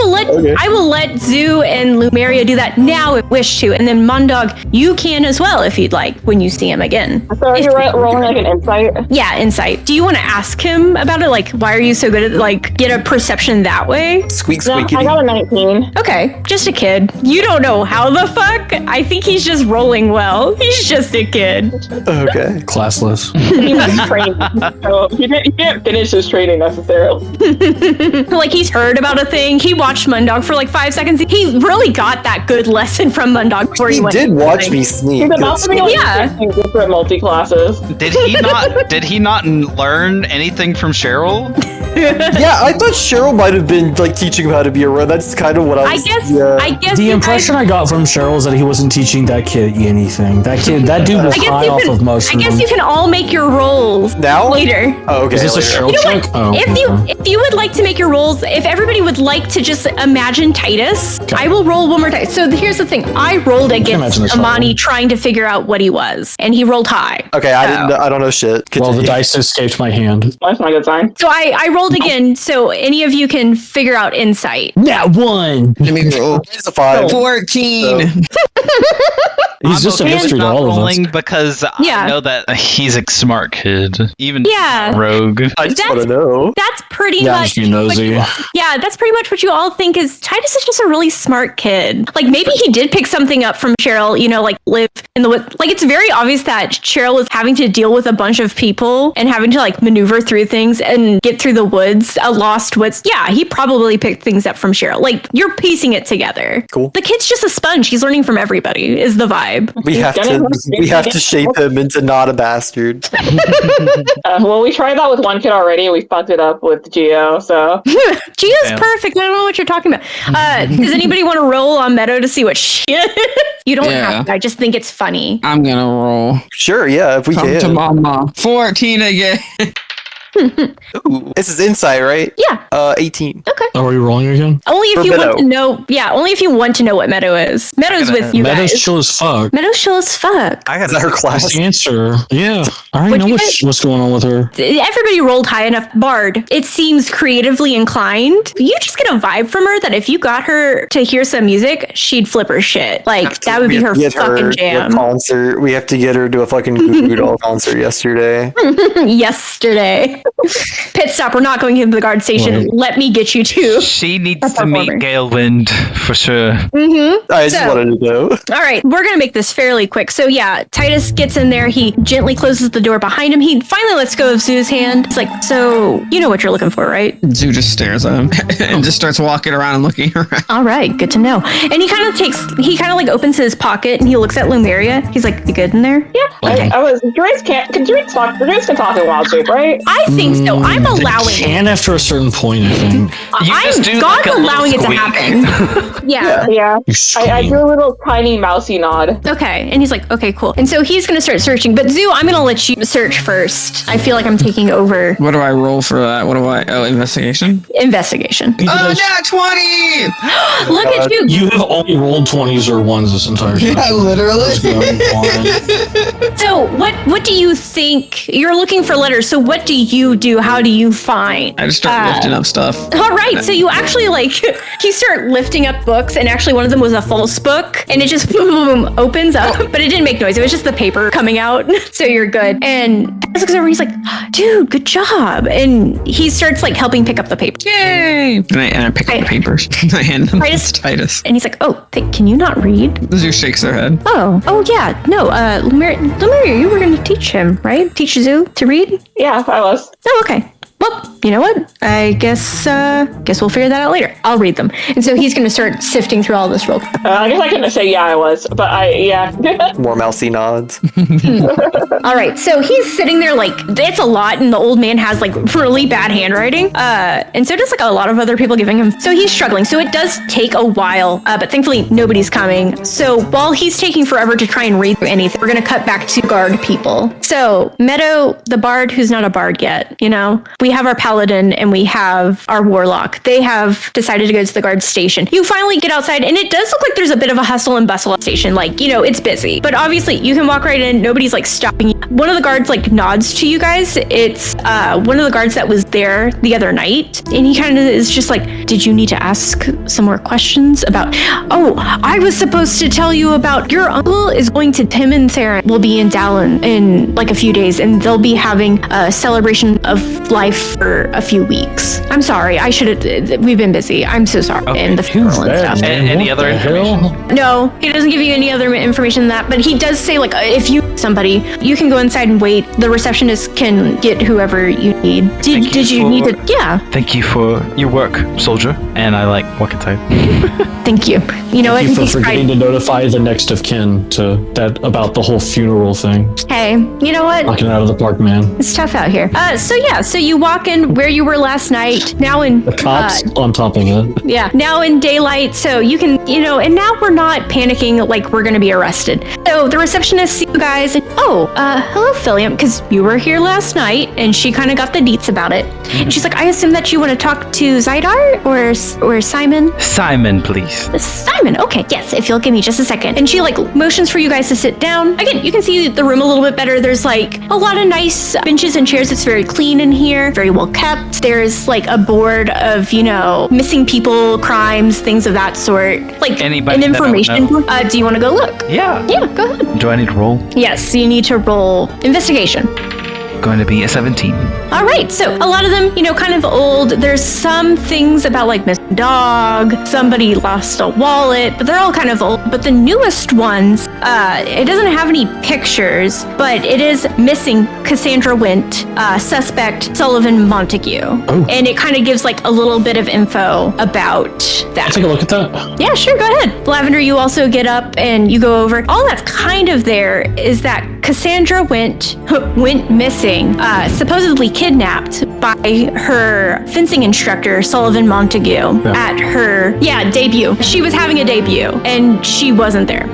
will let Zoo and Lumeria do that now if you wish to, and then Mundog, you can as well if you'd like when you see him again. So you're rolling like an insight? Yeah, insight. Do you want to ask him about it? Like, why are you so good at get a perception that way? Squeak, No, squeaky. I got a 19. Okay, just a kid. You don't know how the fuck. I think he's just rolling well. He's just a kid. Okay. Classless. He was trained, so he didn't finish his training necessarily. Like he's heard about a thing. He watched Mundog for like 5 seconds. He really got that good lesson from Mundog before he went. Did into the watch thing. me sneak. He's about to be like Yeah. 16 different multi-classes. Did he not learn anything from Cheryl? Yeah, I thought Cheryl might have been like teaching him how to be a rogue. That's kind of what I was. I guess The you impression I got from Cheryl is that he wasn't teaching that kid anything. That dude was I guess high you off can- of mushrooms. I guess you can all make your rolls Now? later. Oh, okay. Is this a later. Cheryl check? Oh, If you would like to make your rolls, if everybody would like to just imagine Titus, I will roll one more time. So here's the thing: I rolled imagine against this Amani level. trying to figure out what he was, and he rolled high. Okay, I don't know shit. well, the Continue. dice escaped my hand. That's not a good sign. So I rolled again, so any of you can figure out insight. That one. Let me roll. It's a 5. 14. He's just a okay mystery with to not all of us. rolling because Yeah. I know that he's a smart kid, even Yeah. rogue. I just That's- want to know. That's pretty Yeah, much. just be nosy. Yeah, that's pretty much what you all think is Titus is just a really smart kid. Like maybe he did pick something up from Cheryl, like live in the woods. Like it's very obvious that Cheryl was having to deal with a bunch of people and having to like maneuver through things and get through the woods, a lost woods. Yeah, he probably picked things up from Cheryl. Like you're piecing it together. Cool. The kid's just a sponge. He's learning from everybody is the vibe. We have to shape him into not a bastard. Well, we tried that with one kid already. We fucked it up with Geo, so. Gio's Damn. perfect. I don't know what you're talking about. Does anybody want to roll on Meadow to see what she is? You don't Yeah. have to. I just think it's funny. I'm gonna roll. Sure, yeah, if we Come to can. mama. 14 again. Ooh, this is insight, right? Yeah. 18. Are we rolling again? Only if For you want Meadow. to know. Yeah, only if you want to know what Meadow is. Meadow's with you Meadow's guys. chill as fuck. Meadow's chill as fuck. I Is that her got class? That's the answer. Yeah. I already Would know you what's going on with her. Everybody rolled high enough. Bard, it seems creatively inclined. You just get a vibe from her that if you got her to hear some music, she'd flip her shit. Like that would be her Get her fucking to a jam. concert. We have to get her to a fucking Goo Goo Doll concert yesterday. Yesterday. Pit stop. We're not going into the guard station. Right. Let me get you to. She needs A to meet performer. Gale Wind for sure. I just So- wanted to know. All right, we're gonna make this fairly quick. So yeah, Titus gets in there. He gently closes the door behind him. He finally lets go of Zoo's hand. It's like, so you know what you're looking for, right? Zoo just stares at him and just starts walking around and looking around. All right, good to know. And he kind of like opens his pocket and he looks at Lumeria. He's like, you good in there? Yeah, Okay. I was. Druids can talk in wild shape, right? I think so. I'm allowing it. And after a certain point, I think. You just do God's like a little allowing it to squeak. happen. Yeah. Yeah. You I scream. do a little tiny mousy nod. Okay. And he's like, okay, cool. And so he's gonna start searching. But Zoo, I'm gonna let you search first. I feel like I'm taking over What do I roll for that? Oh, investigation? investigation. Oh, nat 20! Look at you. You have only rolled 20s or 1s this entire time. Yeah, literally. Just going on. So what do you think? You're looking for letters. So what do you do? How do you find? I just start lifting up stuff. All right, so you actually you start lifting up books, and actually one of them was a false book, and it just boom opens up, but it didn't make noise. It was just the paper coming out, so you're good. And Titus looks over, he's like, "Dude, good job!" And he starts like helping pick up the paper, Yay! And I pick up the papers. I hand them Titus. to Titus. and he's like, "Oh, can you not read?" The Zoo shakes their head. Oh yeah, no. Lumeria, you were going to teach him, right? Teach Zoo to read? Yeah, I was. Oh, okay. Well, you know what? I guess we'll figure that out later. I'll read them. And so he's going to start sifting through all this real quick. I guess I couldn't say yeah, I was, but yeah. More mousy nods. All right, so he's sitting there like it's a lot, and the old man has like really bad handwriting, and so does like a lot of other people giving him. So he's struggling. So it does take a while, but thankfully nobody's coming. So while he's taking forever to try and read through anything, we're gonna cut back to guard people. So Meadow, the bard who's not a bard yet, we have our paladin and we have our warlock. They have decided to go to the guard station. You finally get outside, and it does look like there's a bit of a hustle and bustle at the station. Like, it's busy. But obviously, you can walk right in. Nobody's like stopping you. One of the guards like nods to you guys. It's one of the guards that was there the other night, and he kind of is just like, did you need to ask some more questions about? Oh, I was supposed to tell you about your uncle is going to. Him and Sarah will be in Dallin in like a few days, and they'll be having a celebration of life for a few weeks. I'm sorry. I should have. We've been busy. I'm so sorry. Okay. And the funeral and stuff. Any other information? No, he doesn't give you any other information than that, but he does say, like, if you somebody, you can go inside and wait. The receptionist can get whoever you need. Did you need to? Yeah. Thank you for your work, soldier. And I walk inside. Thank you. You know what? Thank you for forgetting to notify the next of kin to that about the whole funeral thing. Hey, you know what? Knocking it out of the park, man. It's tough out here. So you walk in where you were last night. Now in The cops on top of it. yeah, now in daylight, so you can, and now we're not panicking like we're gonna be arrested. So the receptionist sees you guys and, hello, Philium, because you were here last night, and she kind of got the deets about it. And she's like, I assume that you want to talk to Zydar or Simon? Simon, please. Simon, okay, yes, if you'll give me just a second. And she motions for you guys to sit down. Again, you can see the room a little bit better. There's a lot of nice benches and chairs. It's very clean in here, very well kept. There's a board of, missing people, crimes, things of that sort. Anybody an information. Do you want to go look? Yeah. Yeah, go ahead. Do I need to roll? Yes, you need to roll investigation. Going to be a 17. All right, so a lot of them, kind of old. There's some things about missing dog, somebody lost a wallet, but they're all kind of old. But the newest ones, it doesn't have any pictures, but it is missing Cassandra Wint, suspect Sullivan Montague. Oh. And it kind of gives a little bit of info about that. I'll take a look at that. Yeah, sure, go ahead. Lavender, you also get up and you go over. All that's kind of there is that Cassandra went missing, supposedly kidnapped by her fencing instructor, Sullivan Montague, at her, debut. She was having a debut, and she wasn't there.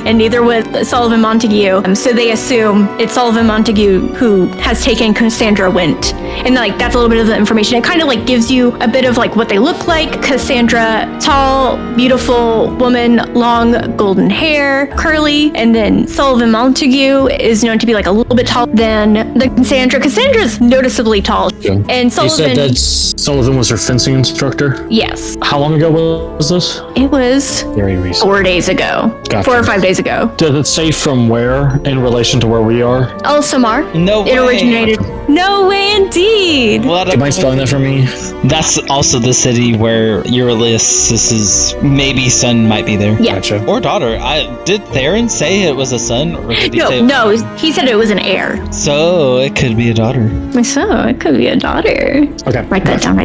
And neither was Sullivan Montague. So they assume it's Sullivan Montague who has taken Cassandra Wint. And that's a little bit of the information. It kind of gives you a bit of what they look like. Cassandra, tall, beautiful woman, long golden hair, curly. And then Sullivan Montague is known to be a little bit taller than the Cassandra. Cassandra's noticeably tall. Yeah. And Sullivan... You said that Sullivan was her fencing instructor? Yes. How long ago was this? It was Very recent. 4 days ago. Gotcha. 4 or 5 days ago. Does it say from where in relation to where we are? El Samar. No way. It originated. No way, indeed. What Do you mind spelling that for me? That's also the city where Ulysses' maybe son might be there. Yeah. Gotcha. Or daughter. Did Theron say it was a son? Or did he say No, he said it was an heir. So it could be a daughter. So it could be a daughter. Okay. Write that down.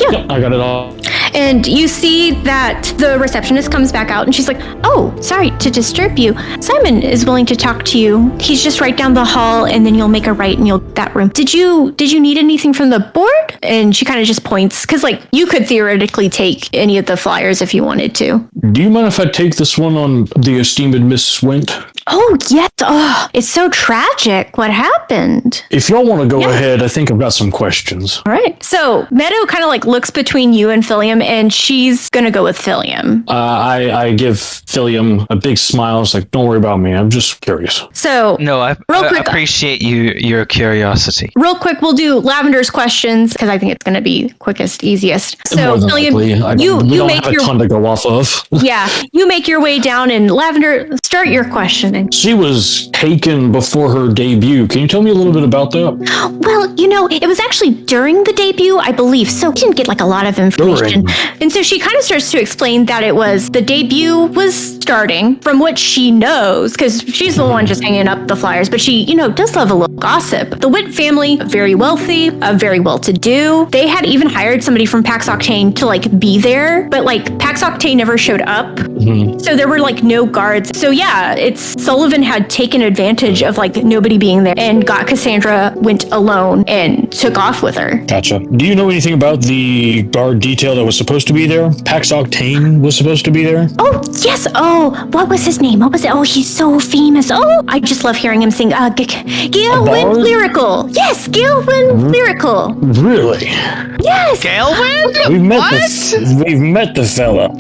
Yeah. I got it all. And you see that the receptionist comes back out and she's like, oh, sorry to disturb you. Simon is willing to talk to you. He's just right down the hall, and then you'll make a right and you'll get that room. Did you need anything from the board? And she kind of just points, because you could theoretically take any of the flyers if you wanted to. Do you mind if I take this one on the esteemed Miss Wint? Oh, yes. Oh, it's so tragic. What happened? If y'all want to go ahead, I think I've got some questions. All right. So Meadow kind of looks between you and Philium, and she's going to go with Philium. I give Philium a big smile. It's like, don't worry about me. I'm just curious. So No, I appreciate your curiosity. real quick, we'll do Lavender's questions because I think it's going to be quickest, easiest. So More than likely. Philium, you don't make have your a ton to go off of. you make your way down, and Lavender, start your questioning. She was taken before her debut. Can you tell me a little bit about that? Well, it was actually during the debut, I believe, so we didn't get a lot of information. And so she kind of starts to explain that it was the debut was starting from what she knows, because she's the one just hanging up the flyers, but she, does love a little gossip. The Witt family, very wealthy, very well-to-do. They had even hired somebody from PAX Octane to be there, but PAX Octane never showed up. So there were no guards. So yeah, it's Sullivan had taken advantage of like nobody being there and got Cassandra, went alone and took off with her. Gotcha. Do you know anything about the guard detail that was supposed to be there? PAX Octane was supposed to be there? Oh, yes. Oh, what was his name? What was it? Oh, he's so famous. Oh, I just love hearing him sing. Gailwyn Lyrical. Yes, Gailwyn Lyrical. Really? Yes. Gailwyn? We've met the fella.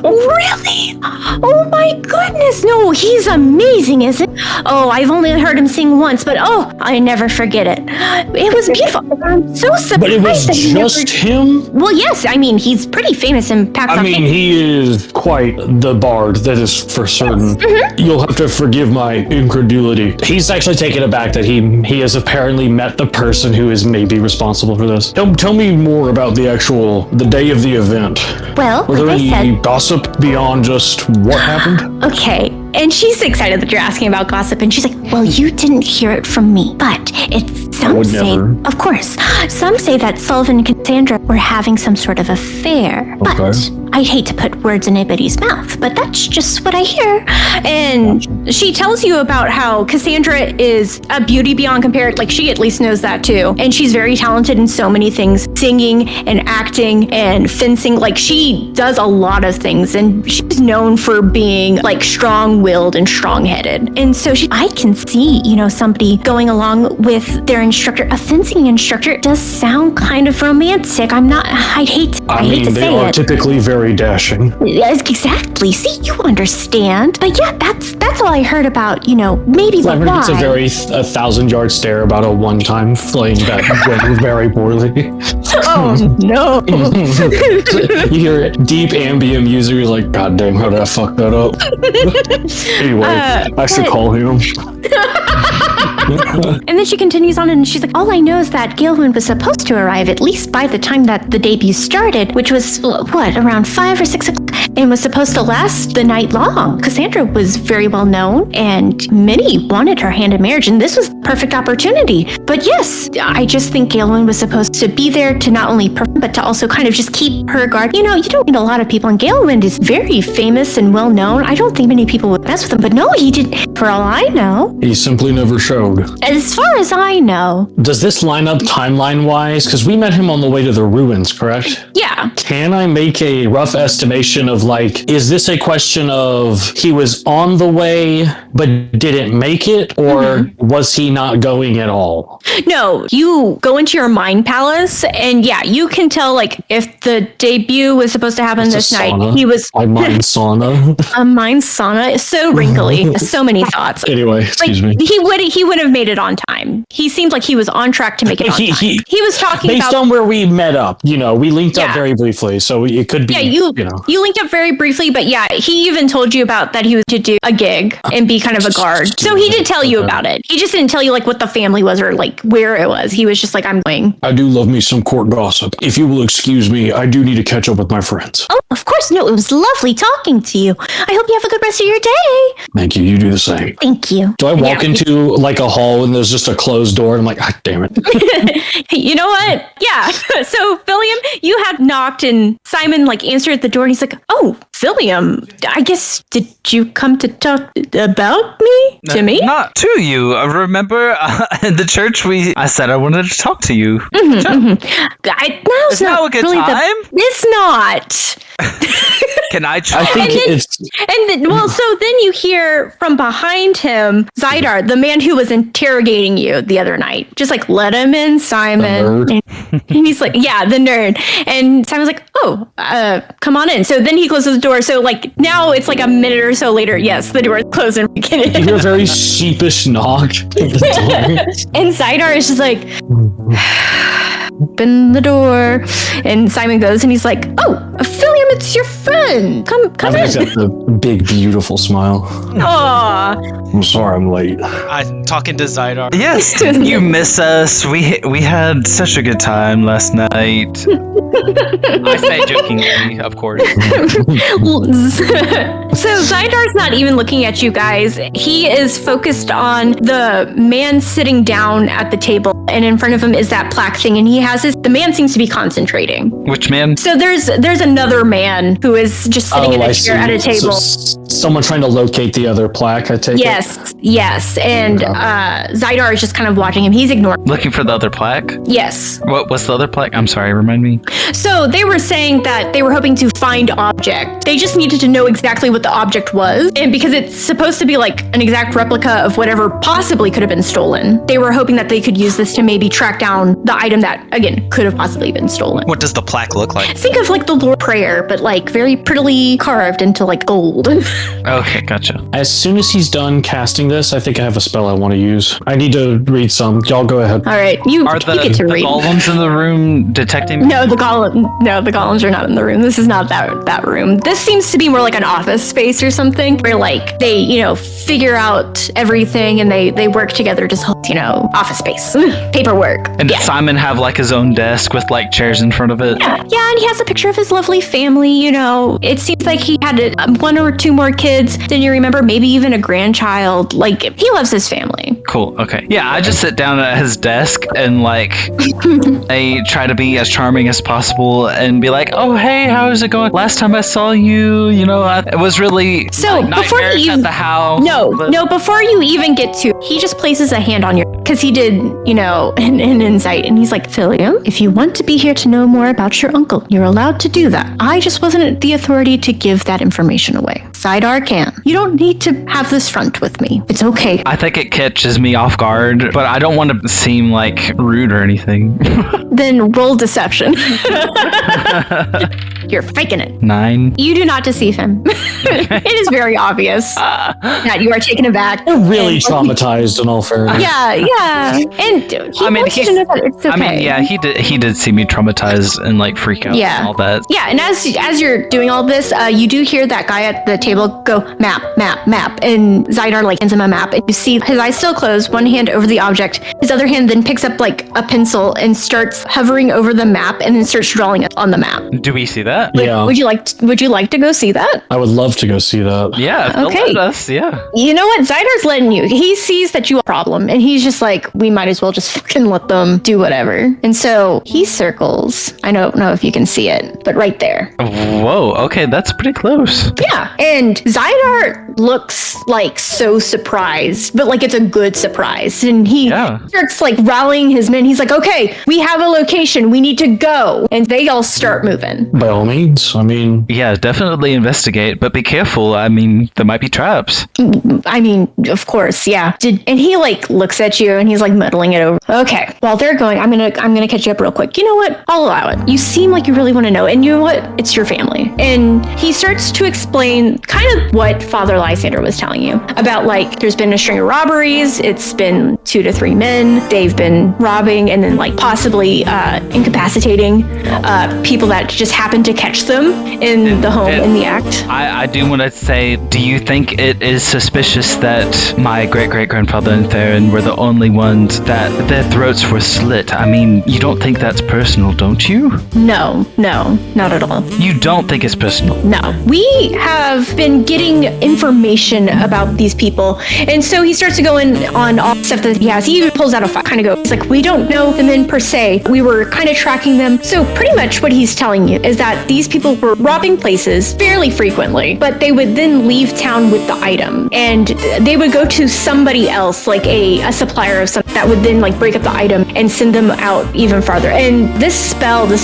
Really? Oh my goodness. No, he's amazing, isn't it? Oh, I've only heard him sing once, but oh, I never forget it. It was beautiful. I'm so surprised. But it was just him? Well, yes. I mean, he's pretty famous in PAX Octane. I mean, he is quite the bard, that is for certain. You'll have to forgive my incredulity. He's actually taken aback that he has apparently met the person who is maybe responsible for this. Tell me more about the day of the event. Well, were there like I any said, gossip beyond just what happened? okay. And she's excited that you're asking about gossip. And she's like, well, you didn't hear it from me. But some say, of course, some say that Sullivan and Cassandra were having some sort of affair. Okay. But I'd hate to put words in anybody's mouth, but that's just what I hear. And she tells you about how Cassandra is a beauty beyond compare. Like, she at least knows that too. And she's very talented in so many things, singing and acting and fencing. Like, she does a lot of things, and she's known for being like strong-willed and strong-headed. And so I can see, somebody going along with their instructor. A fencing instructor does sound kind of romantic. I hate to say they are it. typically very dashing. Yes, exactly. See, you understand. But yeah, that's all I heard about, maybe the why. It's a very 1,000-yard stare about a one-time fling that went very poorly. Oh, no. You hear deep ambient music, you're like, God damn, how did I fuck that up? Anyway, I should call him. And then she continues on and she's like, all I know is that Gailwyn was supposed to arrive at least by the time that the debut started, which was, around 5 or 6 o'clock, and was supposed to last the night long. Cassandra was very well known, and many wanted her hand in marriage, and this was the perfect opportunity. But yes, I just think Gailwyn was supposed to be there to not only perform, but to also kind of just keep her guard. You don't need a lot of people, and Gailwyn is very famous and well known. I don't think many people would mess with him, but no, he did, for all I know. He simply never showed. As far as I know. Does this line up timeline-wise? Because we met him on the way to the ruins, correct? Yeah. Can I make a rough estimation of, is this a question of he was on the way but didn't make it, or was he not going at all? No, you go into your mind palace, and yeah, you can tell, if the debut was supposed to happen this night, he was... A mind sauna. A mind sauna is so wrinkly. So many thoughts. Anyway, excuse me. He would have made it on time. He seemed like he was on track to make it on time. He was talking based on where we met up. We linked up very briefly, so it could be. Yeah, you linked up very briefly, but yeah, he even told you about that he was to do a gig and be kind of a guard. So he did tell you about it. He just didn't tell you what the family was or where it was. He was just I'm going. I do love me some court gossip. If you will excuse me, I do need to catch up with my friends. Oh, of course. No, it was lovely talking to you. I hope you have a good rest of your day. Thank you. You do the same. Thank you. Do I walk into a hall and there's just a closed door and I'm like, God damn it. You know what? Yeah. So William, you had knocked and Simon answered the door and he's like, oh, William, I guess, did you come to talk about me? To me? Not to you. Remember in the church I said I wanted to talk to you. Now's now a good really time? It's not. Can I try? I think so then you hear from behind him, Zidar, the man who was interrogating you the other night. Just let him in, Simon. And he's like, yeah, the nerd. And Simon's like, oh, come on in. So then he closes the door. So now it's a minute or so later. Yes, the door is closed and we get in. You hear a very sheepish knock at the door. And Zidar is just open the door. And Simon goes and he's like, oh, William, it's your friend. Come in. Got the big, beautiful smile. Aww. I'm sorry I'm late. I'm talking to Zidar. Yes, didn't you miss us? We had such a good time last night. I say jokingly, of course. So Zydar's not even looking at you guys. He is focused on the man sitting down at the table, and in front of him is that plaque thing, and the man seems to be concentrating. Which man? So there's another man who is just sitting in a chair at a table. someone trying to locate the other plaque, I take it? Yes. And Zydar is just kind of watching him. He's ignoring. Looking for the other plaque? Yes. What's the other plaque? I'm sorry, remind me. So they were saying that they were hoping to find object. They just needed to know exactly what the object was. And because it's supposed to be like an exact replica of whatever possibly could have been stolen, they were hoping that they could use this to maybe track down the item that, again, could have possibly been stolen. What does the plaque look like? Think of like the Lord Prayer, but like very prettily carved into like gold. Okay, gotcha. As soon as he's done casting this, I think I have a spell I want to use. I need to read some. Y'all go ahead. All right, you Are get to the read. golems in the room detecting? No, the golems are not in the room. This is not that room. This seems to be more like an office space or something, where like they, figure out everything and they work together, just, office space, paperwork. And does Simon have like his own desk with like chairs in front of it? Yeah, and he has a picture of his lovely family. It seems like he had one or two more kids than you remember, maybe even a grandchild. Like, he loves his family. Cool. Okay. Yeah, I just sit down at his desk and like I try to be as charming as possible and be like, "Oh, hey, how's it going? Last time I saw you, it was really so like, before you at the house." No, before you even get to, he just places a hand on your, because he did, an insight, and he's like, "Philium, if you want to be here to know more about your uncle, you're allowed to do that. I just wasn't the authority to give that information away. Zydar can. You don't need to have this front with me. It's okay." I think it catches me off guard, but I don't want to seem like rude or anything. Then roll deception. You're faking it. 9. You do not deceive him. It is very obvious that you are taken aback. They're really traumatized in all fairness. Yeah. And he wants you to know that it's okay. He did see me traumatized and like freak out and all that. Yeah, and as you're doing all this, you do hear that guy at the table go, "Map, map, map." And Zydar like hands him a map, and you see his eyes still closed, one hand over the object, his other hand then picks up like a pencil and starts hovering over the map and then starts drawing it on the map. Do we see that? Yeah. Would you like to go see that? I would love to go see that. Yeah. Okay. Let us, yeah. You know what? Zydar's letting you. He sees that you have a problem, and he's just like, we might as well just fucking let them do whatever. And so he circles. I don't know if you can see it, but right there. Whoa. Okay, that's pretty close. Yeah. And Zydar looks like so surprised, but like it's a good surprise. And he starts like rallying his men. He's like, "Okay, we have a location. We need to go." And they all start moving. By all means. I mean, yeah, definitely investigate, but be careful. I mean, there might be traps. I mean, of course, yeah. And he like looks at you and he's like muddling it over. "Okay, while they're going, I'm gonna catch you up real quick. You know what? I'll allow it. You seem like you really want to know, and you know what? It's your family." And he starts to explain kind of what Father Lysander was telling you about, like, there's been a string of robberies. It's been 2 to 3 men. They've been robbing and then like possibly incapacitating people that just happen to catch them in the home in the act. I do want to say, do you think it is suspicious that my great-great-grandfather and Theron were the only ones that their throats were slit? I mean, you don't think that's personal, don't you? No, not at all. You don't think it's personal? No. We have been getting information about these people, and so he starts to go in on all the stuff that he has. He even pulls out a file, kind of go, he's like, "We don't know the men per se. We were kind of tracking them." So pretty much what he's telling you is that these people were robbing places fairly frequently, but they would then leave town with the item, and they would go to somebody else, like a supplier of something, that would then like break up the item and send them out even farther. And this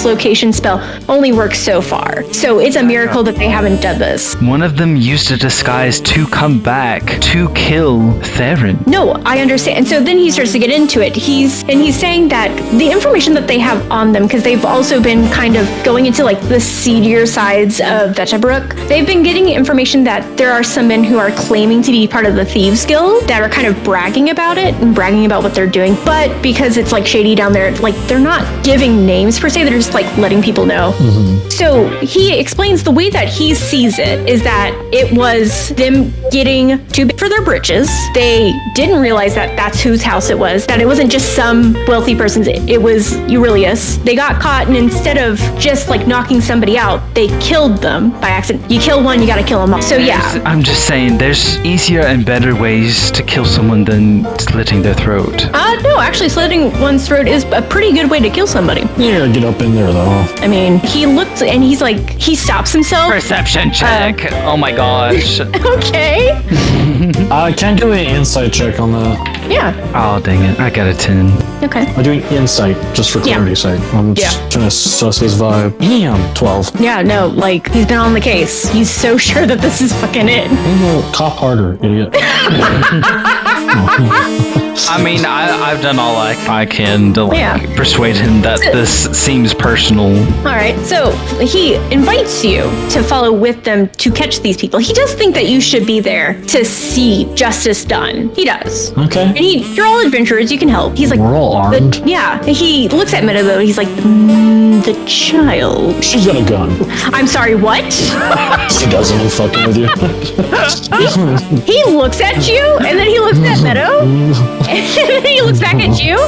location spell, only works so far. So it's a miracle that they haven't done this. One of them used a disguise to come back to kill Theron. No, I understand. And so then he starts to get into it. He's saying that the information that they have on them, because they've also been kind of going into like the seedier sides of Vetabrook, they've been getting information that there are some men who are claiming to be part of the Thieves Guild that are kind of bragging about it and bragging about what they're doing. But because it's like shady down there, like they're not giving names per se, they're just like letting people know. Mm-hmm. So he explains the way that he sees it is that it was them getting too big for their britches. They didn't realize that that's whose house it was, that it wasn't just some wealthy person's, it was Aurelius. They got caught, and instead of just like knocking somebody out, they killed them by accident. You kill one, you gotta kill them all. So yeah. I'm just saying, there's easier and better ways to kill someone than slitting their throat. No, actually slitting one's throat is a pretty good way to kill somebody. Yeah, get up in there though. I mean, he looked and he's like, he stops himself. Perception check. Oh my gosh. Okay. Can I do an insight check on that? Yeah. Oh, dang it. I got a 10. Okay. I'm doing insight just for clarity's sake. I'm just trying to suss his vibe. Damn, 12. Yeah, no, like, he's been on the case. He's so sure that this is fucking it. Cop harder, idiot. I mean, I've done all I can to persuade him that this seems personal. All right, so he invites you to follow with them to catch these people. He does think that you should be there to see justice done. He does. Okay. And you're all adventurers. You can help. He's like, we're all armed. Yeah. He looks at Meadow though. He's like, the child. She's got a gun. I'm sorry, what? She doesn't. I'm fucking with you. He looks at you, and then he looks at Meadow, and then he looks back at you.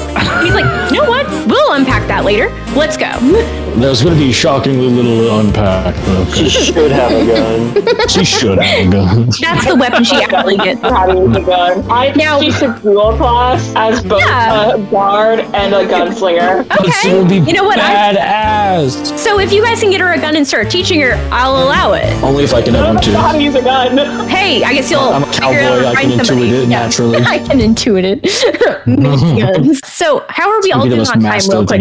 He's like, you know what? We'll unpack that later. Let's go. There's going to be shockingly little to unpack. Okay. She should have a gun. She should have a gun. That's the weapon she actually gets. How to use a gun. I think she should dual class as both a bard and a gunslinger. Okay. You know what? Badass. So if you guys can get her a gun and start teaching her, I'll allow it. Only if I can have him I don't know how to too. use a gun. Hey, I guess you'll. I'm a cowboy. I can intuit it naturally. I can intuit it. So how are we all doing on time, real quick,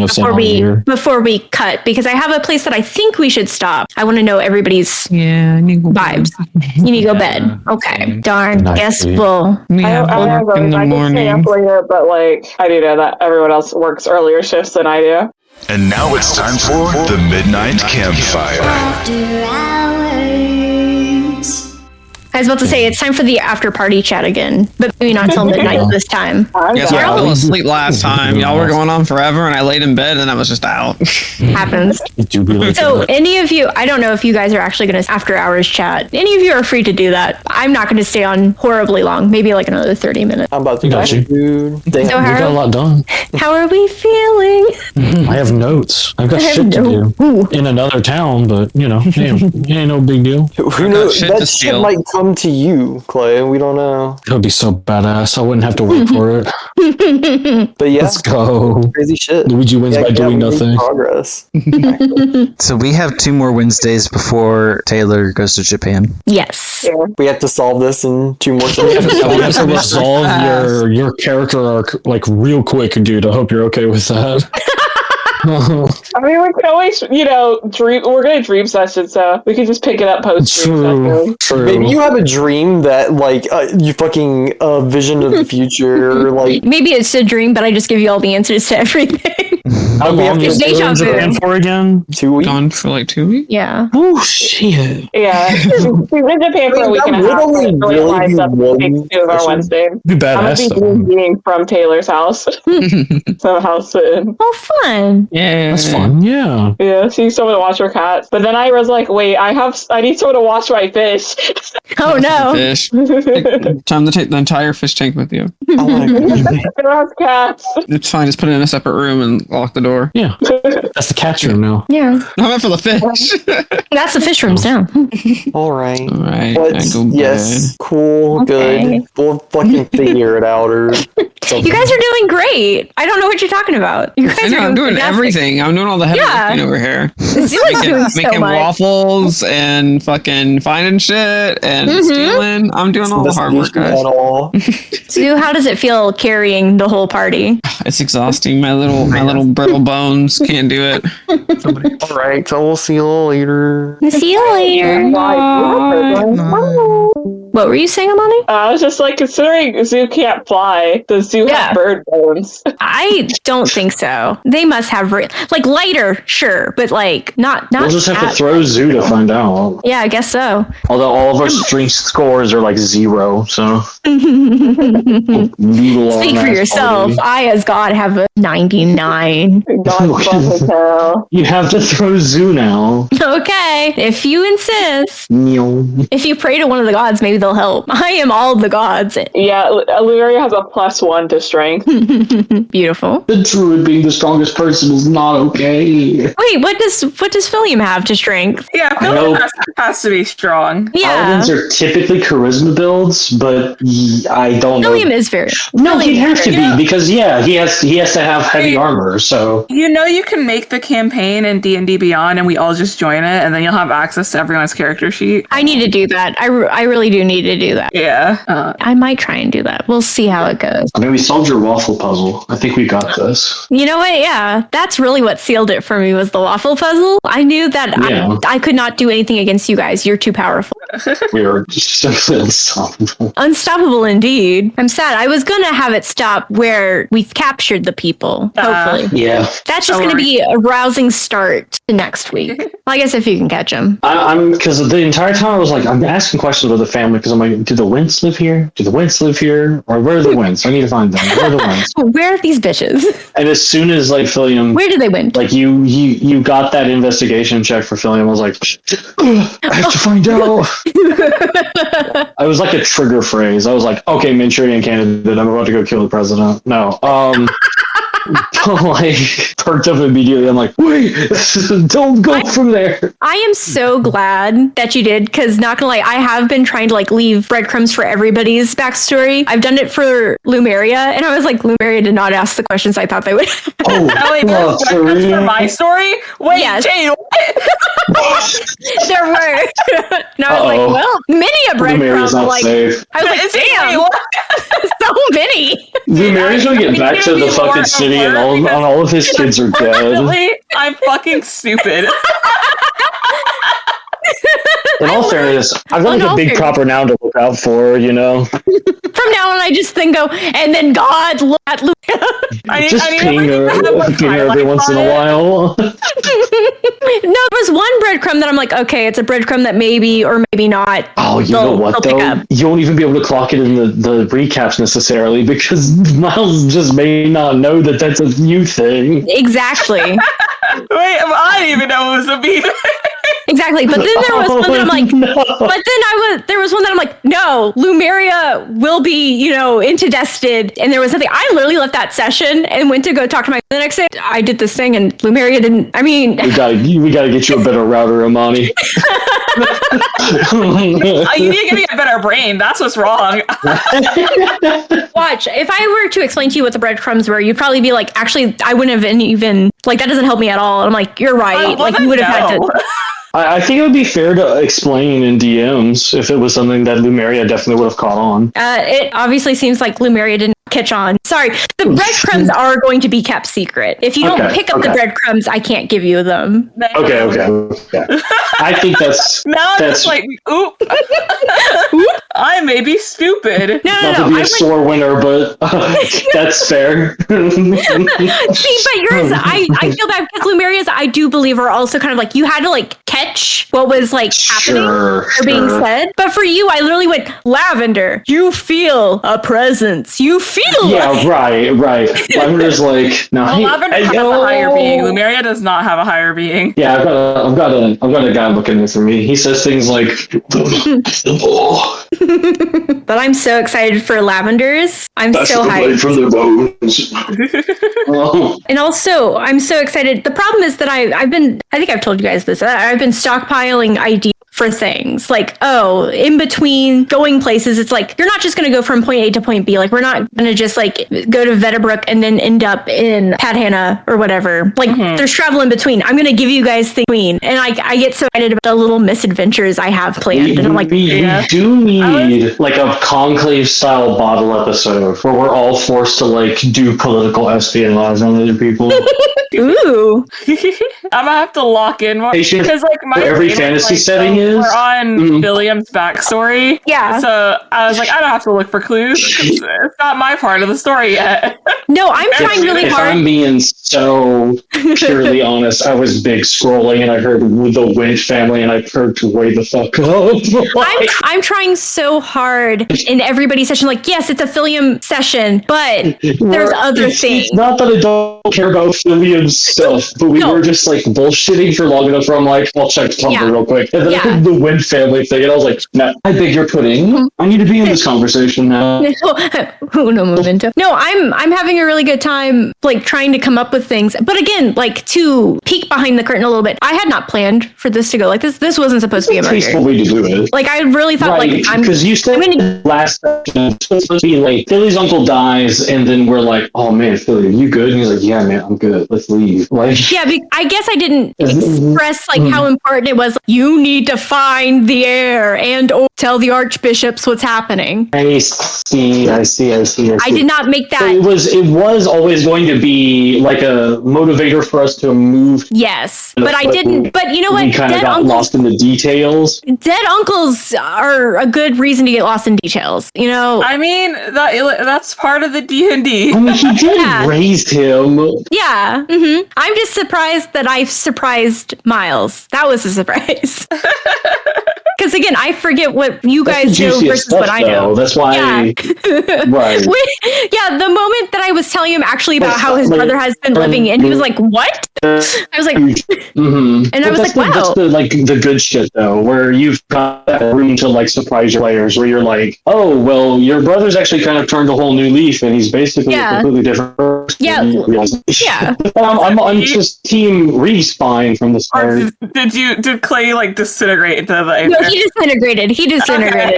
before we cut? Because I have a place that I think we should stop. I want to know everybody's vibes. You need to go bed. Okay. Darn. Guess we'll. I have in the morning. I can stay up later, but like I do know that everyone else works earlier shifts than I do. And now it's time for the Midnight Campfire. I was about to say it's time for the after party chat again, but maybe not till midnight this time. Yes, I fell asleep last time. Y'all were going on forever, and I laid in bed, and I was just out. Happens. So any of you, I don't know if you guys are actually going to after hours chat. Any of you are free to do that. I'm not going to stay on horribly long. Maybe like another 30 minutes. I'm about to got you. dude. We got a lot done. How are we feeling? I have notes. I've got shit to do in another town, but you know, ain't no big deal. Who knows? That shit might come to you, Clay. We don't know. It would be so badass. I wouldn't have to work for it. But yeah, let's go. Crazy shit. Luigi wins by doing nothing. Progress. So we have 2 more Wednesdays before Taylor goes to Japan. Yes. Yeah. We have to solve this in 2 more days. We have to resolve your character arc like real quick, dude. I hope you're okay with that. I mean, we could always, dream. We're gonna dream session, so we could just pick it up post dream session. Maybe you have a dream that, like, you fucking vision of the future, like. Maybe it's a dream, but I just give you all the answers to everything. How long is Japan for again? 2 weeks. Gone for like 2 weeks. Yeah. Oh shit. Yeah, we've been in Japan for a week and a half. Really takes 2 of our Wednesday. Be badass. I'm being from Taylor's house. So house sitting. Oh, fun. Yeah, that's fun. Yeah. Yeah, she needs someone to watch her cats. But then I was like, wait, I need someone to watch my fish. Oh no. Fish. Time to take the entire fish tank with you. Oh my god. Cats. It's fine. Just put it in a separate room and lock the door. Yeah. That's the cat's room now. Yeah. No, I meant for the fish. That's the fish rooms now. All right. All right. Yes. Cool. Okay. Good. We'll fucking figure it out. Or you guys are doing great. I don't know what you're talking about. You guys I'm doing everything. I'm doing all the heavy lifting over here. Making waffles and fucking finding shit and stealing. I'm doing all the hard work, guys. So how does it feel carrying the whole party? It's exhausting. My little brittle bones can't do it. All right. So we'll see you later. See you later. What were you saying, Amani? I was just like, considering Zoo can't fly, does Zoo have bird bones? I don't think so. They must have like lighter, sure, but like not. We'll just have to throw Zoo to find out. Yeah, I guess so. Although all of our strength scores are like 0, so. Speak for yourself. I, as God, have a 99. You have to throw Zoo now. Okay, if you insist. No. If you pray to one of the gods, maybe they'll help. I am all the gods. Yeah, Luria has a +1 to strength. Beautiful. The druid being the strongest person is not okay. Wait, what does Philium have to strength? Yeah, Philium has to be strong. Yeah. Paladins are typically charisma builds, but I don't know. Philium is very. No, he has to be because he has to have heavy armor. So you can make the campaign in D&D Beyond, and we all just join it, and then you'll have access to everyone's character sheet. I need to do that. I really do need to do that. Yeah. I might try and do that. We'll see how it goes. I mean, we solved your waffle puzzle. I think we got this. You know what? Yeah, that's really what sealed it for me was the waffle puzzle. I knew that I could not do anything against you guys. You're too powerful. We are simply unstoppable. Unstoppable indeed. I'm sad. I was gonna have it stop where we've captured the people. Hopefully. Yeah. That's just gonna be a rousing start to next week. Well, I guess if you can catch them. I'm because the entire time I was like, I'm asking questions about the family because I'm like, do the Wints live here? Do the Wints live here? Or where are the Wints? I need to find them. Where are the Wints? Where are these bitches? And as soon as like Philium, where do they win? Like you got that investigation check for Philium. I was like, I have to find out. I was like a trigger phrase. I was like, okay, Manchurian candidate. I'm about to go kill the president. No. Like perked up immediately. I'm like, wait, don't go from there. I am so glad that you did, because not gonna lie, I have been trying to like leave breadcrumbs for everybody's backstory. I've done it for Lumeria, and I was like, Lumeria did not ask the questions I thought they would. Oh, wait, that's for my story? Wait, yes. Jane, what? There were. And I was like, well, many a breadcrumb. Like, safe. I was like, damn, so many. Lumeria's gonna get back to the fucking city, and all of his kids are dead. I'm fucking stupid. In all fairness, I've got like a big proper noun to look out for, you know? From now on, I just then go, and then God, look at Luke. Just ping her every once in a while. No, there was one breadcrumb that I'm like, okay, it's a breadcrumb that maybe or maybe not. Oh, you know what, though? You won't even be able to clock it in the recaps necessarily, because Miles just may not know that that's a new thing. Exactly. Wait, I didn't even know it was a beat. Exactly, but then there was one that I'm like, there was one that I'm like, no, Lumeria will be, into Dested, and there was something. I literally left that session and went to go talk to my the next day. I did this thing, and Lumeria didn't. I mean, we gotta get you a better router, Amani. You need to give me a better brain. That's what's wrong. Watch, if I were to explain to you what the breadcrumbs were, you'd probably be like, actually, I wouldn't have even like that doesn't help me at all. And I'm like, you're right. Like you would have had to. I think it would be fair to explain in DMs if it was something that Lumeria definitely would have caught on. It obviously seems like Lumeria didn't catch on. Sorry, the breadcrumbs are going to be kept secret. If you don't pick up the breadcrumbs, I can't give you them. Okay. I think that's now. I'm just like, oop. I may be stupid. No. Not to be a sore winner, but that's fair. See, but yours, I feel bad because Lumeria's, I do believe, are also kind of like you had to like catch what was like happening or being said. But for you, I literally went, Lavender, you feel a presence. You feel right. Lavender's like, no. Lavender has a higher being. Lumeria does not have a higher being. Yeah, I've got a guy looking at me. He says things like, but I'm so excited for Lavenders. I'm so hyped. From their bones. And also, I'm so excited. The problem is that I think I've told you guys this. I've been stockpiling ideas for things like, in between going places, it's like you're not just going to go from point A to point B. Like we're not going to just like go to Vetabrook and then end up in Padhana or whatever. Like there's travel in between. I'm going to give you guys the queen, and I get so excited about the little misadventures I have planned. And I'm like, we do need like a conclave style bottle episode where we're all forced to like do political espionage on other people. Ooh. I'm gonna have to lock in more because like my every fantasy setting is. We're on William's backstory. Yeah. So I was like, I don't have to look for clues because it's not my part of the story yet. No, I'm trying really hard. If I'm being so purely honest. I was big scrolling and I heard the Wind family and I heard to way the fuck up. I'm trying so hard in everybody's session, like, yes, it's a Philium session, but there's other things. It's not that I don't care about Philium stuff, but we were just like bullshitting for long enough where I'm like, I'll check Tumblr real quick. And then I heard the Wind family thing and I was like, no, I beg your pudding. I need to be in this conversation now. No momento. No, I'm having a really good time, like, trying to come up with things. But again, like, to peek behind the curtain a little bit, I had not planned for this to go like this. This wasn't supposed to be a murder. Tasteful way to do it. Like, I really thought, because you said last session it's supposed to be like Philly's uncle dies, and then we're like, oh man, Philly, are you good? And he's like, yeah, man, I'm good. Let's leave. Like, yeah, I guess I didn't express like how important it was. You need to find the heir and or tell the archbishops what's happening. I see. I did not make that. So it was always going to be like a motivator for us to move. Yes, but I didn't. But you know what? We kind of got lost in the details. Dead uncles are a good reason to get lost in details. You know. I mean, that's part of the D&D. I mean, he did raise him. Yeah. Mm-hmm. I'm just surprised that I surprised Miles. That was a surprise. Because again, I forget what you guys know versus what I know. That's why. Yeah. Right. Yeah, the moment that I was telling him actually about how his brother has been living, and he was like, "What?" I was like, and I was like, "Wow." That's the good shit though, where you've got that room to like surprise your players, where you're like, "Oh, well, your brother's actually kind of turned a whole new leaf, and he's basically a completely different person." Yeah. I'm just team Respine from the start. Did Clay like disintegrate into the? No, he disintegrated. Okay.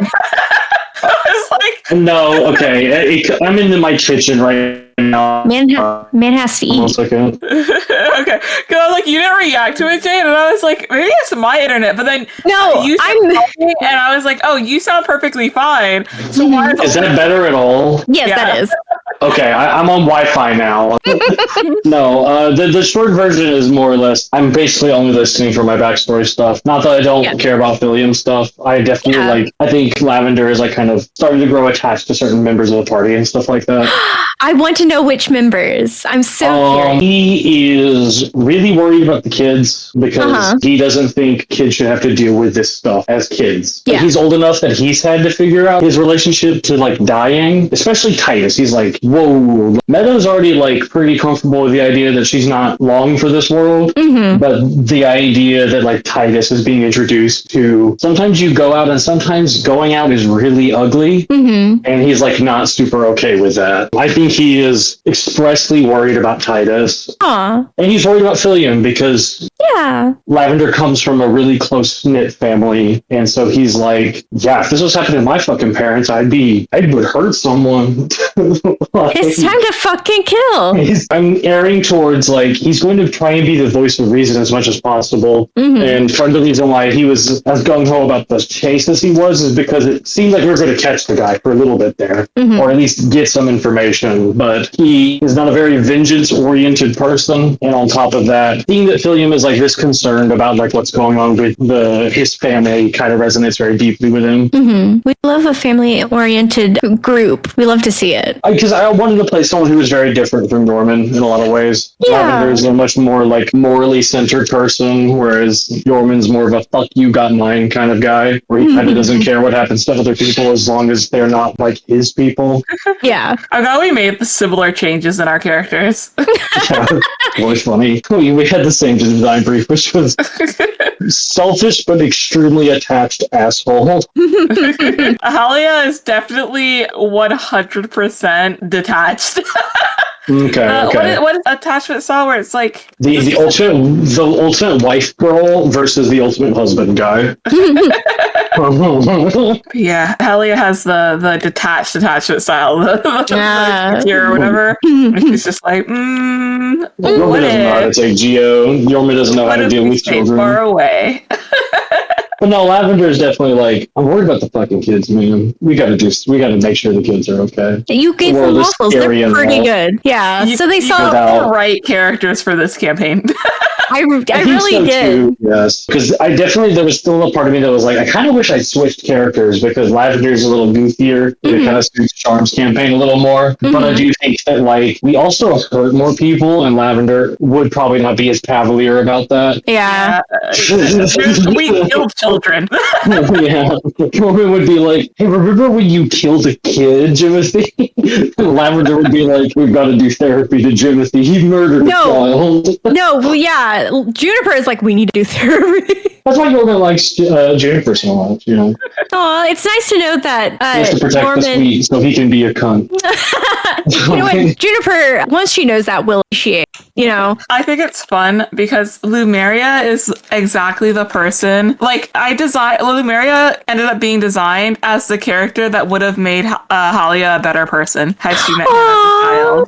I was like, no, okay. I'm in my kitchen right now. Man has to eat. 1 second. Okay, because like you didn't react to it, Jane, and I was like, maybe it's my internet. But then I'm talking, and I was like, oh, you sound perfectly fine. So why is that better at all? Yes, that is. Okay, I'm on Wi-Fi now. No, the short version is more or less, I'm basically only listening for my backstory stuff. Not that I don't care about Philium stuff. I definitely I think Lavender is like kind of starting to grow attached to certain members of the party and stuff like that. I want to know which members. I'm so curious. He is really worried about the kids because he doesn't think kids should have to deal with this stuff as kids. Yeah. Like, he's old enough that he's had to figure out his relationship to like dying, especially Titus. He's like, whoa. Meadow's already like pretty comfortable with the idea that she's not long for this world, but the idea that like Titus is being introduced to, sometimes you go out and sometimes going out is really ugly, and he's like not super okay with that. I think he is expressly worried about Titus. And he's worried about Philium because Lavender comes from a really close-knit family, and so he's like, yeah, if this was happening to my fucking parents, I would hurt someone. It's time to fucking kill. I'm erring towards like he's going to try and be the voice of reason as much as possible. And part of the reason why he was as gung-ho about the chase as he was is because it seemed like we were going to catch the guy for a little bit there, or at least get some information. But he is not a very vengeance-oriented person, and on top of that, seeing that Philium is like this concerned about like what's going on with his family kind of resonates very deeply with him. We love a family-oriented group. We love to see it. Because I wanted to play someone who was very different from Norman in a lot of ways. Lavender is a much more like morally centered person, whereas Norman's more of a fuck you got mine kind of guy, where he kind of doesn't care what happens to other people as long as they're not like his people. Yeah. I'm glad we made the similar changes in our characters. Yeah, it was funny. We had the same design brief, which was selfish but extremely attached asshole. Halia is definitely 100% detached. Okay. What is attachment style where it's like the ultimate wife girl versus the ultimate husband guy? Yeah, Halia has the detached attachment style, the or whatever. She's just like, Yorma doesn't know how to take Geo. Yorma doesn't know how to deal with children. Far away. But no, Lavender is definitely like, I'm worried about the fucking kids, man. We gotta make sure the kids are okay. You gave them waffles. They're pretty good. Yeah. So they saw the right characters for this campaign. I really did. Too, yes, because there was still a part of me that was like, I kind of wish I switched characters because Lavender's a little goofier. It kind of suits Charm's campaign a little more. But I do think that like we also hurt more people, and Lavender would probably not be as cavalier about that. Yeah. We killed children. Yeah. Corbin would be like, hey, remember when you killed a kid, Jimothy? Lavender would be like, we've got to do therapy to Jimothy. He murdered a child. No, well, yeah. Juniper is like, we need to do therapy. That's why Norman likes Juniper so much, you know. Oh, it's nice to know that he has to protect Norman... the sweet so he can be a cunt. You know what? Juniper, once she knows that, will initiate, you know. I think it's fun because Lumeria is exactly the person. Like, Lumeria ended up being designed as the character that would have made Halia a better person had she met him as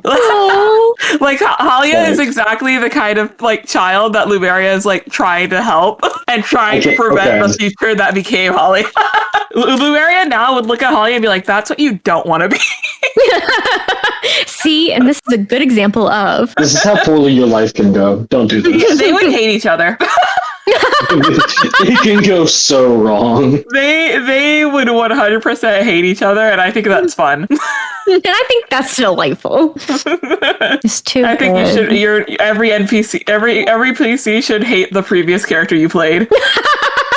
a child. Like, Halia is exactly the kind of, like, child that Lumeria is, like, trying to help and trying to prevent the future that became Halia. Lumeria now would look at Halia and be like, that's what you don't want to be. See, and this is a good example of... This is how poorly your life can go. Don't do this. They would hate each other. It can go so wrong. They would 100% hate each other, and I think that's fun. And I think that's delightful. It's too I think every NPC, every PC should hate the previous character you played.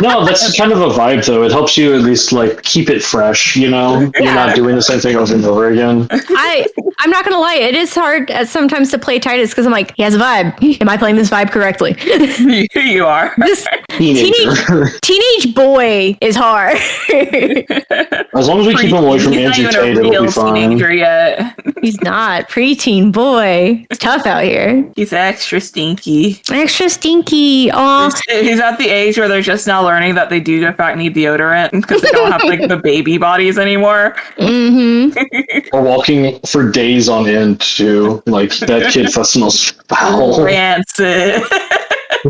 No, that's kind of a vibe, though. It helps you at least like keep it fresh. You know, you're not doing the same thing over and over again. I'm not gonna lie, it is hard sometimes to play Titus because I'm like, he has a vibe. Am I playing this vibe correctly? You are. This teenage boy is hard. As long as we keep him away from Angie Tate, it'll be fine. Yet. He's not. Preteen boy. It's tough out here. He's extra stinky. Extra stinky. Oh, he's at the age where they're just now learning that they do in fact need deodorant because they don't have like the baby bodies anymore. Or walking for days on end too. Like that kid smells foul. Rancid.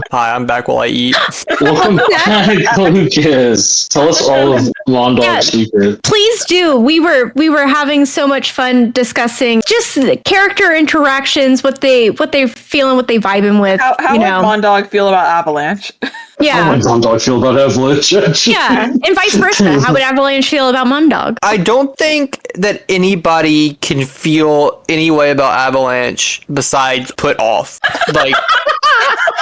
Hi, I'm back while I eat. Welcome back, Lucas. Tell us all of Mondog's secret. Please do. We were having so much fun discussing just the character interactions, what they feel and what they vibing with. How would Mondog feel about Avalanche? Yeah. How would Mondog feel about Avalanche? Yeah, and vice versa. How would Avalanche feel about Mondog? I don't think that anybody can feel any way about Avalanche besides put off. Like,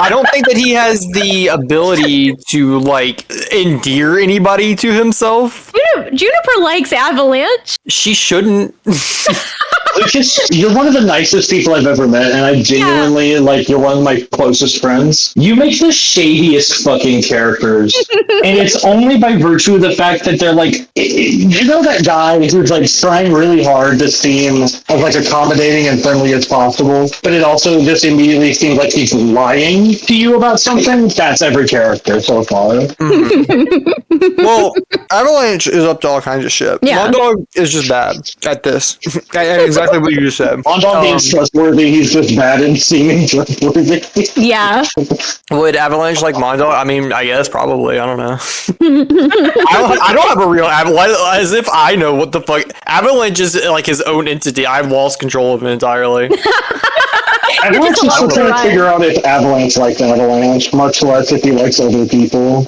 I don't think that he has the ability to, like, endear anybody to himself. Juniper likes Avalanche. She shouldn't. Lucas, you're one of the nicest people I've ever met, and I genuinely, you're one of my closest friends. You make the shadiest fucking characters, and it's only by virtue of the fact that they're, like, you know that guy who's, like, trying really hard to seem as, like, accommodating and friendly as possible, but it also just immediately seems like he's lying to you about something? That's every character so far. Well, Avalanche is up to all kinds of shit. Yeah. Mondog is just bad at this. Exactly what you just said. Mondog being trustworthy, he's just bad and seeming trustworthy. Yeah. Would Avalanche like Mondog? I mean, I guess probably. I don't know. I don't have a real Avalanche. As if I know what the fuck. Avalanche is like his own entity. I've lost control of him entirely. Everyone's just still trying to figure out if Avalanche likes Avalanche, much less if he likes other people.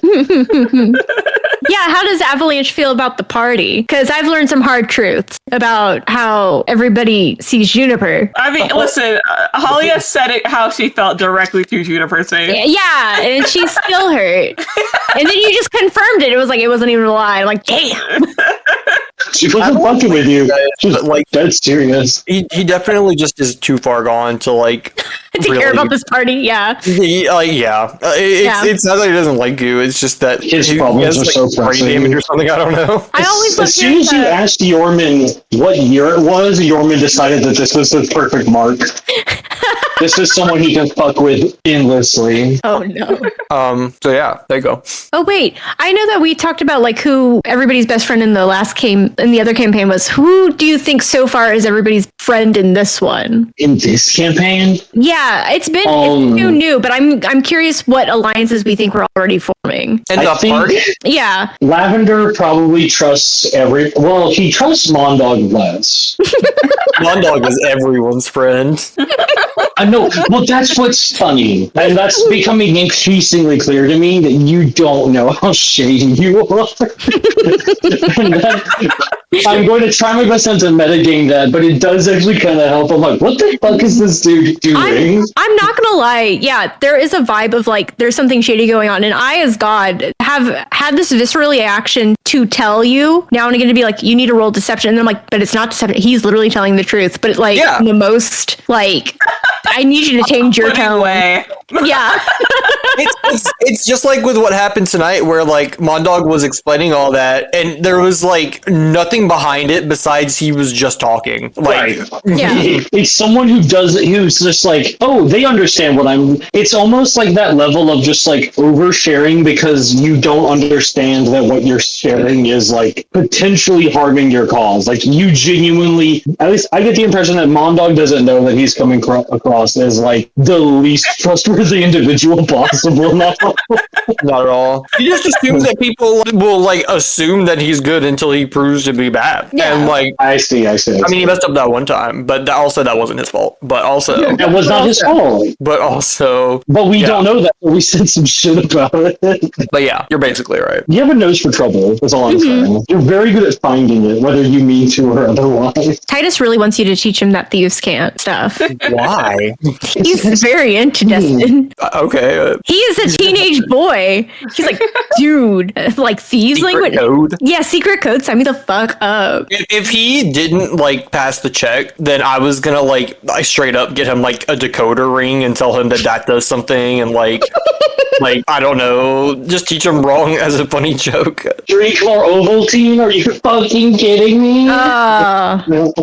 Yeah, how does Avalanche feel about the party? Because I've learned some hard truths about how everybody sees Juniper. I mean, listen, Halia said it how she felt directly to Juniper's face. Yeah, and she's still hurt. And then you just confirmed it. It was like, it wasn't even a lie. I'm like, damn. She wasn't fucking with you. She's like dead serious. He definitely just is too far gone to like to really care about this party. Yeah. It's not that he doesn't like you. It's just that his problems are so brain damage or something. I don't know. As soon as you asked Yorman what year it was, Yorman decided that this was the perfect mark. This is someone he can fuck with endlessly. Oh no. So yeah, there you go. Oh wait, I know that we talked about like who everybody's best friend in the other campaign was. Who do you think so far is everybody's friend in this one? In this campaign? Yeah, it's too new, but I'm curious what alliances we think we're already forming. And the party? Yeah. Lavender probably trusts he trusts Mondog less. Mondog is everyone's friend. I know. Well, that's what's funny, and that's becoming increasingly clear to me that you don't know how shady you are. And I'm going to try my best not to metagame that, but it does actually kind of help. I'm like, what the fuck is this dude doing? I'm not gonna lie. Yeah, there is a vibe of like there's something shady going on, and I, as God, have had this visceral reaction to tell you. Now I'm going to be like, you need to roll deception, and then I'm like, but it's not deception. He's literally telling the truth, but like the most like. I need you to change your tone. Yeah. It's just like with what happened tonight, where like Mondog was explaining all that, and there was like nothing behind it besides he was just talking. Like, it's someone who's just like, oh, they understand what I'm. It's almost like that level of just like oversharing because you don't understand that what you're sharing is like potentially harming your cause. Like you genuinely, at least I get the impression that Mondog doesn't know that he's coming across as like the least trustworthy individual possible now. Not at all. He just assumes that people will like assume that he's good until he proves to be bad. Yeah. And like I see. I mean, he messed up that one time, but that wasn't his fault. But also that was not his fault. But we don't know that. We said some shit about it. But yeah, you're basically right. You have a nose for trouble. That's all I'm saying. You're very good at finding it, whether you mean to or otherwise. Titus really wants you to teach him that thieves can't stuff. Why? He's very interested. Okay. He is a teenage boy. He's like, dude, like thieves language. Code? Yeah, secret code. Sign me the fuck up. If he didn't like pass the check, then I was gonna like I straight up get him like a decoder ring and tell him that does something, and like like I don't know, just teach him wrong as a funny joke. Drink more Ovaltine? Are you fucking kidding me?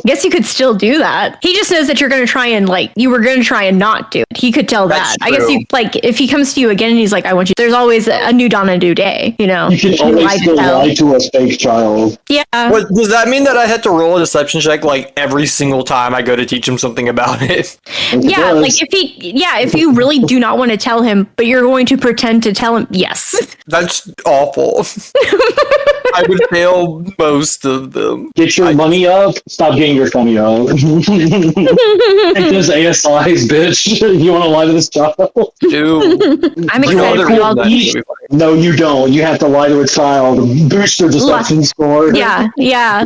Guess you could still do that. He just knows that you're gonna try and like you were gonna try and not do it. He could tell that. I guess you like if he comes to you again and he's like, I want you. There's always a new dawn, a new day. You know. You can always still lie to a fake child. Yeah. But does that mean that I had to roll a deception check like every single time I go to teach him something about it? Yeah, like if you really do not want to tell him, but you're going to pretend to tell him, yes. That's awful. I would fail most of them. Get your money up. Stop getting your money up. Take those ASIs, bitch. You want to lie to this child? Dude. I'm excited for y'all. No, you don't. You have to lie to a child. Boost their deception score. Yeah.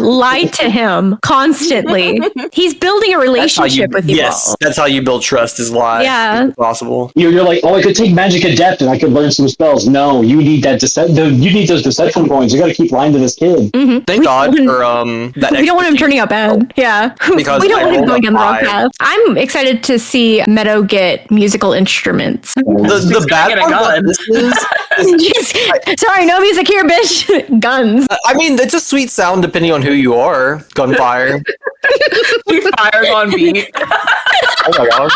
Lie to him constantly. He's building a relationship with you. Yes, that's how you build trust. Is lie. Yeah, possible. You're like, oh, I could take magic adept and I could learn some spells. No, you need that you need those deception points. You got to keep lying to this kid. Mm-hmm. Thank God for that. We don't want him turning out bad. Yeah, because we don't want him going down the wrong path. I'm excited to see Meadow get musical instruments. The bad part this is sorry, no music here, bitch. Guns. I mean, it's a sweet sound depending on who you are. Gunfire. He fires on beat. Oh my God.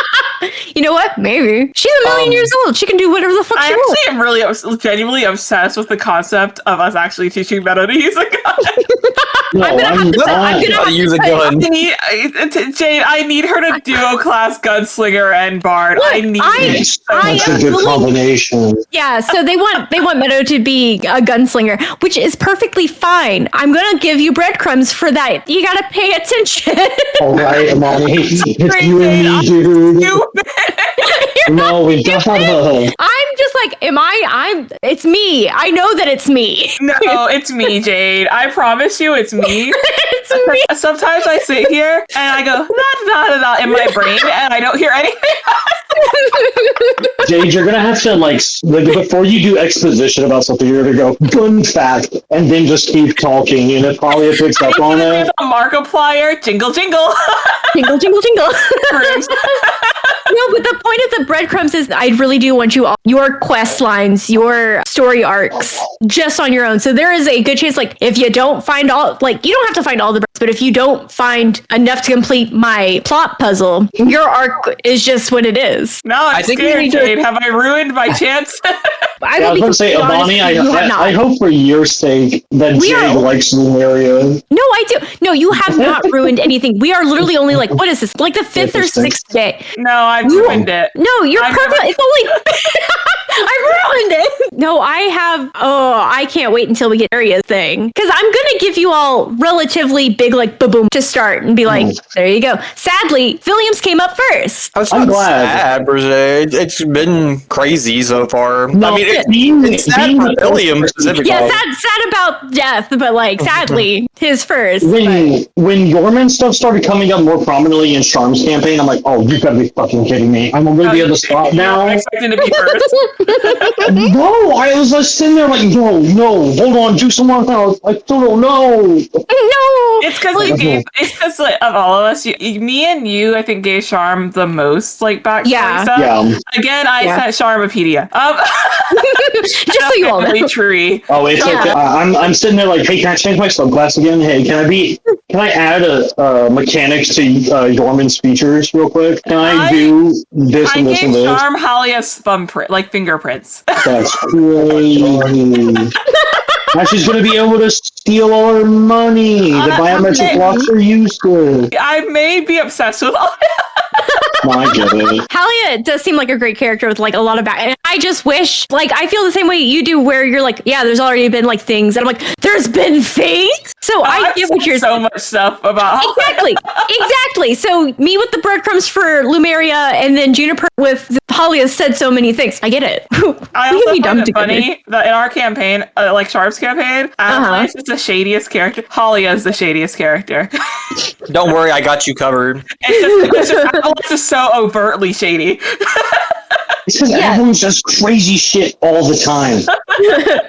You know what? Maybe she's a million years old. She can do whatever the fuck she wants. I actually am really genuinely obsessed with the concept of us actually teaching Meadow to use a gun. I'm gonna use a gun. Jade, I need her to duo class gunslinger and bard. Look, I need That's a good combination. Yeah, so they want Meadow to be a gunslinger, which is perfectly fine. I'm gonna give you breadcrumbs for that. You gotta pay attention. All right, Mommy. It's you and me, dude. No, we don't have a... I'm just like, it's me. I know that it's me. No, it's me, Jade. I promise you it's me. It's me. Sometimes I sit here and I go, da in my brain and I don't hear anything. Jade, you're gonna have to like before you do exposition about something, you're gonna go gun fact and then just keep talking, and it probably picks up on it. A Markiplier, jingle jingle, jingle jingle jingle. No, but the point of the breadcrumbs is I really do want you all your quest lines, your story arcs, just on your own. So there is a good chance, like if you don't find all, like you don't have to find all the, but if you don't find enough to complete my plot puzzle, your arc is just what it is. No, I'm scared, Jade. Have I ruined my chance? I was going to say, Bonnie, I hope for your sake that Jade likes Lumeria. No, I do. No, you have not ruined anything. We are literally only like, what is this? Like the fifth or sixth day. No, I've ruined it. No, you're perfect. It's only... I ruined it. No, I have. Oh, I can't wait until we get Aria's thing because I'm gonna give you all relatively big like boom to start and be like, there you go. Sadly, Williams came up first. I'm glad. It's been crazy so far. No, I mean, it's sad for Williams specifically. Yeah, sad about death, but like sadly, his first. When Yorman stuff started coming up more prominently in Charm's campaign, I'm like, oh, you gotta be fucking kidding me. I'm gonna be at the spot now. I'm expecting to be first. No, I was just sitting there like, no, hold on, do some more else. I don't know. No. It's because like, of all of us, me and you, I think gave Charm the most like backstory stuff. Yeah. Again, I sent Charmapedia. Just so you all know. Tree. Oh, it's okay. I'm sitting there like, hey, can I change my subclass again? Hey, can I add a mechanics to Yorman's features real quick? Can I do this and this and this? I gave Charm Halia's thumbprint, like fingerprints. That's crazy. Now she's going to be able to steal all her money. The biometric blocks are useless. I may be obsessed with all I get it. Halia does seem like a great character with like a lot of back. And I just wish, like, I feel the same way you do, where you're like, yeah, there's already been like things, and I'm like, there's been things. So I get what you're so much stuff about. Exactly. So me with the breadcrumbs for Lumeria, and then Juniper with Halia said so many things. I get it. I also find it funny that in our campaign, like Sharp's campaign, Avalanche is the shadiest character. Halia is the shadiest character. Don't worry, I got you covered. It's just Avalanche is so overtly shady. It's because everyone's just crazy shit all the time.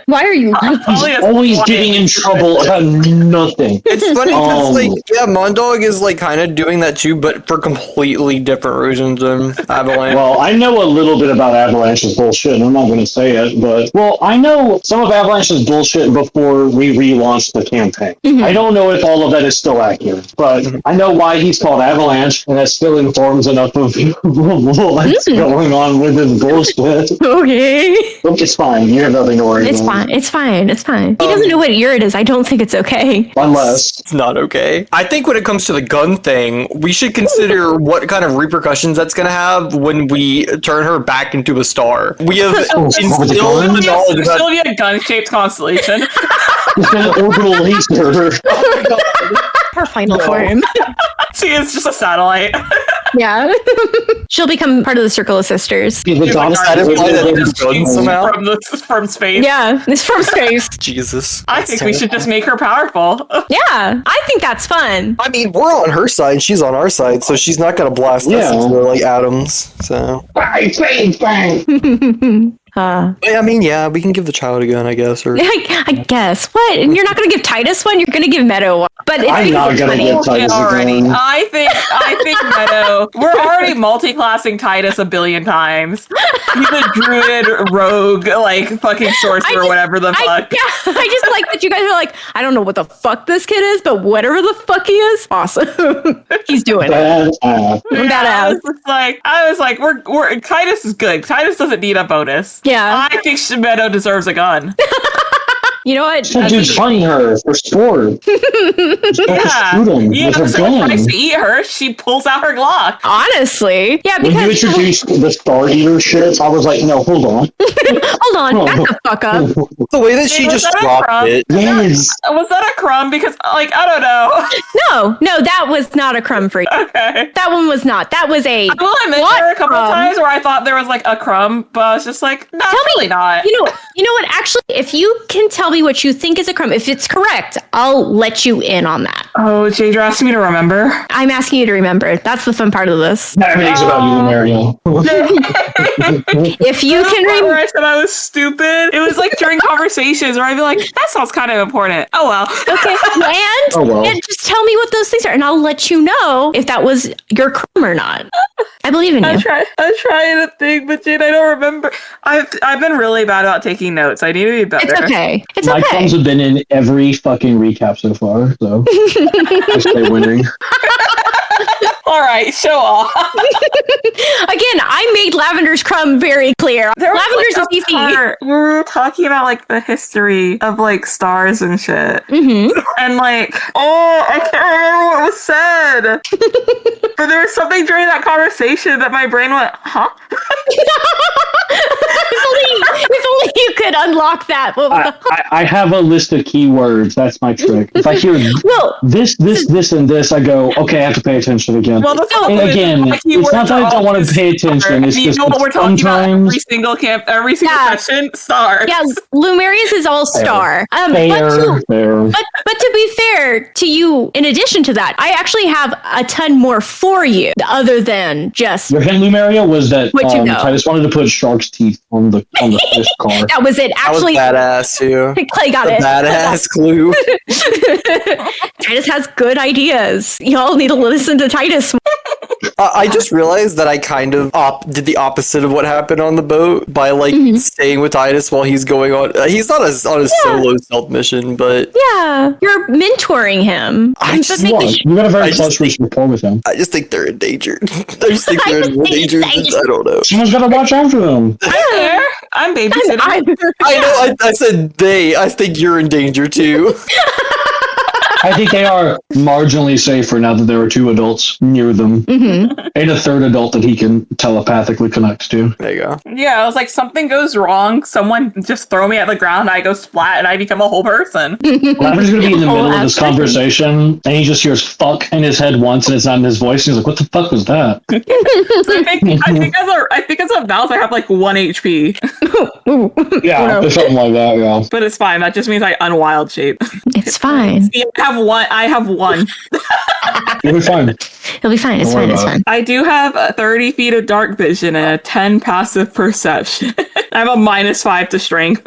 Why are you like He's always getting in trouble about nothing. It's funny because, Mondog is like kind of doing that too, but for completely different reasons than Avalanche. Well, I know a little bit about Avalanche's bullshit, and I'm not going to say it, but I know some of Avalanche's bullshit before we relaunched the campaign. Mm-hmm. I don't know if all of that is still accurate, but I know why he's called Avalanche, and that still informs enough of what's going on with his bullshit. Okay. It's fine. You have nothing to worry about. It's fine. He doesn't know what year it is. I don't think it's okay. Unless it's not okay. I think when it comes to the gun thing, we should consider what kind of repercussions that's going to have when we turn her back into a star. We have instilled the knowledge about... She'll be a gun-shaped constellation. It's an orbital laser. Her final form. She is just a satellite. Yeah. She'll become part of the Circle of Sisters. The goddess from space. Yeah, it's from space. Jesus. I think we should just make her powerful. Yeah, I think that's fun. I mean, we're on her side, she's on our side, so she's not going to blast us into like atoms. So. Bang. I mean, yeah, we can give the child a gun, I guess. Or I guess. What? And you're not going to give Titus one? You're going to give Meadow one. But it's I'm not going to give Titus a gun. I think Meadow. We're already multi-classing Titus a billion times. He's a druid, rogue, like fucking sorcerer, whatever the fuck. I just like that you guys are like, I don't know what the fuck this kid is, but whatever the fuck he is, awesome. He's doing it. Badass. I was like, we're Titus is good. Titus doesn't need a bonus. Yeah. I think Meadow deserves a gun. You know what? Dude's hunting her for sport. Yeah. Tries to eat her, she pulls out her Glock. Honestly. Yeah, because... When you introduced the Star Eater shit, I was like, no, hold on. Hold on, back the fuck up. The way that she just dropped it. Yes. Was that a crumb? Because, like, I don't know. No, that was not a crumb for you. Okay. That one was not. That was a... Well, I met her a couple of times where I thought there was, like, a crumb, but I was just like, no, really not. You know what? Actually, if you can tell me what you think is a crumb, if it's correct, I'll let you in on that. Oh, Jade, you're asking me to remember? I'm asking you to remember. That's the fun part of this. Everything's about you, Mario. If you can remember... I said I was stupid. It was like during conversations where I'd be like, that sounds kind of important. Oh, well. Okay, and just tell me what those things are, and I'll let you know if that was your crumb or not. I believe in you. I'm trying to think, but Jade, I don't remember. I've been really bad about taking notes. I need to be better. It's okay. My crumbs have been in every fucking recap so far, so I stay winning. All right, show off. Again, I made Lavender's crumb very clear. Lavender's is easy. We were talking about like the history of like stars and shit. Mm-hmm. And like, I can't remember what was said. But there was something during that conversation that my brain went, huh? It's only could unlock that. I have a list of keywords. That's my trick. If I hear this, and this, I go, okay, I have to pay attention again. Well, and again, it's not that I don't want to pay attention. It's just what we're talking about every single session. Stars. Yeah, Lumeria's is all star. Fair. But to be fair to you, in addition to that, I actually have a ton more for you, other than just. Your hint, Lumeria, was that I just wanted to put shark's teeth on the fish car. That was it. Actually, that was badass too. Clay got it. Badass clue. Titus has good ideas. Y'all need to listen to Titus. I just realized that I kind of did the opposite of what happened on the boat by staying with Titus while he's going on. He's not on a solo stealth mission, but you're mentoring him. You got a very close rapport with him. I just think they're endangered. I just think they're in more danger. I don't know. Someone's got to watch after them. I'm babysitting. I know. I said they. I think you're in danger too. I think they are marginally safer now that there are two adults near them. And a third adult that he can telepathically connect to. There you go. Yeah, I was like, something goes wrong. Someone just throw me at the ground. I go splat and I become a whole person. Well, I'm just going to be in the middle of this conversation and he just hears fuck in his head once and it's not in his voice. And he's like, what the fuck was that? I think as a mouse, I have like 1 HP. Yeah, something like that, yeah. But it's fine. That just means I unwild shape. It's fine. I have one. You'll be fine. It'll be fine. It's fine. It's fine. I do have 30 feet of dark vision and a 10 passive perception. I have a -5 to strength.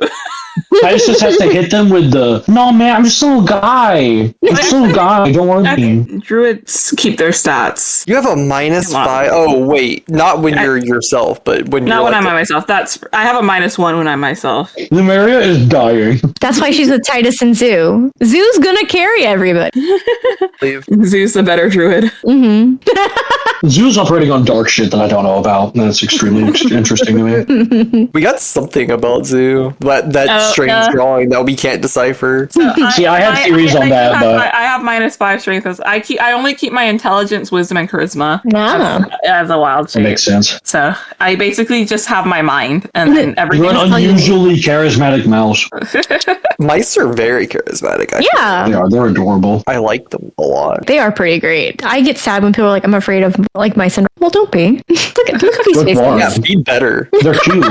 I just have to hit them with no, man, I'm just a little guy. Don't worry. Druids keep their stats. You have a -5. Oh, wait. Not when you're yourself, but when you're when I'm by myself. I have a -1 when I'm myself. Lumeria is dying. That's why she's with Titus and Zoo. Zoo's gonna carry everybody. Zoo's the better druid. Zoo's operating on dark shit that I don't know about. That's extremely interesting to me. We got something about Zoo. That strange drawing that we can't decipher. See, I have theories on that, but I have -5 strength. I only keep my intelligence, wisdom, and charisma as a wild shape. That makes sense. So I basically just have my mind, and then everything. You're an unusually charismatic mouse. Mice are very charismatic. They're adorable. I like them a lot. They are pretty great. I get sad when people are like, "I'm afraid of like mice," and well, don't be. look at these faces. Yeah, be better. They're cute.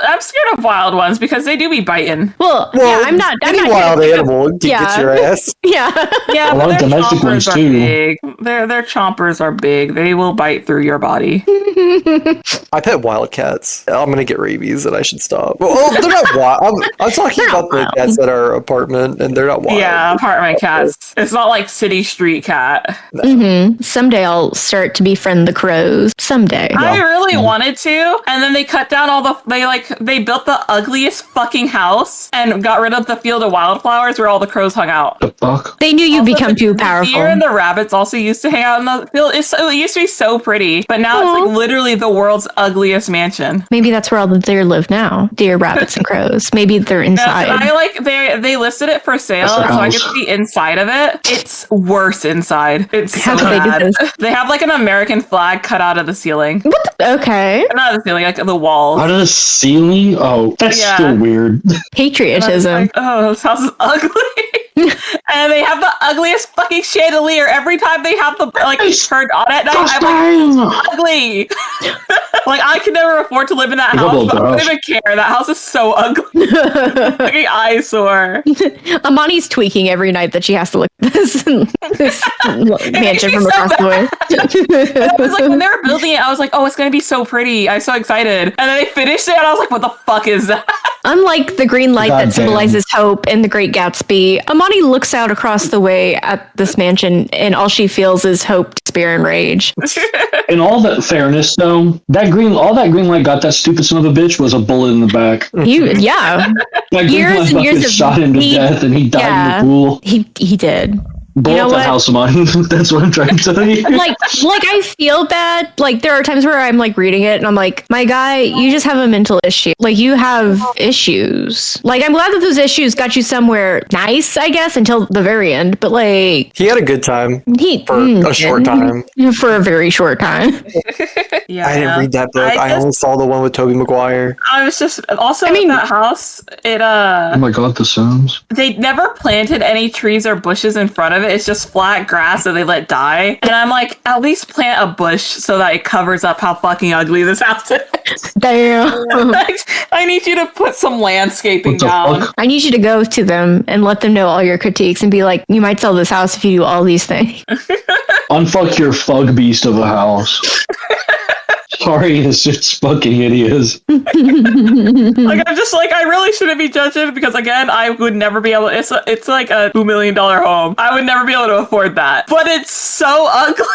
I'm scared of wild ones because they do be biting. Well, yeah, I'm not. Any wild animal can get your ass. Yeah. A lot of domestic ones too. Big. Their chompers are big. They will bite through your body. I pet wildcats. I'm gonna get rabies, and I should stop. Well, they're not wild. I'm talking about the cats at our apartment, and they're not wild. Yeah, apartment cats. It's not like city street cat. No. Someday I'll start to befriend the crows. Someday. I really wanted to, and then they cut down all the. They built the ugliest fucking house and got rid of the field of wildflowers where all the crows hung out. The fuck? They knew you'd become too powerful. The deer and the rabbits also used to hang out in the field. It used to be so pretty, but now it's like literally the world's ugliest mansion. Maybe that's where all the deer live now. Deer, rabbits, and crows. Maybe they're inside. They listed it for sale, so I get to see inside of it. It's worse inside. It's so bad. They have like an American flag cut out of the ceiling. Okay. Not the ceiling, like the walls. Out of the ceiling? Oh, that's still weird. Patriotism. Like, oh, this house is ugly. And they have the ugliest fucking chandelier every time they have the turned on at night. I'm like, ugly. Like I could never afford to live in that house, but I don't even care. That house is so ugly. Fucking eyesore. Amani's tweaking every night that she has to look at this mansion from across the way. It was like when they were building it, I was like, oh, it's gonna be so pretty. I was so excited. And then they finished it and I was like, what the fuck is that? Unlike the green light that symbolizes hope in The Great Gatsby, Amani looks out across the way at this mansion and all she feels is hope, despair, and rage. In all that fairness, though, all that green light got that stupid son of a bitch was a bullet in the back. Yeah. That green light shot him to death and he died in the pool. He did. Blow up that house of mine. That's what I'm trying to tell you. like I feel bad. Like there are times where I'm like reading it and I'm like, my guy, you just have a mental issue. Like you have issues. Like I'm glad that those issues got you somewhere nice, I guess, until the very end. But like he had a good time for a short time. For a very short time. Yeah, I didn't read that book. I only saw the one with Tobey Maguire. I was just also in that house. Oh my god, the Sims. They never planted any trees or bushes in front of it. It's just flat grass that they let die. And I'm like, at least plant a bush so that it covers up how fucking ugly this house is. Damn. I need you to put some landscaping down. Fuck? I need you to go to them and let them know all your critiques and be like, you might sell this house if you do all these things. Unfuck your fug beast of a house. Sorry, it's fucking idiots. Like I'm just like I really shouldn't be judging because again I would never be able. It's like a $2 million home. I would never be able to afford that. But it's so ugly.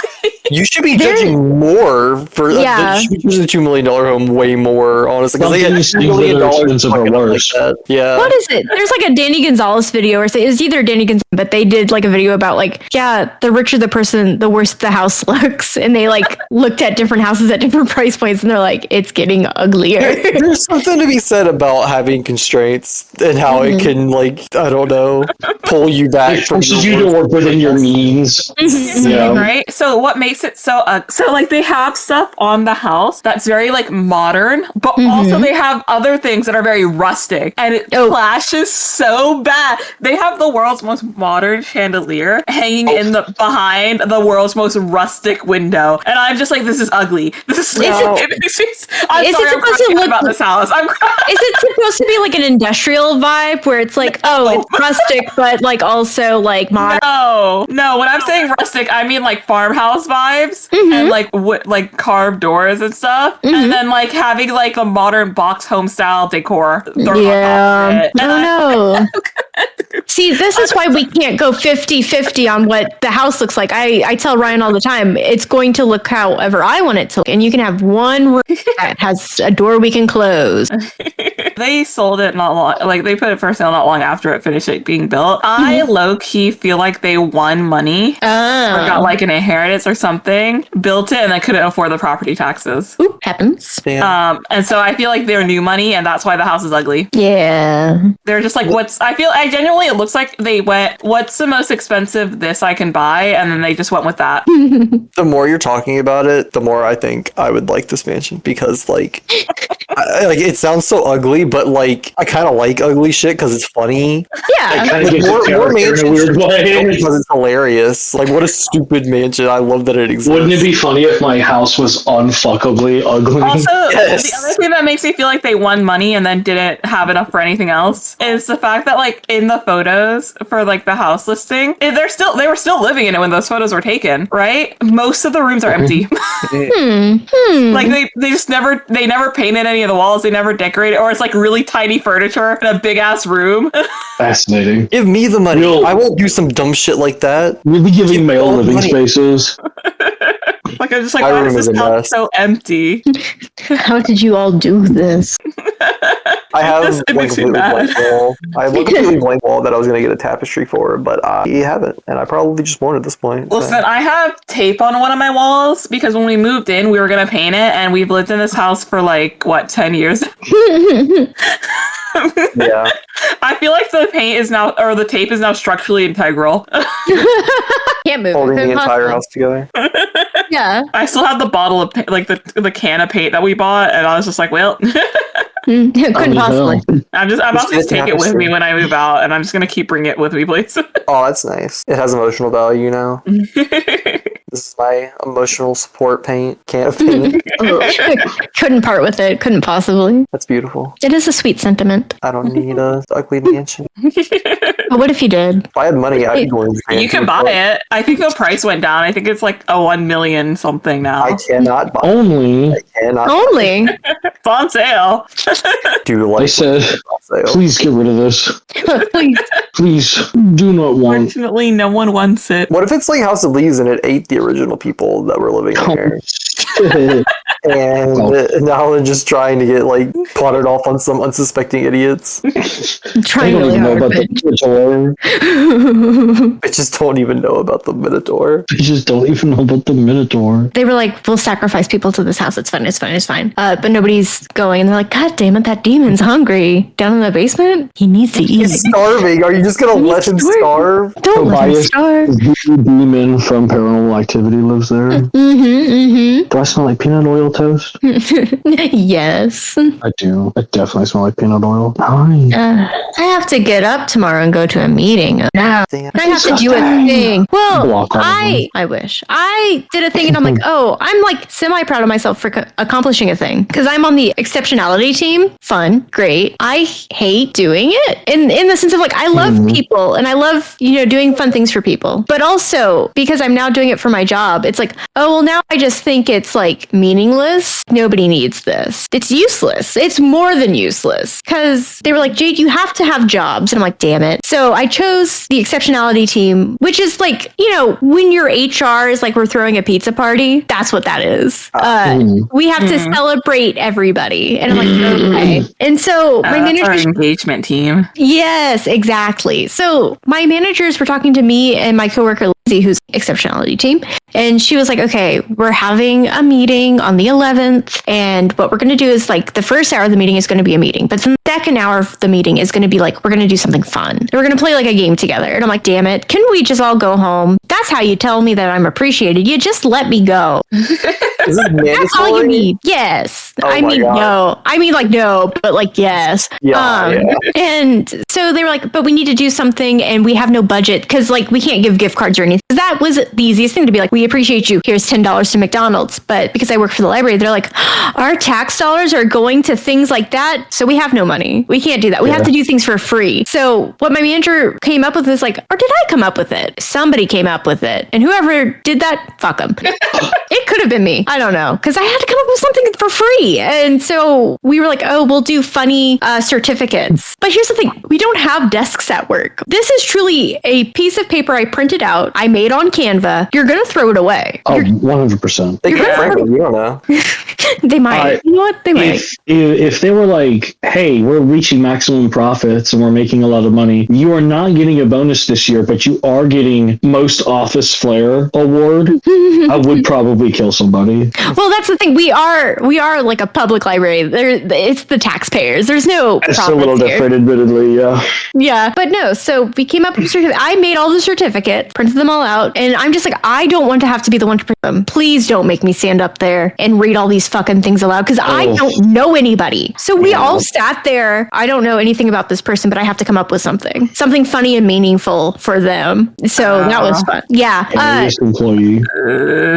You should be judging more for the $2 million home way more, honestly. Because they had $2 million worse. Like yeah. What is it? There's like a Danny Gonzalez video, or it was either Danny Gonzalez, but they did like a video about like, yeah, the richer the person, the worse the house looks, and they like looked at different houses at different price points, and they're like, it's getting uglier. There's something to be said about having constraints and how it can, like, I don't know, pull you back. It forces you to work within your means. Yeah. Right. So what makes it so like they have stuff on the house that's very like modern, but also they have other things that are very rustic, and it clashes so bad. They have the world's most modern chandelier hanging in the behind the world's most rustic window, and I'm just like, this is ugly. This is I'm supposed to look about this house. I'm crying. Is it supposed to be like an industrial vibe where it's like, it's rustic, but like also like modern? No. When I'm saying rustic, I mean like farmhouse vibes and like carved doors and stuff, and then like having like a modern box home style decor. Yeah. No. See, this is why we can't go 50-50 on what the house looks like. I tell Ryan all the time, it's going to look however I want it to look, and you can have one room that has a door we can close. They sold it not long, like they put it for sale not long after it finished being built. I low-key feel like they won money or got like an inheritance or something, built it, and they couldn't afford the property taxes. Ooh, happens. And so I feel like they're new money, and that's why the house is ugly. Yeah. They're just like, I genuinely, it looks like they went, what's the most expensive this I can buy? And then they just went with that. The more you're talking about it, the more I think I would like this mansion, because like, it sounds so ugly, but like I kind of like ugly shit because it's funny. Yeah, like, more mansions because it's hilarious. Like, what a stupid mansion! I love that it exists. Wouldn't it be funny if my house was unfuckably ugly? Also, the other thing that makes me feel like they won money and then didn't have enough for anything else is the fact that like in the photos for like the house listing, they were still living in it when those photos were taken, right? Most of the rooms are empty. Like they never painted any of the walls, they never decorated, or it's like really tiny furniture in a big ass room. Fascinating. Give me the money. I won't do some dumb shit like that. We'll be giving male living spaces. Like I'm just like, why is this house so empty? How did you all do this? I have like a completely blank wall. I have a completely blank wall that I was gonna get a tapestry for, but I haven't, and I probably just won't at this point. Listen, I have tape on one of my walls because when we moved in, we were gonna paint it, and we've lived in this house for like 10 years. Yeah. I feel like the tape is now structurally integral. Can't move. Holding the entire house together. Yeah. I still have the bottle of like the can of paint that we bought, and I was just like, well. Couldn't possibly. I'm about to just take it with me when I move out, and I'm just gonna keep bringing it with me, please. Oh, that's nice. It has emotional value now. This is my emotional support can of paint. Couldn't part with it. Couldn't possibly. That's beautiful. It is a sweet sentiment. I don't need a ugly mansion. But what if you did? If I had money, I'd be going to You can buy it. I think the price went down. I think it's like a 1 million something now. I cannot buy Only. it. I cannot. Only. It's on sale. Dude, like, I said, please get rid of this. Please do not want. Unfortunately, no one wants it. What if it's like House of Leaves and it ate the original people that were living there? and now they're just trying to get like potted off on some unsuspecting idiots. Trying really hard, but Bitches don't even know about the Minotaur. They just don't even know about the Minotaur. they were like, we'll sacrifice people to this house. It's fine. It's fine. It's fine. But nobody's going. And they're like, God damn it, that demon's hungry down in the basement. He needs to eat. He's starving. Are you just gonna let him starve? Don't let him starve. The demon from Paranormal Activity lives there. Do I smell like peanut oil toast? Yes. I do. I definitely smell like peanut oil. Hi. I have to get up tomorrow and go to a meeting. No, I have to do a thing. Well, I wish. I did a thing and I'm like, oh, I'm like semi-proud of myself for accomplishing a thing. Because I'm on the exceptionality team. Fun. Great. I hate doing it. In the sense of like, I love people and I love, doing fun things for people. But also, because I'm now doing it for my job, it's like, oh, well, now I just think it's like meaningless. Nobody needs this. It's useless. It's more than useless. Because they were like, Jade, you have to have jobs. And I'm like, damn it. So I chose the exceptionality team, which is like, when your HR is like, we're throwing a pizza party, that's what that is. We have to celebrate everybody. And I'm like, okay. And so my manager's engagement team. Yes, exactly. So my managers were talking to me and my coworker, Lindsay, who's exceptionality team. And she was like, okay, we're having a meeting on the 11th. And what we're going to do is like the first hour of the meeting is going to be a meeting. But then the second hour of the meeting is going to be like, we're going to do something fun. And we're going to play like a game together. And I'm like, damn it. Can we just all go home? That's how you tell me that I'm appreciated. You just let me go. Is it mandatory? That's all you need. Yes. Oh I mean, no. I mean, like, no, but like, yes. Yeah. And so they were like, but we need to do something and we have no budget because like we can't give gift cards or anything. That was the easiest thing to be like, we appreciate you. Here's $10 to McDonald's. But because I work for the library, they're like, our tax dollars are going to things like that. So we have no money. We can't do that. We have to do things for free. So what my manager came up with is like, or did I come up with it? Somebody came up with it. And whoever did that, fuck them. It could have been me. I don't know. Because I had to come up with something for free. And so we were like, oh, we'll do funny certificates. But here's the thing. We don't have desks at work. This is truly a piece of paper I printed out. I made on Canva. You're going to throw it away. Oh, 100%. They could prank you don't know. They might. You know what? They might. If they were like, hey, we're reaching maximum profits and we're making a lot of money, you are not getting a bonus this year, but you are getting most office flair award, I would probably kill somebody. Well, that's the thing. We are like a public library. It's the taxpayers. There's no It's profits a little here. different, admittedly, yeah. Yeah, but no. So we came up with I made all the certificates, printed them all out, and I'm just like, I don't want to have to be the one to print them. Please don't make me stand up there and read all these fucking things aloud because I don't know anybody. So we all sat there. I don't know anything about this person, but I have to come up with something funny and meaningful for them. So that was fun. Yeah. Employee.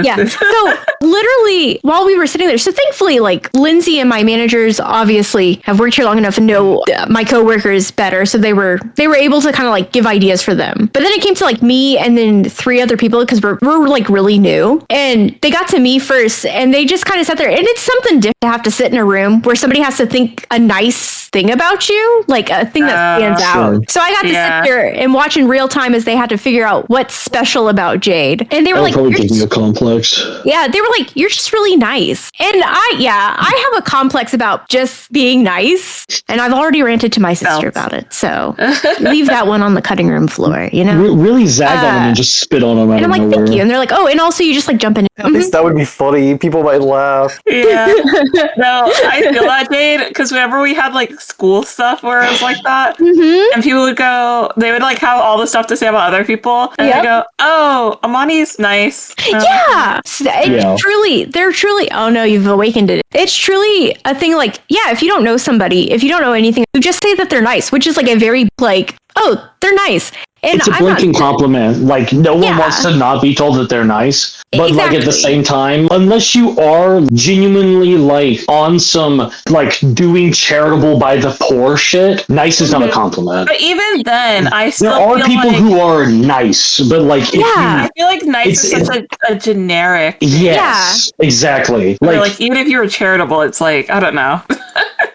Yeah. So literally while we were sitting there, so thankfully like Lindsay and my managers obviously have worked here long enough and know my coworkers better. So they were able to kind of like give ideas for them. But then it came to like me and then 3 other people because we're like really new. And they got to me first and they just kind of sat there. And it's something different to have to sit in a room where somebody has to think a nice thing about you, like a thing that stands out. So I got to sit there and watch in real time as they had to figure out what's special about Jade. And they were like, probably give me a complex. Yeah, they were like, you're just really nice. And I have a complex about just being nice. And I've already ranted to my sister about it. So leave that one on the cutting room floor, Really zag on them and just spit on them out and I'm like, nowhere. thank you. And they're like, oh, and also you just like jump in. At least that would be funny. People might laugh. Yeah. No, I feel that, Jade, because whenever we had like school stuff where it was like that, and people would go, they would like have all the stuff to say about other people, and they go, oh, Amani's nice. Yeah. They're truly, oh no, you've awakened it. It's truly a thing like, yeah, if you don't know somebody, if you don't know anything, you just say that they're nice, which is like a very like, oh, they're nice. And it's a blinking compliment. Like, no one wants to not be told that they're nice. But, like, at the same time, unless you are genuinely, like, on some, like, doing charitable by the poor shit, nice is not a compliment. But even then, I still there are feel people like, who are nice, but, like, if I feel like nice is such a generic. Yes, exactly. Like, even if you were charitable, it's like, I don't know.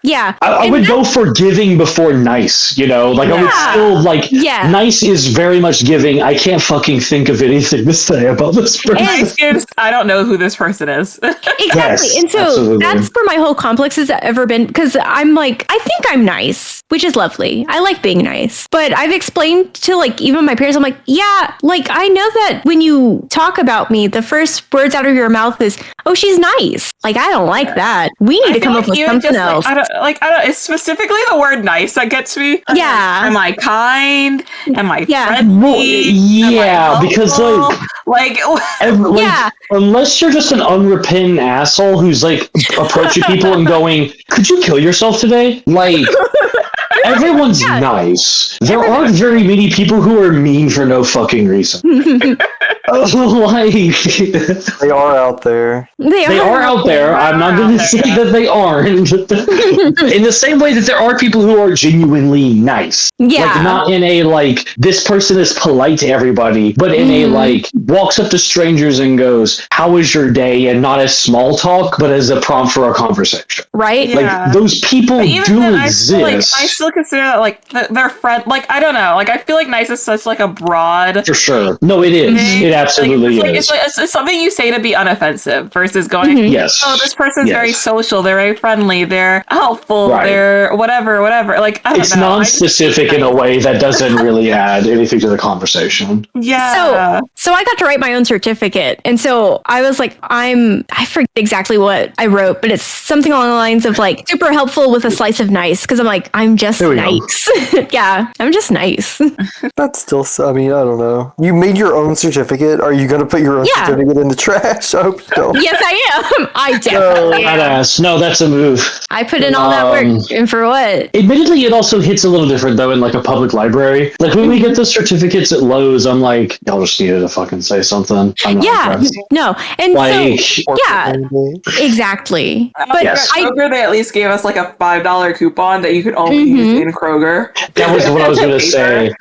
Yeah. I would go for giving before nice, you know? Like, I would still, like, nice is very much giving. I can't fucking think of anything to say about this person. I don't know who this person is. Exactly. Yes, and so absolutely. that's where my whole complex has ever been, because I'm like, I think I'm nice, which is lovely. I like being nice. But I've explained to, like, even my parents, I'm like, yeah, like, I know that when you talk about me, the first words out of your mouth is, oh, she's nice. Like, I don't like that. We need to come up with something else. I don't, it's specifically the word nice that gets me. Yeah. Am I kind? Am I Well, friendly? yeah, because unless you're just an unrepentant asshole who's like approaching people and going, "Could you kill yourself today?" Like, everyone's nice. There aren't very many people who are mean for no fucking reason. Like, they are out there. They are out there. I'm not going to say that they aren't. In the same way that there are people who are genuinely nice. Yeah. Like, not in a, like, this person is polite to everybody, but in a, like, walks up to strangers and goes, "How was your day?" And not as small talk, but as a prompt for a conversation. Right? Like, those people do exist. I still consider that, like, their friend. Like, I don't know. Like, I feel like nice is such, like, a broad. For sure. No, it is. It absolutely is. It's something you say to be unoffensive versus going, Yes. "Oh, this person's very social. They're very friendly. They're helpful. They're whatever." Like, I don't know. It's non-specific in a way that doesn't really add anything to the conversation. Yeah. So I got to write my own certificate. And so I was like, I forget exactly what I wrote, but it's something along the lines of, like, super helpful with a slice of nice. Because I'm like, I'm just nice. Yeah, I'm just nice. That's still, I mean, I don't know. You made your own certificate. Are you going to put your own certificate in the trash? I hope you don't. Yes, I am. I definitely am. Badass. No, that's a move. I put in all that work. And for what? Admittedly, it also hits a little different, though, in, like, a public library. Like, when we get the certificates at Lowe's, I'm like, y'all just needed to fucking say something. I'm not impressed. No. And like, so, exactly. But Kroger, they at least gave us, like, a $5 coupon that you could only use in Kroger. That was what I was going to say.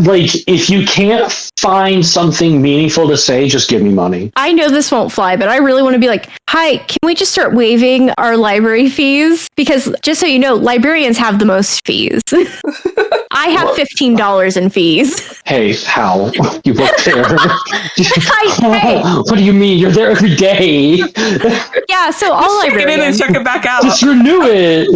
Like, if you can't find something meaningful to say, just give me money. I know this won't fly, but I really want to be like, hi, can we just start waiving our library fees? Because just so you know, librarians have the most fees. I have $15 in fees. Hey, how? You work there. What do you mean? You're there every day. Yeah, so all librarians. Check it in and check it back out. Just renew it.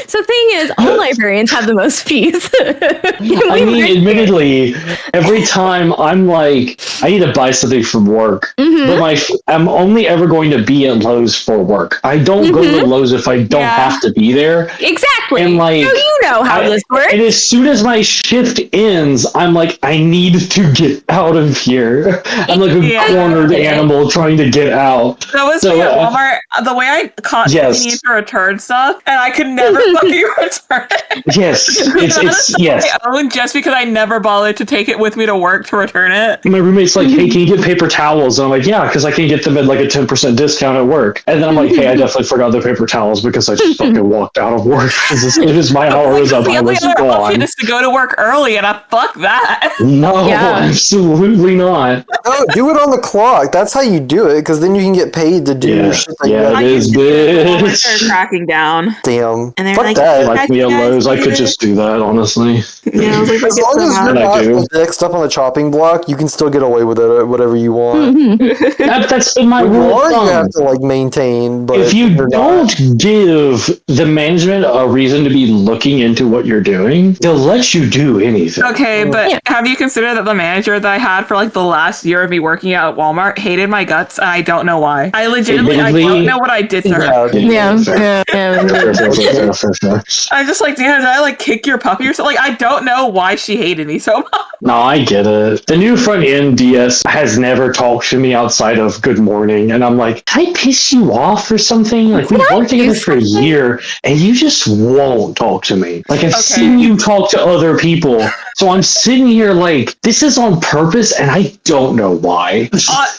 So thing is, all librarians have the most fees. I mean, admittedly, every time I'm like, I need to buy something from work, but I'm only ever going to be at Lowe's for work. I don't go to Lowe's if I don't have to be there. Exactly. And like, so you know how this works. And as soon as my shift ends, I'm like, I need to get out of here. I'm like a cornered animal trying to get out. That was me at Walmart. The way I constantly need to return stuff, and I could never fucking return it. Yes, it's I own just because I never bothered to take it with me to work to return it. My roommate's like, "Hey, can you get paper towels?" And I'm like, "Yeah, because I can get them at like a 10% discount at work." And then I'm like, "Hey, I definitely forgot the paper towels because I just fucking walked out of work. As soon as my hour was up, I was gone." Is to go to work early, and I fuck that. No, absolutely not. No, do it on the clock. That's how you do it, because then you can get paid to do shit like that. It is, bitch. They're cracking down. Damn. And they're fuck like, that. Like me at Lowe's, I could just do that, honestly. Yeah, I was like, as long as you're not next up on the chopping block, you can still get away with it, whatever you want. That's been my rule of thumb. You have to like maintain, but if you don't give the management a reason to be looking into what you're doing, they'll let you do anything. Okay, but have you considered that the manager that I had for like the last year of me working out at Walmart hated my guts, and I don't know why. I legitimately, I don't know what I did to her. I'm just like, damn, did I like kick your puppy or something? Like, I don't know why she hated me so much. No, I get it. The new front end DS has never talked to me outside of good morning, and I'm like, did I piss you off or something? Like, we've worked together for a year, and you just won't talk to me. Like, I've seen you talk to other people, so I'm sitting here like, this is on purpose, and I don't know why.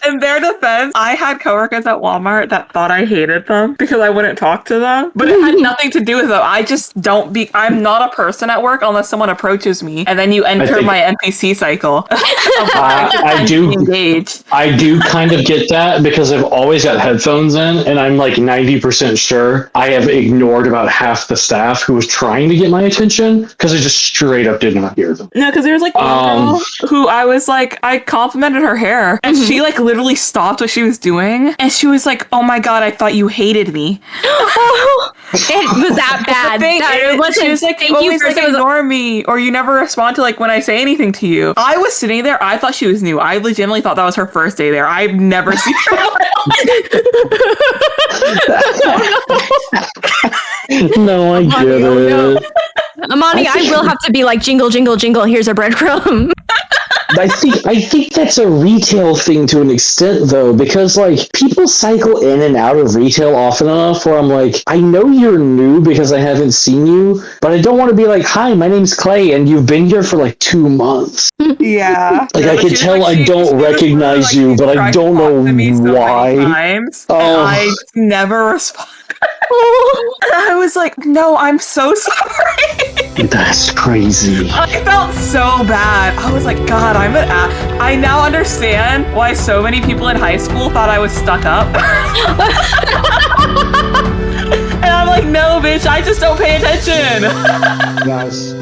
In their defense, I had coworkers at Walmart that thought I hated them because I wouldn't talk to them, but it had nothing to do with them. I just I'm not a person at work unless someone approaches me me, and then you enter my NPC cycle. I do engaged. I do kind of get that because I've always got headphones in, and I'm like 90% sure I have ignored about half the staff who was trying to get my attention because I just straight up did not hear them. No, because there was like one girl who I complimented her hair, and she like literally stopped what she was doing, and she was like, "Oh my god, I thought you hated me." It was that bad. She was like, "You always like ignore me, or you never respond to like when I say anything to you." I was sitting there. I thought she was new. I legitimately thought that was her first day there. I've never seen her. No, I get it. Amani, I will have to be like, jingle, jingle, jingle. Here's a breadcrumb. I think that's a retail thing to an extent, though, because like people cycle in and out of retail often enough where I'm like, I know you're new because I haven't seen you, but I don't want to be like, hi, my name's Clay, and you've been here for like 2 months. Yeah. Like I can tell I don't recognize you, but I don't know why. I never responded. I was like, no, I'm so sorry. That's crazy. I felt so bad. I was like, God, I'm an ass. I now understand why so many people in high school thought I was stuck up. And I'm like, no, bitch, I just don't pay attention. Guys,